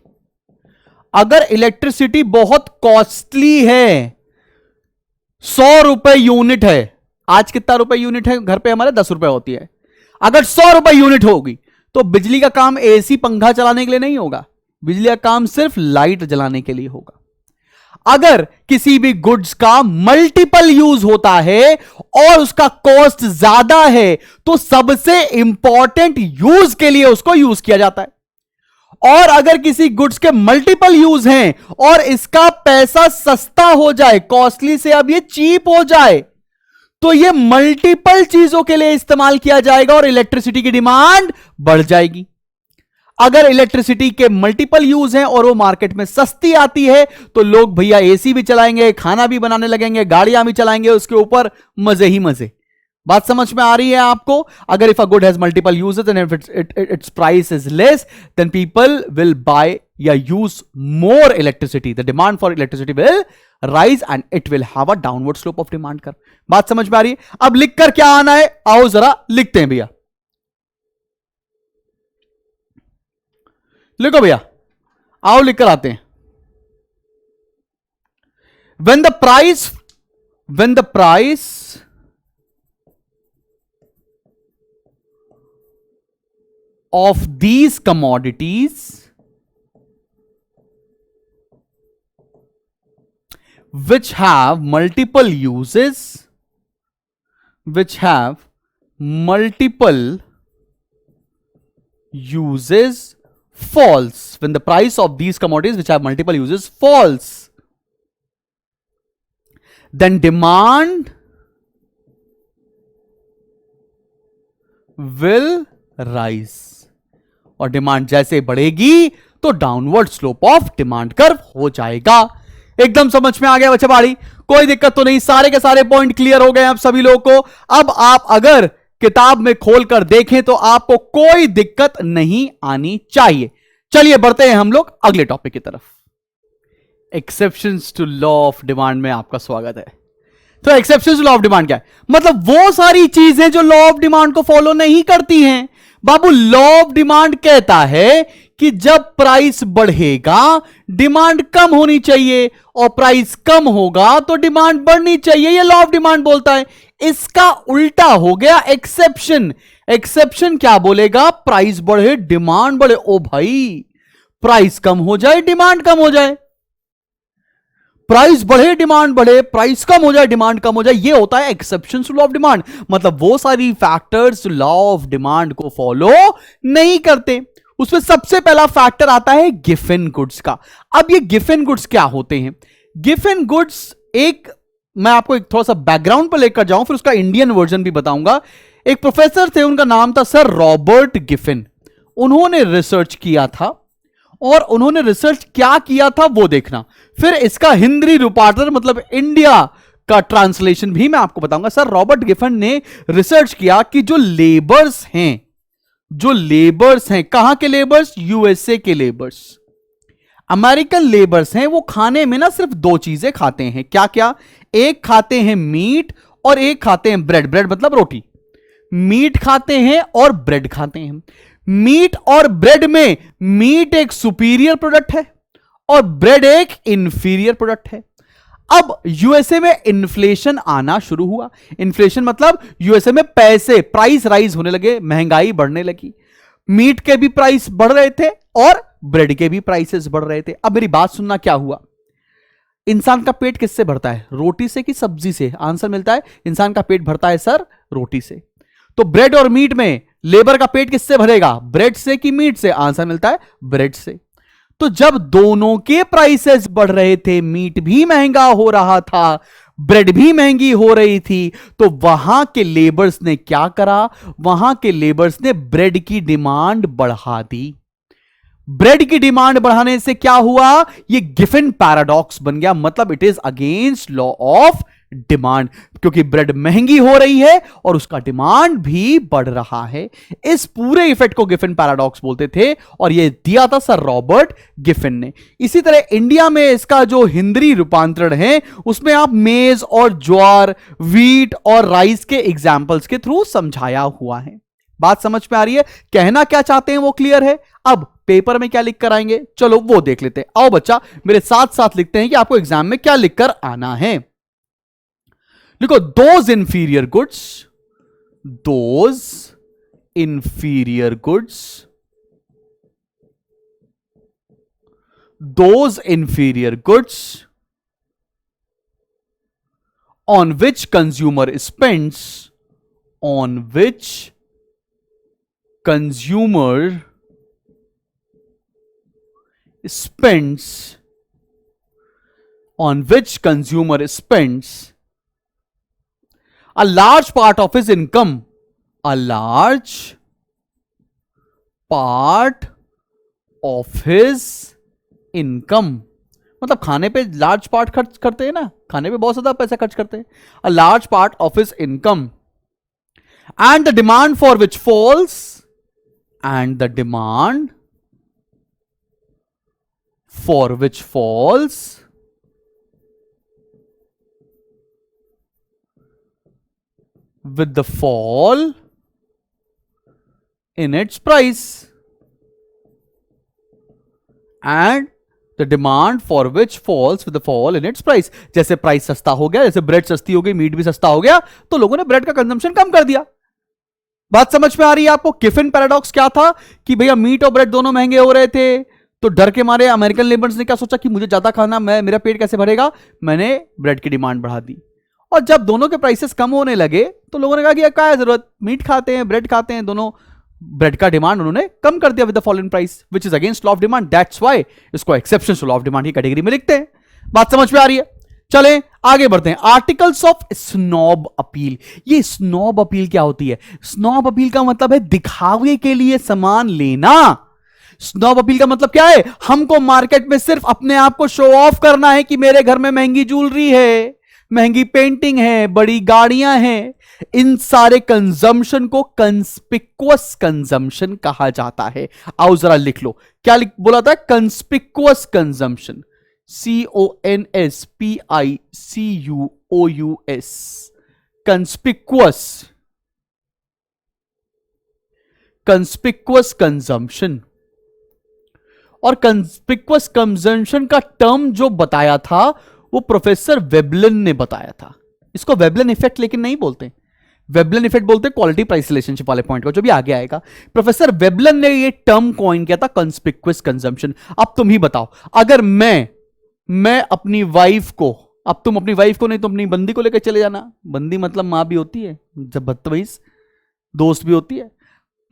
Speaker 1: अगर इलेक्ट्रिसिटी बहुत कॉस्टली है, 100 रुपए यूनिट है. आज कितना रुपए यूनिट है? घर पे हमारे 10 रुपए होती है. अगर 100 रुपए यूनिट होगी तो बिजली का काम एसी पंखा चलाने के लिए नहीं होगा, बिजली का काम सिर्फ लाइट जलाने के लिए होगा. अगर किसी भी गुड्स का मल्टीपल यूज होता है और उसका कॉस्ट ज्यादा है तो सबसे इंपॉर्टेंट यूज के लिए उसको यूज किया जाता है. और अगर किसी गुड्स के मल्टीपल यूज हैं और इसका पैसा सस्ता हो जाए, कॉस्टली से अब ये चीप हो जाए, तो ये मल्टीपल चीजों के लिए इस्तेमाल किया जाएगा और इलेक्ट्रिसिटी की डिमांड बढ़ जाएगी. अगर इलेक्ट्रिसिटी के मल्टीपल यूज हैं और वो मार्केट में सस्ती आती है तो लोग भैया एसी भी चलाएंगे, खाना भी बनाने लगेंगे, गाड़ियां भी चलाएंगे, उसके ऊपर मजे ही मजे. बात समझ में आ रही है आपको? अगर if a good has multiple uses and if its price is less then people will buy या use more electricity. The demand for electricity will rise and it will have a downward slope of demand curve. बात समझ में आ रही है? अब लिखकर क्या आना है, आओ जरा लिखते हैं भैया. लिखो भैया, आओ लिखकर आते हैं. when the price of these commodities which have multiple uses falls, when the price of these commodities which have multiple uses falls, then demand will rise. और डिमांड जैसे बढ़ेगी तो downward slope of demand curve हो जाएगा. एकदम समझ में आ गया बच्चा बाड़ी? कोई दिक्कत तो नहीं, सारे के सारे पॉइंट क्लियर हो गए आप सभी लोगों को. अब आप अगर किताब में खोलकर देखें तो आपको कोई दिक्कत नहीं आनी चाहिए. चलिए बढ़ते हैं हम लोग अगले टॉपिक की तरफ. Exceptions to law of demand में आपका स्वागत है. तो exceptions to law of demand क्या है? मतलब वो सारी चीजें जो लॉ ऑफ डिमांड को फॉलो नहीं करती हैं. बाबू, लॉ ऑफ डिमांड कहता है कि जब प्राइस बढ़ेगा डिमांड कम होनी चाहिए और प्राइस कम होगा तो डिमांड बढ़नी चाहिए. ये लॉ ऑफ डिमांड बोलता है. इसका उल्टा हो गया एक्सेप्शन. एक्सेप्शन क्या बोलेगा? प्राइस बढ़े डिमांड बढ़े. ओ भाई, प्राइस कम हो जाए डिमांड कम हो जाए, प्राइस बढ़े डिमांड बढ़े, प्राइस कम हो जाए डिमांड कम हो जाए. ये होता है exception to law of demand. मतलब वो सारी फैक्टर्स लॉ ऑफ डिमांड को फॉलो नहीं करते. उसमें सबसे पहला फैक्टर आता है गिवन गुड्स का. अब ये गिवन गुड्स क्या होते हैं? गिवन गुड्स, एक मैं आपको एक थोड़ा सा बैकग्राउंड पर लेकर जाऊं, फिर उसका इंडियन वर्जन भी बताऊंगा. एक प्रोफेसर थे, उनका नाम था सर रॉबर्ट गिफिन. उन्होंने रिसर्च किया था और उन्होंने रिसर्च क्या किया था वो देखना. फिर इसका हिंदी रूपांतर मतलब इंडिया का ट्रांसलेशन भी मैं आपको बताऊंगा. सर रॉबर्ट गिफिन ने रिसर्च किया कि जो लेबर्स हैं, कहां के लेबर्स? यूएसए के लेबर्स, अमेरिकन लेबर्स हैं. वो खाने में ना सिर्फ दो चीजें खाते हैं. क्या क्या? एक खाते हैं मीट और एक खाते हैं ब्रेड. ब्रेड मतलब रोटी. मीट खाते हैं और ब्रेड खाते हैं. मीट और ब्रेड में मीट एक सुपीरियर प्रोडक्ट है और ब्रेड एक इंफीरियर प्रोडक्ट है. अब यूएसए में इन्फ्लेशन आना शुरू हुआ. इन्फ्लेशन मतलब यूएसए में प्राइस राइज होने लगे, महंगाई बढ़ने लगी. मीट के भी प्राइस बढ़ रहे थे और ब्रेड के भी प्राइसेस बढ़ रहे थे। अब मेरी बात सुनना, क्या हुआ? इंसान का पेट किससे भरता है, रोटी से कि सब्जी से? आंसर मिलता है इंसान का पेट भरता है सर रोटी से। तो ब्रेड और मीट में लेबर का पेट किससे भरेगा, ब्रेड से कि मीट से? आंसर मिलता है ब्रेड से। तो जब दोनों के प्राइसेस बढ़ रहे थे, मीट भी महंगा हो रहा था, ब्रेड भी महंगी हो रही थी, तो वहां के लेबर्स ने क्या करा? वहां के लेबर्स ने ब्रेड की डिमांड बढ़ा दी। ब्रेड की डिमांड बढ़ाने से क्या हुआ? ये गिफिन पैराडॉक्स बन गया। मतलब it is against law of demand, क्योंकि ब्रेड महंगी हो रही है और उसका डिमांड भी बढ़ रहा है। इस पूरे इफेक्ट को गिफिन पैराडॉक्स बोलते थे और यह दिया था सर रॉबर्ट गिफिन ने। इसी तरह इंडिया में इसका जो हिंदी रूपांतरण है उसमें आप मेज और ज्वार, व्हीट और राइस के एग्जाम्पल्स के थ्रू समझाया हुआ है। बात समझ में आ रही है? कहना क्या चाहते हैं वो क्लियर है। अब पेपर में क्या लिख कर आएंगे, चलो वो देख लेते हैं। आओ बच्चा मेरे साथ साथ लिखते हैं कि आपको एग्जाम में क्या लिखकर आना है। लिखो, those inferior goods, those inferior goods, those inferior goods on which consumer spends, on which consumer spends, on which consumer spends a large part of his income, a large part of his income। मतलब खाने पे large part खर्च करते हैं ना, खाने पे बहुत ज्यादा पैसा खर्च करते हैं। a large part of his income and the demand for which falls, and the demand for which falls with the fall in its price, and the demand for which falls with the fall in its price। जैसे price सस्ता हो गया, जैसे bread सस्ती हो गई, meet भी सस्ता हो गया, तो लोगों ने ब्रेड का कंजम्पशन कम कर दिया। बात समझ में आ रही है आपको? गिफिन पैराडॉक्स क्या था कि भैया मीट और ब्रेड दोनों महंगे हो रहे थे, तो डर के मारे अमेरिकन लेबर्स ने क्या सोचा कि मुझे ज्यादा खाना, मेरा पेट कैसे भरेगा, मैंने ब्रेड की डिमांड बढ़ा दी। और जब दोनों के प्राइसेस कम होने लगे तो लोगों ने कहा कि क्या है जरूरत, मीट खाते हैं ब्रेड खाते हैं, दोनों ब्रेड का डिमांड उन्होंने कम कर दिया with the fall in price, which is against law of demand. That's why इसको exception to law of demand की कैटेगरी में लिखते हैं। बात समझ में आ रही है? चलें आगे बढ़ते हैं। Articles of snob appeal. ये स्नॉब अपील क्या होती है? स्नॉब अपील का मतलब है दिखावे के लिए सामान लेना। स्नॉब अपील का मतलब क्या है? हमको मार्केट में सिर्फ अपने आप को शो ऑफ करना है कि मेरे घर में महंगी ज्वेलरी है, महंगी पेंटिंग है, बड़ी गाड़ियां हैं। इन सारे कंजम्पशन को कंस्पिक्वस कंजम्पशन कहा जाता है। आओ जरा लिख लो, क्या बोला था? कंस्पिक्वस कंजम्पशन, CONSPICUOUS, कंस्पिक्वस, कंस्पिक्वस कंजम्पशन। और कंस्पिक्वस कंजम्पशन का टर्म जो बताया था वो प्रोफेसर वेबलन ने बताया था। इसको वेबलन इफेक्ट लेकिन नहीं बोलते, वेबलन इफेक्ट बोलते क्वालिटी प्राइस रिलेशनशिप वाले पॉइंट को, जो भी आगे आएगा। प्रोफेसर वेबलन ने ये टर्म कॉइन किया था, कंस्पिक्वस कंजम्पशन। अब तुम ही बताओ, अगर मैं अपनी वाइफ को, अब तुम अपनी वाइफ को नहीं, तुम अपनी बंदी को लेकर चले जाना। बंदी मतलब मां भी होती है, जब बदतमीज दोस्त भी होती है।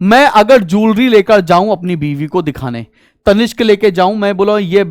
Speaker 1: मैं अगर ज्वेलरी लेकर जाऊं अपनी बीवी को दिखाने, तनिष्क लेके जाऊं, मैं बोला ये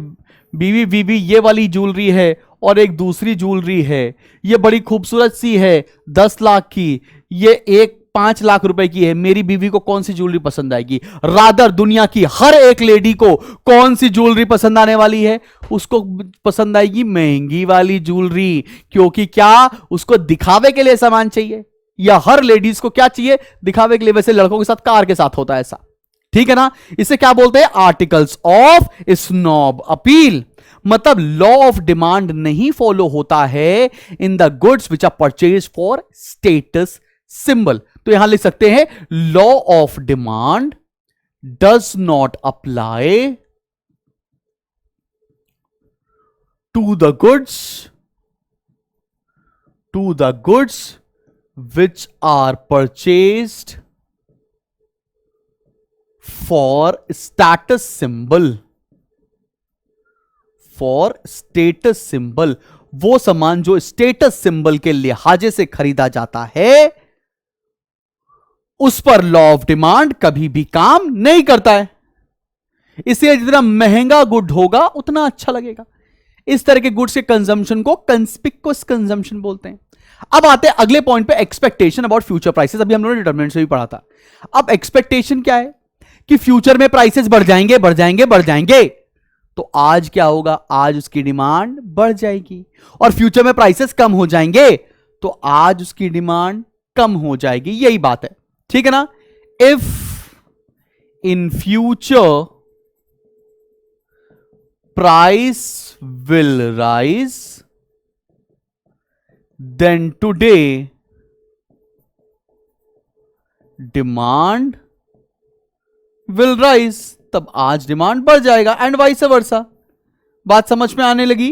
Speaker 1: बीवी ये वाली ज्वेलरी है और एक दूसरी ज्वेलरी है, ये बड़ी खूबसूरत सी है 10 लाख की, ये एक 5 लाख रुपए की है, मेरी बीवी को कौन सी ज्वेलरी पसंद आएगी? रादर दुनिया की हर एक लेडी को कौन सी ज्वेलरी पसंद आने वाली है? उसको पसंद आएगी महंगी वाली ज्वेलरी, क्योंकि क्या उसको दिखावे के लिए सामान चाहिए, या हर लेडीज को क्या चाहिए? दिखावे के लिए। वैसे लड़कों के साथ कार के साथ होता है ऐसा, ठीक है ना? इसे क्या बोलते हैं? Articles of snob appeal. मतलब लॉ ऑफ डिमांड नहीं फॉलो होता है in the goods which are purchase for status symbol. तो यहां लिख सकते हैं law of demand does not apply to the goods which are purchased for status symbol, for status symbol, वो सामान जो स्टेटस सिंबल के लिहाजे से खरीदा जाता है उस पर लॉ ऑफ डिमांड कभी भी काम नहीं करता है। इसलिए जितना महंगा गुड होगा उतना अच्छा लगेगा। इस तरह के गुड्स के कंजम्पशन को कंस्पिक्युअस कंजम्पशन बोलते हैं। अब आते हैं अगले पॉइंट पे, एक्सपेक्टेशन अबाउट फ्यूचर प्राइसेस। अभी हम लोगों ने डिटरमिनेंट से भी पढ़ा था। अब एक्सपेक्टेशन क्या है कि फ्यूचर में प्राइसेस बढ़ जाएंगे बढ़ जाएंगे बढ़ जाएंगे, तो आज क्या होगा, आज उसकी डिमांड बढ़ जाएगी। और फ्यूचर में प्राइसेस कम हो जाएंगे तो आज उसकी डिमांड कम हो जाएगी। यही बात है, ठीक है ना। If in future price will rise then today demand will rise, तब आज डिमांड बढ़ जाएगा एंड वाइस वर्सा। बात समझ में आने लगी?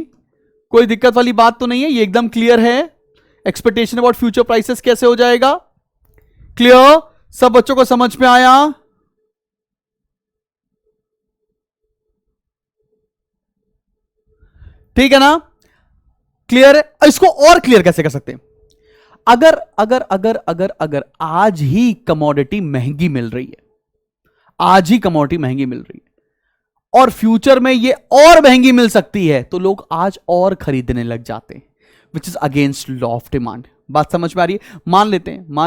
Speaker 1: कोई दिक्कत वाली बात तो नहीं है, ये एकदम क्लियर है। एक्सपेक्टेशन अबाउट फ्यूचर प्राइसेस कैसे हो जाएगा? क्लियर? सब बच्चों को समझ में आया? ठीक है ना? क्लियर है? इसको और क्लियर कैसे कर सकते हैं? अगर अगर अगर अगर अगर आज ही कमोडिटी महंगी मिल रही है, आज ही कमोडिटी महंगी मिल रही है और फ्यूचर में ये और महंगी मिल सकती है, तो लोग आज और खरीदने लग जाते हैं, which is against law of demand. बात समझ में आ रही है? मान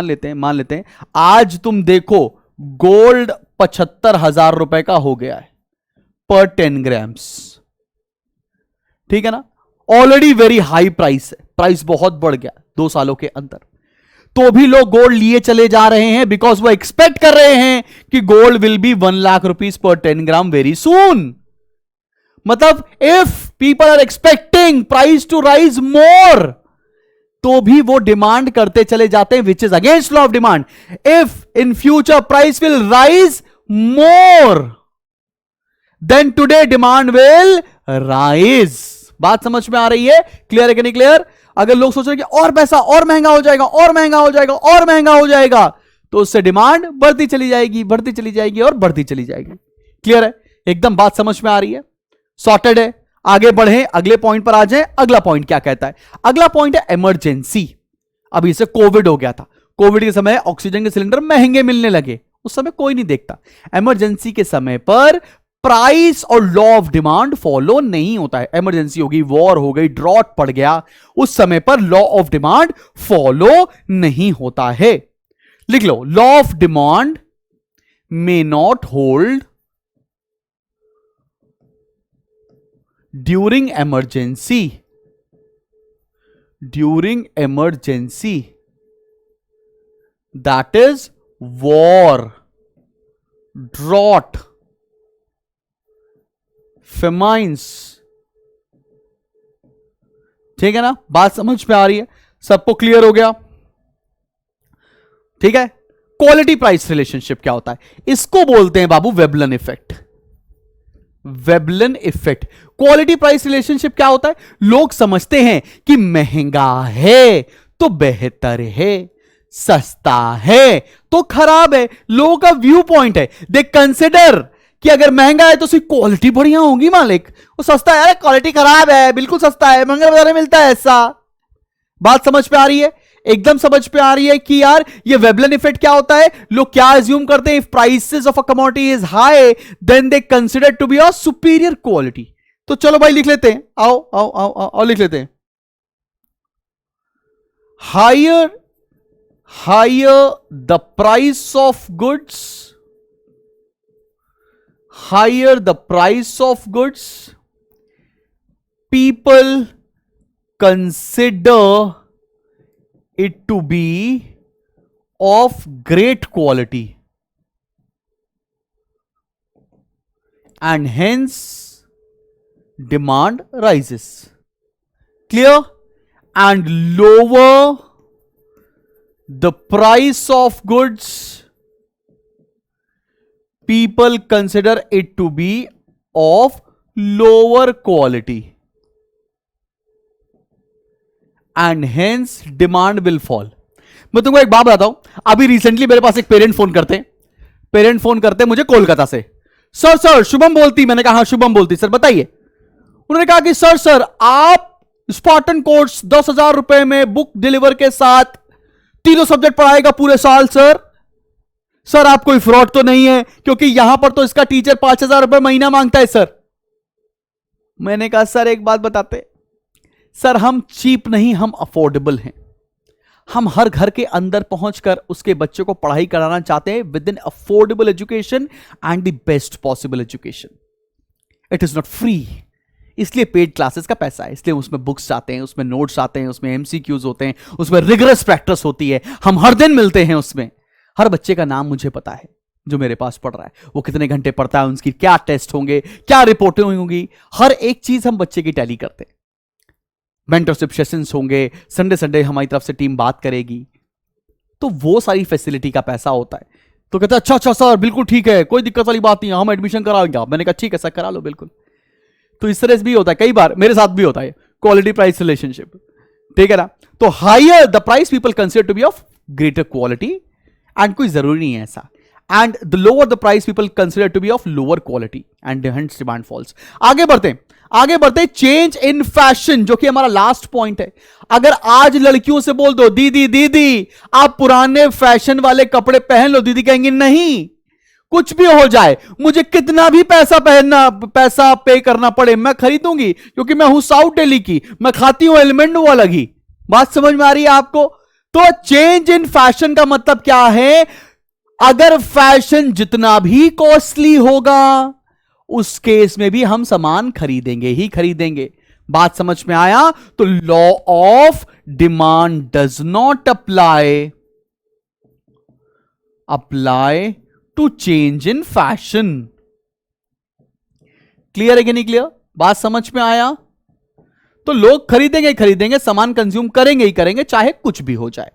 Speaker 1: लेते हैं आज तुम देखो गोल्ड 75,000 रुपए का हो गया है पर 10 ग्राम्स, ठीक है ना। ऑलरेडी वेरी हाई प्राइस है, प्राइस बहुत बढ़ गया 2 सालों के अंदर, तो भी लोग गोल्ड लिए चले जा रहे हैं बिकॉज वो एक्सपेक्ट कर रहे हैं कि gold will be 1 lakh rupees पर 10 ग्राम वेरी सून। मतलब if people are expecting price to rise more, तो भी वो डिमांड करते चले जाते हैं, which is against law of demand. If in future price will rise more than today demand will rise. बात समझ में आ रही है? क्लियर है कि नहीं क्लियर? अगर लोग सोच रहे हैं कि और पैसा और महंगा हो जाएगा और महंगा हो जाएगा और महंगा हो जाएगा, तो उससे डिमांड बढ़ती चली जाएगी बढ़ती चली जाएगी और बढ़ती चली जाएगी। क्लियर है? एकदम बात समझ में आ रही है? सॉर्टेड है? आगे बढ़े, अगले पॉइंट पर आ जाए। अगला पॉइंट क्या कहता है? अगला पॉइंट है इमरजेंसी। अभी इसे कोविड हो गया था, कोविड के समय ऑक्सीजन के सिलेंडर महंगे मिलने लगे, उस समय कोई नहीं देखता। इमरजेंसी के समय पर प्राइस और लॉ ऑफ डिमांड फॉलो नहीं होता है। इमरजेंसी हो गई, वॉर हो गई, ड्रॉट पड़ गया, उस समय पर लॉ ऑफ डिमांड फॉलो नहीं होता है। लिख लो, law of demand may not hold during emergency, that is war, drought, famines. ठीक है ना? बात समझ में आ रही है? सबको क्लियर हो गया? ठीक है। क्वालिटी प्राइस रिलेशनशिप क्या होता है? इसको बोलते हैं बाबू Veblen effect. Veblen effect. Quality price relationship क्या होता है? लोग समझते हैं कि महंगा है तो बेहतर है, सस्ता है तो खराब है। लोगों का व्यू पॉइंट है, दे कंसिडर कि अगर महंगा है तो उसकी क्वालिटी बढ़िया होगी मालिक, वो सस्ता है क्वालिटी खराब है, बिल्कुल सस्ता है, महंगा बाजार में मिलता है ऐसा। बात समझ पे आ रही है? एकदम समझ पे आ रही है कि यार ये वेबलन इफेक्ट क्या होता है। लोग क्या अज्यूम करते हैं, if prices of a commodity is high then they consider to be a superior quality. तो चलो भाई लिख लेते हैं, आओ आओ आओ आओ, आओ लिख लेते हैं। Higher the price of goods, higher the price of goods, people consider it to be of great quality and hence demand rises. Clear? And lower the price of goods, people consider it to be of lower quality and hence demand will fall. मैं तुमको एक बात बताता हूं। अभी recently मेरे पास एक parent phone करते हैं, पेरेंट फोन करते मुझे कोलकाता से, सर सर शुभम बोलती। मैंने कहा हाँ शुभम बोलती, सर बताइए। उन्होंने कहा कि सर आप स्पार्टन कोर्स 10,000 रुपए में बुक डिलीवर के साथ तीनों सब्जेक्ट पढ़ाएगा पूरे साल। सर आप कोई फ्रॉड तो नहीं है, क्योंकि यहां पर तो इसका टीचर 5,000 रुपए महीना मांगता है सर। मैंने कहा सर एक बात बताते, सर हम चीप नहीं, हम अफोर्डेबल हैं। हम हर घर के अंदर पहुंचकर उसके बच्चे को पढ़ाई कराना चाहते हैं with in affordable education and the best possible education. It is not free, इसलिए पेड क्लासेस का पैसा है, इसलिए उसमें बुक्स आते हैं, उसमें नोट्स आते हैं, उसमें एमसीक्यूज होते हैं, उसमें रिगरस प्रैक्टिस होती है, हम हर दिन मिलते हैं उसमें। हर बच्चे का नाम मुझे पता है जो मेरे पास पढ़ रहा है, वो कितने घंटे पढ़ता है, उनकी क्या टेस्ट होंगे, क्या रिपोर्टें होंगी, हर एक चीज हम बच्चे की टैली करते हैं। मेंटरशिप सेशंस होंगे, संडे संडे हमारी तरफ से टीम बात करेगी, तो वो सारी फैसिलिटी का पैसा होता है। तो कहते हैं अच्छा सर बिल्कुल ठीक है, कोई दिक्कत वाली बात नहीं, हम एडमिशन कराएंगे। मैंने कहा ठीक है सर करा लो बिल्कुल। तो इस तरह से भी होता है, कई बार मेरे साथ भी होता है, क्वालिटी प्राइस रिलेशनशिप, ठीक है ना। तो higher the price people consider to be of greater quality, and कोई जरूरी नहीं है ऐसा, and the lower the price people consider to be of lower quality and hence demand falls. आगे बढ़ते चेंज इन फैशन, जो कि हमारा लास्ट पॉइंट है। अगर आज लड़कियों से बोल दो दीदी आप पुराने फैशन वाले कपड़े पहन लो, दीदी कहेंगी नहीं, कुछ भी हो जाए, मुझे कितना भी पैसा पे करना पड़े मैं खरीदूंगी, क्योंकि मैं हूं साउथ दिल्ली की, मैं खाती हूं एलिमेंट वो अलग। बात समझ में आ रही है आपको? तो चेंज इन फैशन का मतलब क्या है? अगर फैशन जितना भी कॉस्टली होगा उस केस में भी हम सामान खरीदेंगे ही खरीदेंगे। बात समझ में आया? तो law of demand does not apply to change in fashion. Clear है कि नहीं क्लियर? बात समझ में आया? तो लोग खरीदेंगे, सामान कंज्यूम करेंगे ही करेंगे, चाहे कुछ भी हो जाए।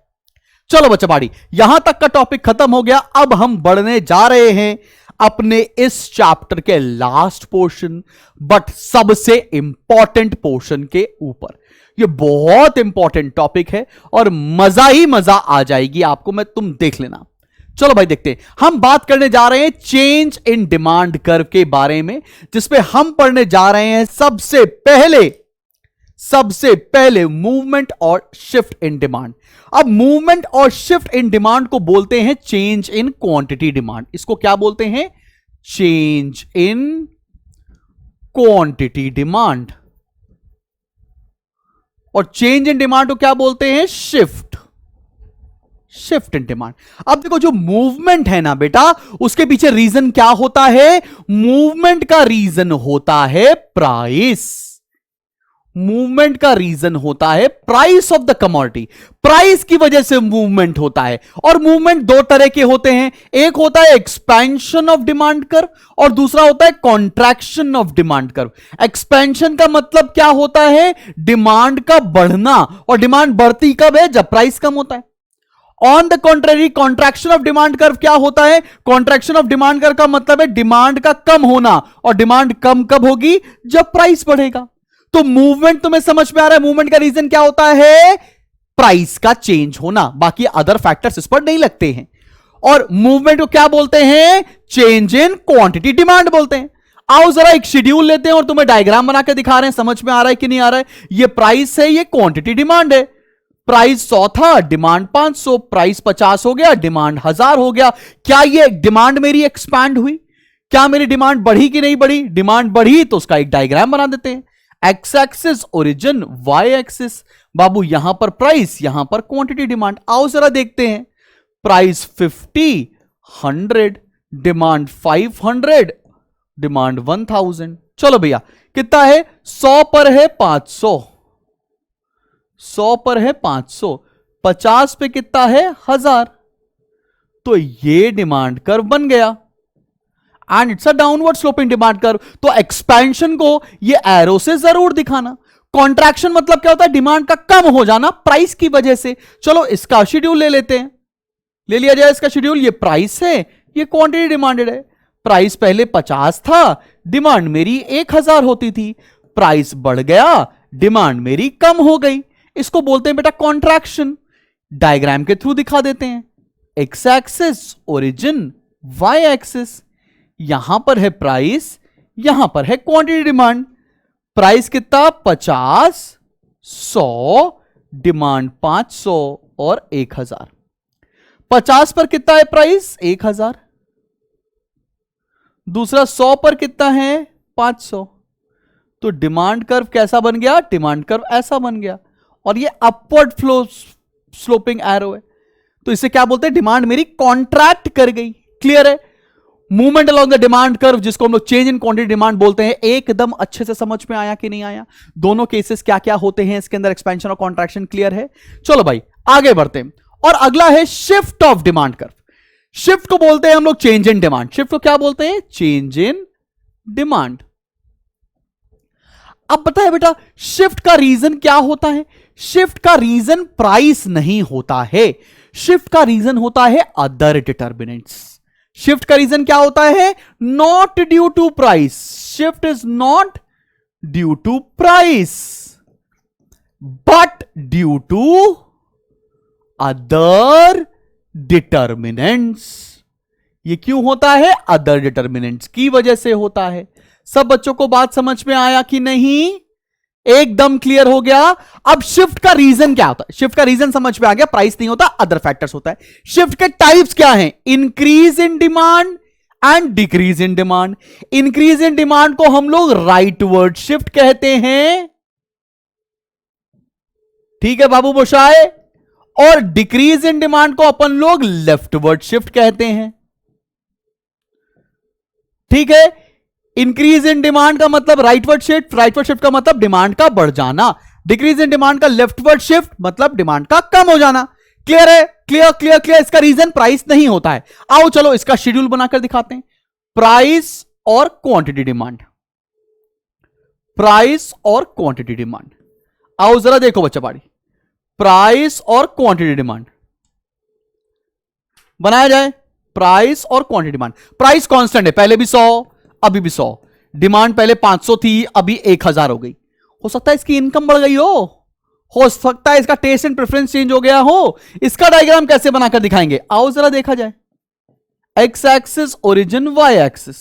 Speaker 1: चलो बच्चा बाड़ी, यहां तक का टॉपिक खत्म हो गया। अब हम बढ़ने जा रहे हैं अपने इस चैप्टर के लास्ट पोर्शन, बट सबसे इंपॉर्टेंट पोर्शन के ऊपर। ये बहुत इंपॉर्टेंट टॉपिक है और मजा ही मजा आ जाएगी आपको, तुम देख लेना। चलो भाई देखते हैं, हम बात करने जा रहे हैं चेंज इन डिमांड कर्व के बारे में, जिसपे हम पढ़ने जा रहे हैं सबसे पहले मूवमेंट और शिफ्ट इन डिमांड। अब मूवमेंट और शिफ्ट इन डिमांड को बोलते हैं चेंज इन क्वांटिटी डिमांड। इसको क्या बोलते हैं? Change in quantity demand. और चेंज इन डिमांड को क्या बोलते हैं? Shift in demand. अब देखो, जो मूवमेंट है ना बेटा, उसके पीछे रीजन क्या होता है? मूवमेंट का रीजन होता है प्राइस। मूवमेंट का रीजन होता है price of the commodity. Price की वजह से मूवमेंट होता है। और मूवमेंट दो तरह के होते हैं, एक होता है एक्सपेंशन ऑफ डिमांड कर्व और दूसरा होता है contraction of demand curve. Expansion का मतलब क्या होता है? डिमांड का बढ़ना, और डिमांड बढ़ती कब है? जब प्राइस कम होता है। On the contrary, contraction of demand curve क्या होता है? कॉन्ट्रैक्शन ऑफ डिमांड कर्व का मतलब है डिमांड का कम होना, और डिमांड कम कब होगी? जब प्राइस बढ़ेगा। तो मूवमेंट तुम्हें समझ में आ रहा है? मूवमेंट का रीजन क्या होता है? प्राइस का चेंज होना, बाकी अदर फैक्टर्स इस पर नहीं लगते हैं। और मूवमेंट को क्या बोलते हैं? चेंज इन क्वांटिटी डिमांड बोलते हैं। आओ जरा एक शेड्यूल लेते हैं और तुम्हें डायग्राम बना के दिखा रहे हैं, समझ में आ रहा है कि नहीं आ रहा है? ये प्राइस है, ये क्वांटिटी डिमांड है। प्राइस 100 था, डिमांड 500, प्राइस 50 हो गया, डिमांड 1000 हो गया। क्या ये डिमांड मेरी एक्सपैंड हुई? क्या मेरी डिमांड बढ़ी कि नहीं बढ़ी? डिमांड बढ़ी तो उसका एक डायग्राम बना देते हैं। X axis origin, Y axis बाबू, यहां पर प्राइस, यहां पर क्वांटिटी डिमांड। आओ जरा देखते हैं। Price 50, 100, demand 500, demand 1000। चलो भैया कितना है? 100 पर है 500, 100 पर है 500, 50 पे कितना है? 1000। तो ये डिमांड कर्व बन गया, and it's a downward sloping demand curve. तो एक्सपेंशन को ये एरो से जरूर दिखाना। कॉन्ट्रैक्शन मतलब क्या होता है? डिमांड का कम हो जाना प्राइस की वजह से। चलो इसका शेड्यूल ले लेते हैं, ले लिया जाए इसका शेड्यूल। ये प्राइस है, ये क्वांटिटी डिमांडेड है। प्राइस पहले 50 था, डिमांड मेरी 1000 होती थी। प्राइस बढ़ गया, डिमांड मेरी कम हो गई। इसको बोलते हैं बेटा कॉन्ट्रैक्शन। डायग्राम के थ्रू दिखा देते हैं। X axis origin, Y axis, यहां पर है प्राइस, यहां पर है क्वांटिटी डिमांड। प्राइस कितना 50, 100, डिमांड 500 और 1000। 50 पर कितना है प्राइस 1000, दूसरा 100 पर कितना है 500। तो डिमांड कर्व कैसा बन गया, डिमांड कर्व ऐसा बन गया, और ये अपवर्ड फ्लो स्लोपिंग एरो है। तो इसे क्या बोलते हैं, डिमांड मेरी कॉन्ट्रैक्ट कर गई। क्लियर है, movement along the demand curve, जिसको हम लोग चेंज इन क्वांटिटी डिमांड बोलते हैं। एकदम अच्छे से समझ में आया कि नहीं आया, दोनों केसेस क्या क्या होते हैं इसके अंदर, एक्सपेंशन और कॉन्ट्रैक्शन। क्लियर है, चलो भाई आगे बढ़ते हैं। और अगला है shift of demand curve. Shift को बोलते हैं हम लोग चेंज इन डिमांड। शिफ्ट को क्या बोलते हैं, चेंज इन डिमांड। अब बताए बेटा, शिफ्ट का रीजन क्या होता है। शिफ्ट का रीजन प्राइस नहीं होता है, शिफ्ट का रीजन होता है अदर डिटर्मिनेंट्स। शिफ्ट का रीजन क्या होता है, not due to price. Shift is not due to price but due to other determinants. ये क्यों होता है, अदर डिटर्मिनेंट्स की वजह से होता है। सब बच्चों को बात समझ में आया कि नहीं, एकदम क्लियर हो गया। अब शिफ्ट का रीजन क्या होता है, शिफ्ट का रीजन समझ में आ गया, प्राइस नहीं होता, अदर फैक्टर्स होता है। शिफ्ट के टाइप्स क्या हैं, increase in demand and decrease in demand. Increase in demand को हम लोग राइटवर्ड शिफ्ट कहते हैं, ठीक है बाबू बोशाए, और डिक्रीज इन डिमांड को अपन लोग लेफ्टवर्ड शिफ्ट कहते हैं। ठीक है, इंक्रीज इन डिमांड का मतलब राइटवर्ड शिफ्ट, राइटवर्ड शिफ्ट का मतलब डिमांड का बढ़ जाना, डिक्रीज इन डिमांड का लेफ्टवर्ड शिफ्ट मतलब डिमांड का कम हो जाना। क्लियर है, क्लियर क्लियर क्लियर। इसका रीजन प्राइस नहीं होता है। आओ चलो इसका शेड्यूल बनाकर दिखाते हैं, प्राइस और क्वांटिटी डिमांड, प्राइस और क्वांटिटी डिमांड। आओ जरा देखो बच्चा बाड़ी, प्राइस और क्वांटिटी डिमांड बनाया जाए, प्राइस और क्वांटिटी डिमांड। प्राइस कांस्टेंट है, पहले भी 100 अभी भी 100, डिमांड पहले 500 थी अभी 1000 हो गई। हो सकता है इसकी इनकम बढ़ गई हो सकता है इसका टेस्ट एंड प्रेफरेंस चेंज हो गया हो। इसका डायग्राम कैसे बनाकर दिखाएंगे, आओ जरा देखा जाए। X axis origin, Y axis,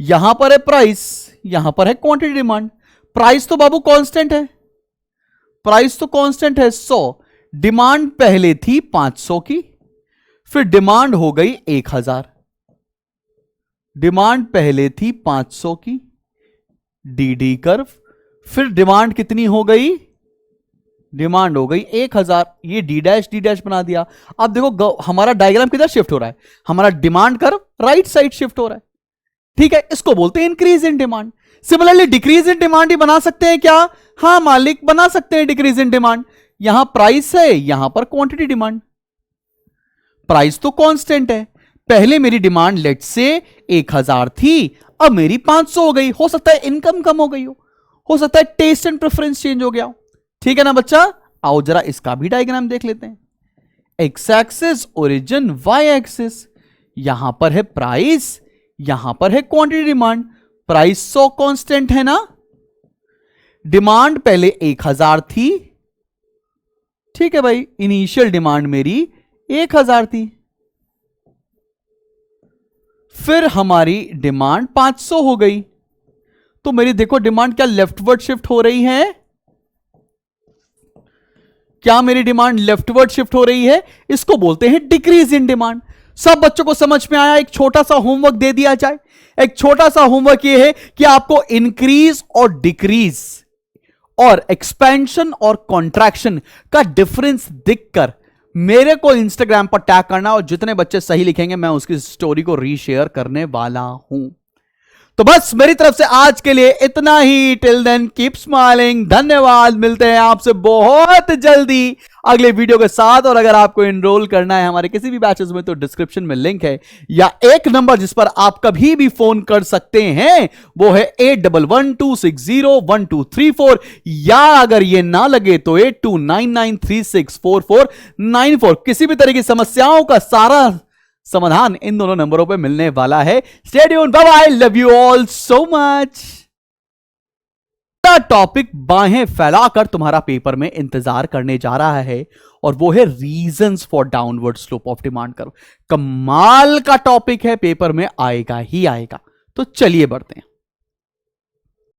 Speaker 1: यहां पर है प्राइस, यहां पर है क्वांटिटी डिमांड। प्राइस तो बाबू कांस्टेंट है, प्राइस तो कांस्टेंट है 100, डिमांड पहले थी 500 की, फिर डिमांड हो गई 1000। डिमांड पहले थी 500 की, डी कर्व, फिर डिमांड कितनी हो गई, डिमांड हो गई 1000। ये डी डैश बना दिया। अब देखो हमारा डायग्राम किधर शिफ्ट हो रहा है, हमारा demand curve right side shift हो रहा है। ठीक है, इसको बोलते हैं increase in demand. Similarly decrease in demand ही बना सकते हैं क्या, हां मालिक बना सकते हैं डिक्रीज इन डिमांड। यहां प्राइस है, यहां पर क्वांटिटी डिमांड। प्राइस तो कांस्टेंट है, पहले मेरी डिमांड लेट से 1000 थी, अब मेरी 500 हो गई। हो सकता है इनकम कम हो गई हो सकता है टेस्ट एंड प्रेफरेंस चेंज हो गया हो। ठीक है ना बच्चा, आओ जरा इसका भी डायग्राम देख लेते हैं। X axis origin, Y axis, यहां पर है प्राइस, यहां पर है क्वांटिटी डिमांड। प्राइस 100 कांस्टेंट है ना, डिमांड पहले 1000 थी। ठीक है भाई, इनिशियल डिमांड मेरी 1000 थी, फिर हमारी डिमांड 500 हो गई। तो मेरी देखो डिमांड क्या लेफ्टवर्ड शिफ्ट हो रही है, क्या मेरी डिमांड लेफ्टवर्ड शिफ्ट हो रही है, इसको बोलते हैं डिक्रीज इन डिमांड। सब बच्चों को समझ में आया। एक छोटा सा होमवर्क दे दिया जाए, एक छोटा सा होमवर्क ये है कि आपको इंक्रीज और डिक्रीज और एक्सपेंशन और कॉन्ट्रैक्शन का डिफरेंस दिखकर मेरे को इंस्टाग्राम पर टैग करना, और जितने बच्चे सही लिखेंगे मैं उसकी स्टोरी को रीशेयर करने वाला हूं। तो बस मेरी तरफ से आज के लिए इतना ही। टिल देन कीप स्माइलिंग, धन्यवाद। मिलते हैं आपसे बहुत जल्दी अगले वीडियो के साथ। और अगर आपको एनरोल करना है हमारे किसी भी बैचेस में तो डिस्क्रिप्शन में लिंक है, या एक नंबर जिस पर आप कभी भी फोन कर सकते हैं वो है 8112601234, या अगर ये ना लगे तो 8299364494। किसी भी तरह की समस्याओं का सारा समाधान इन दोनों नंबरों पे मिलने वाला है। Stay tuned, bye bye, love you all so much. पहला टॉपिक बाहें फैलाकर तुम्हारा पेपर में इंतजार करने जा रहा है और वो है reasons for downward slope of demand curve. कमाल का टॉपिक है, पेपर में आएगा ही आएगा। तो चलिए बढ़ते हैं।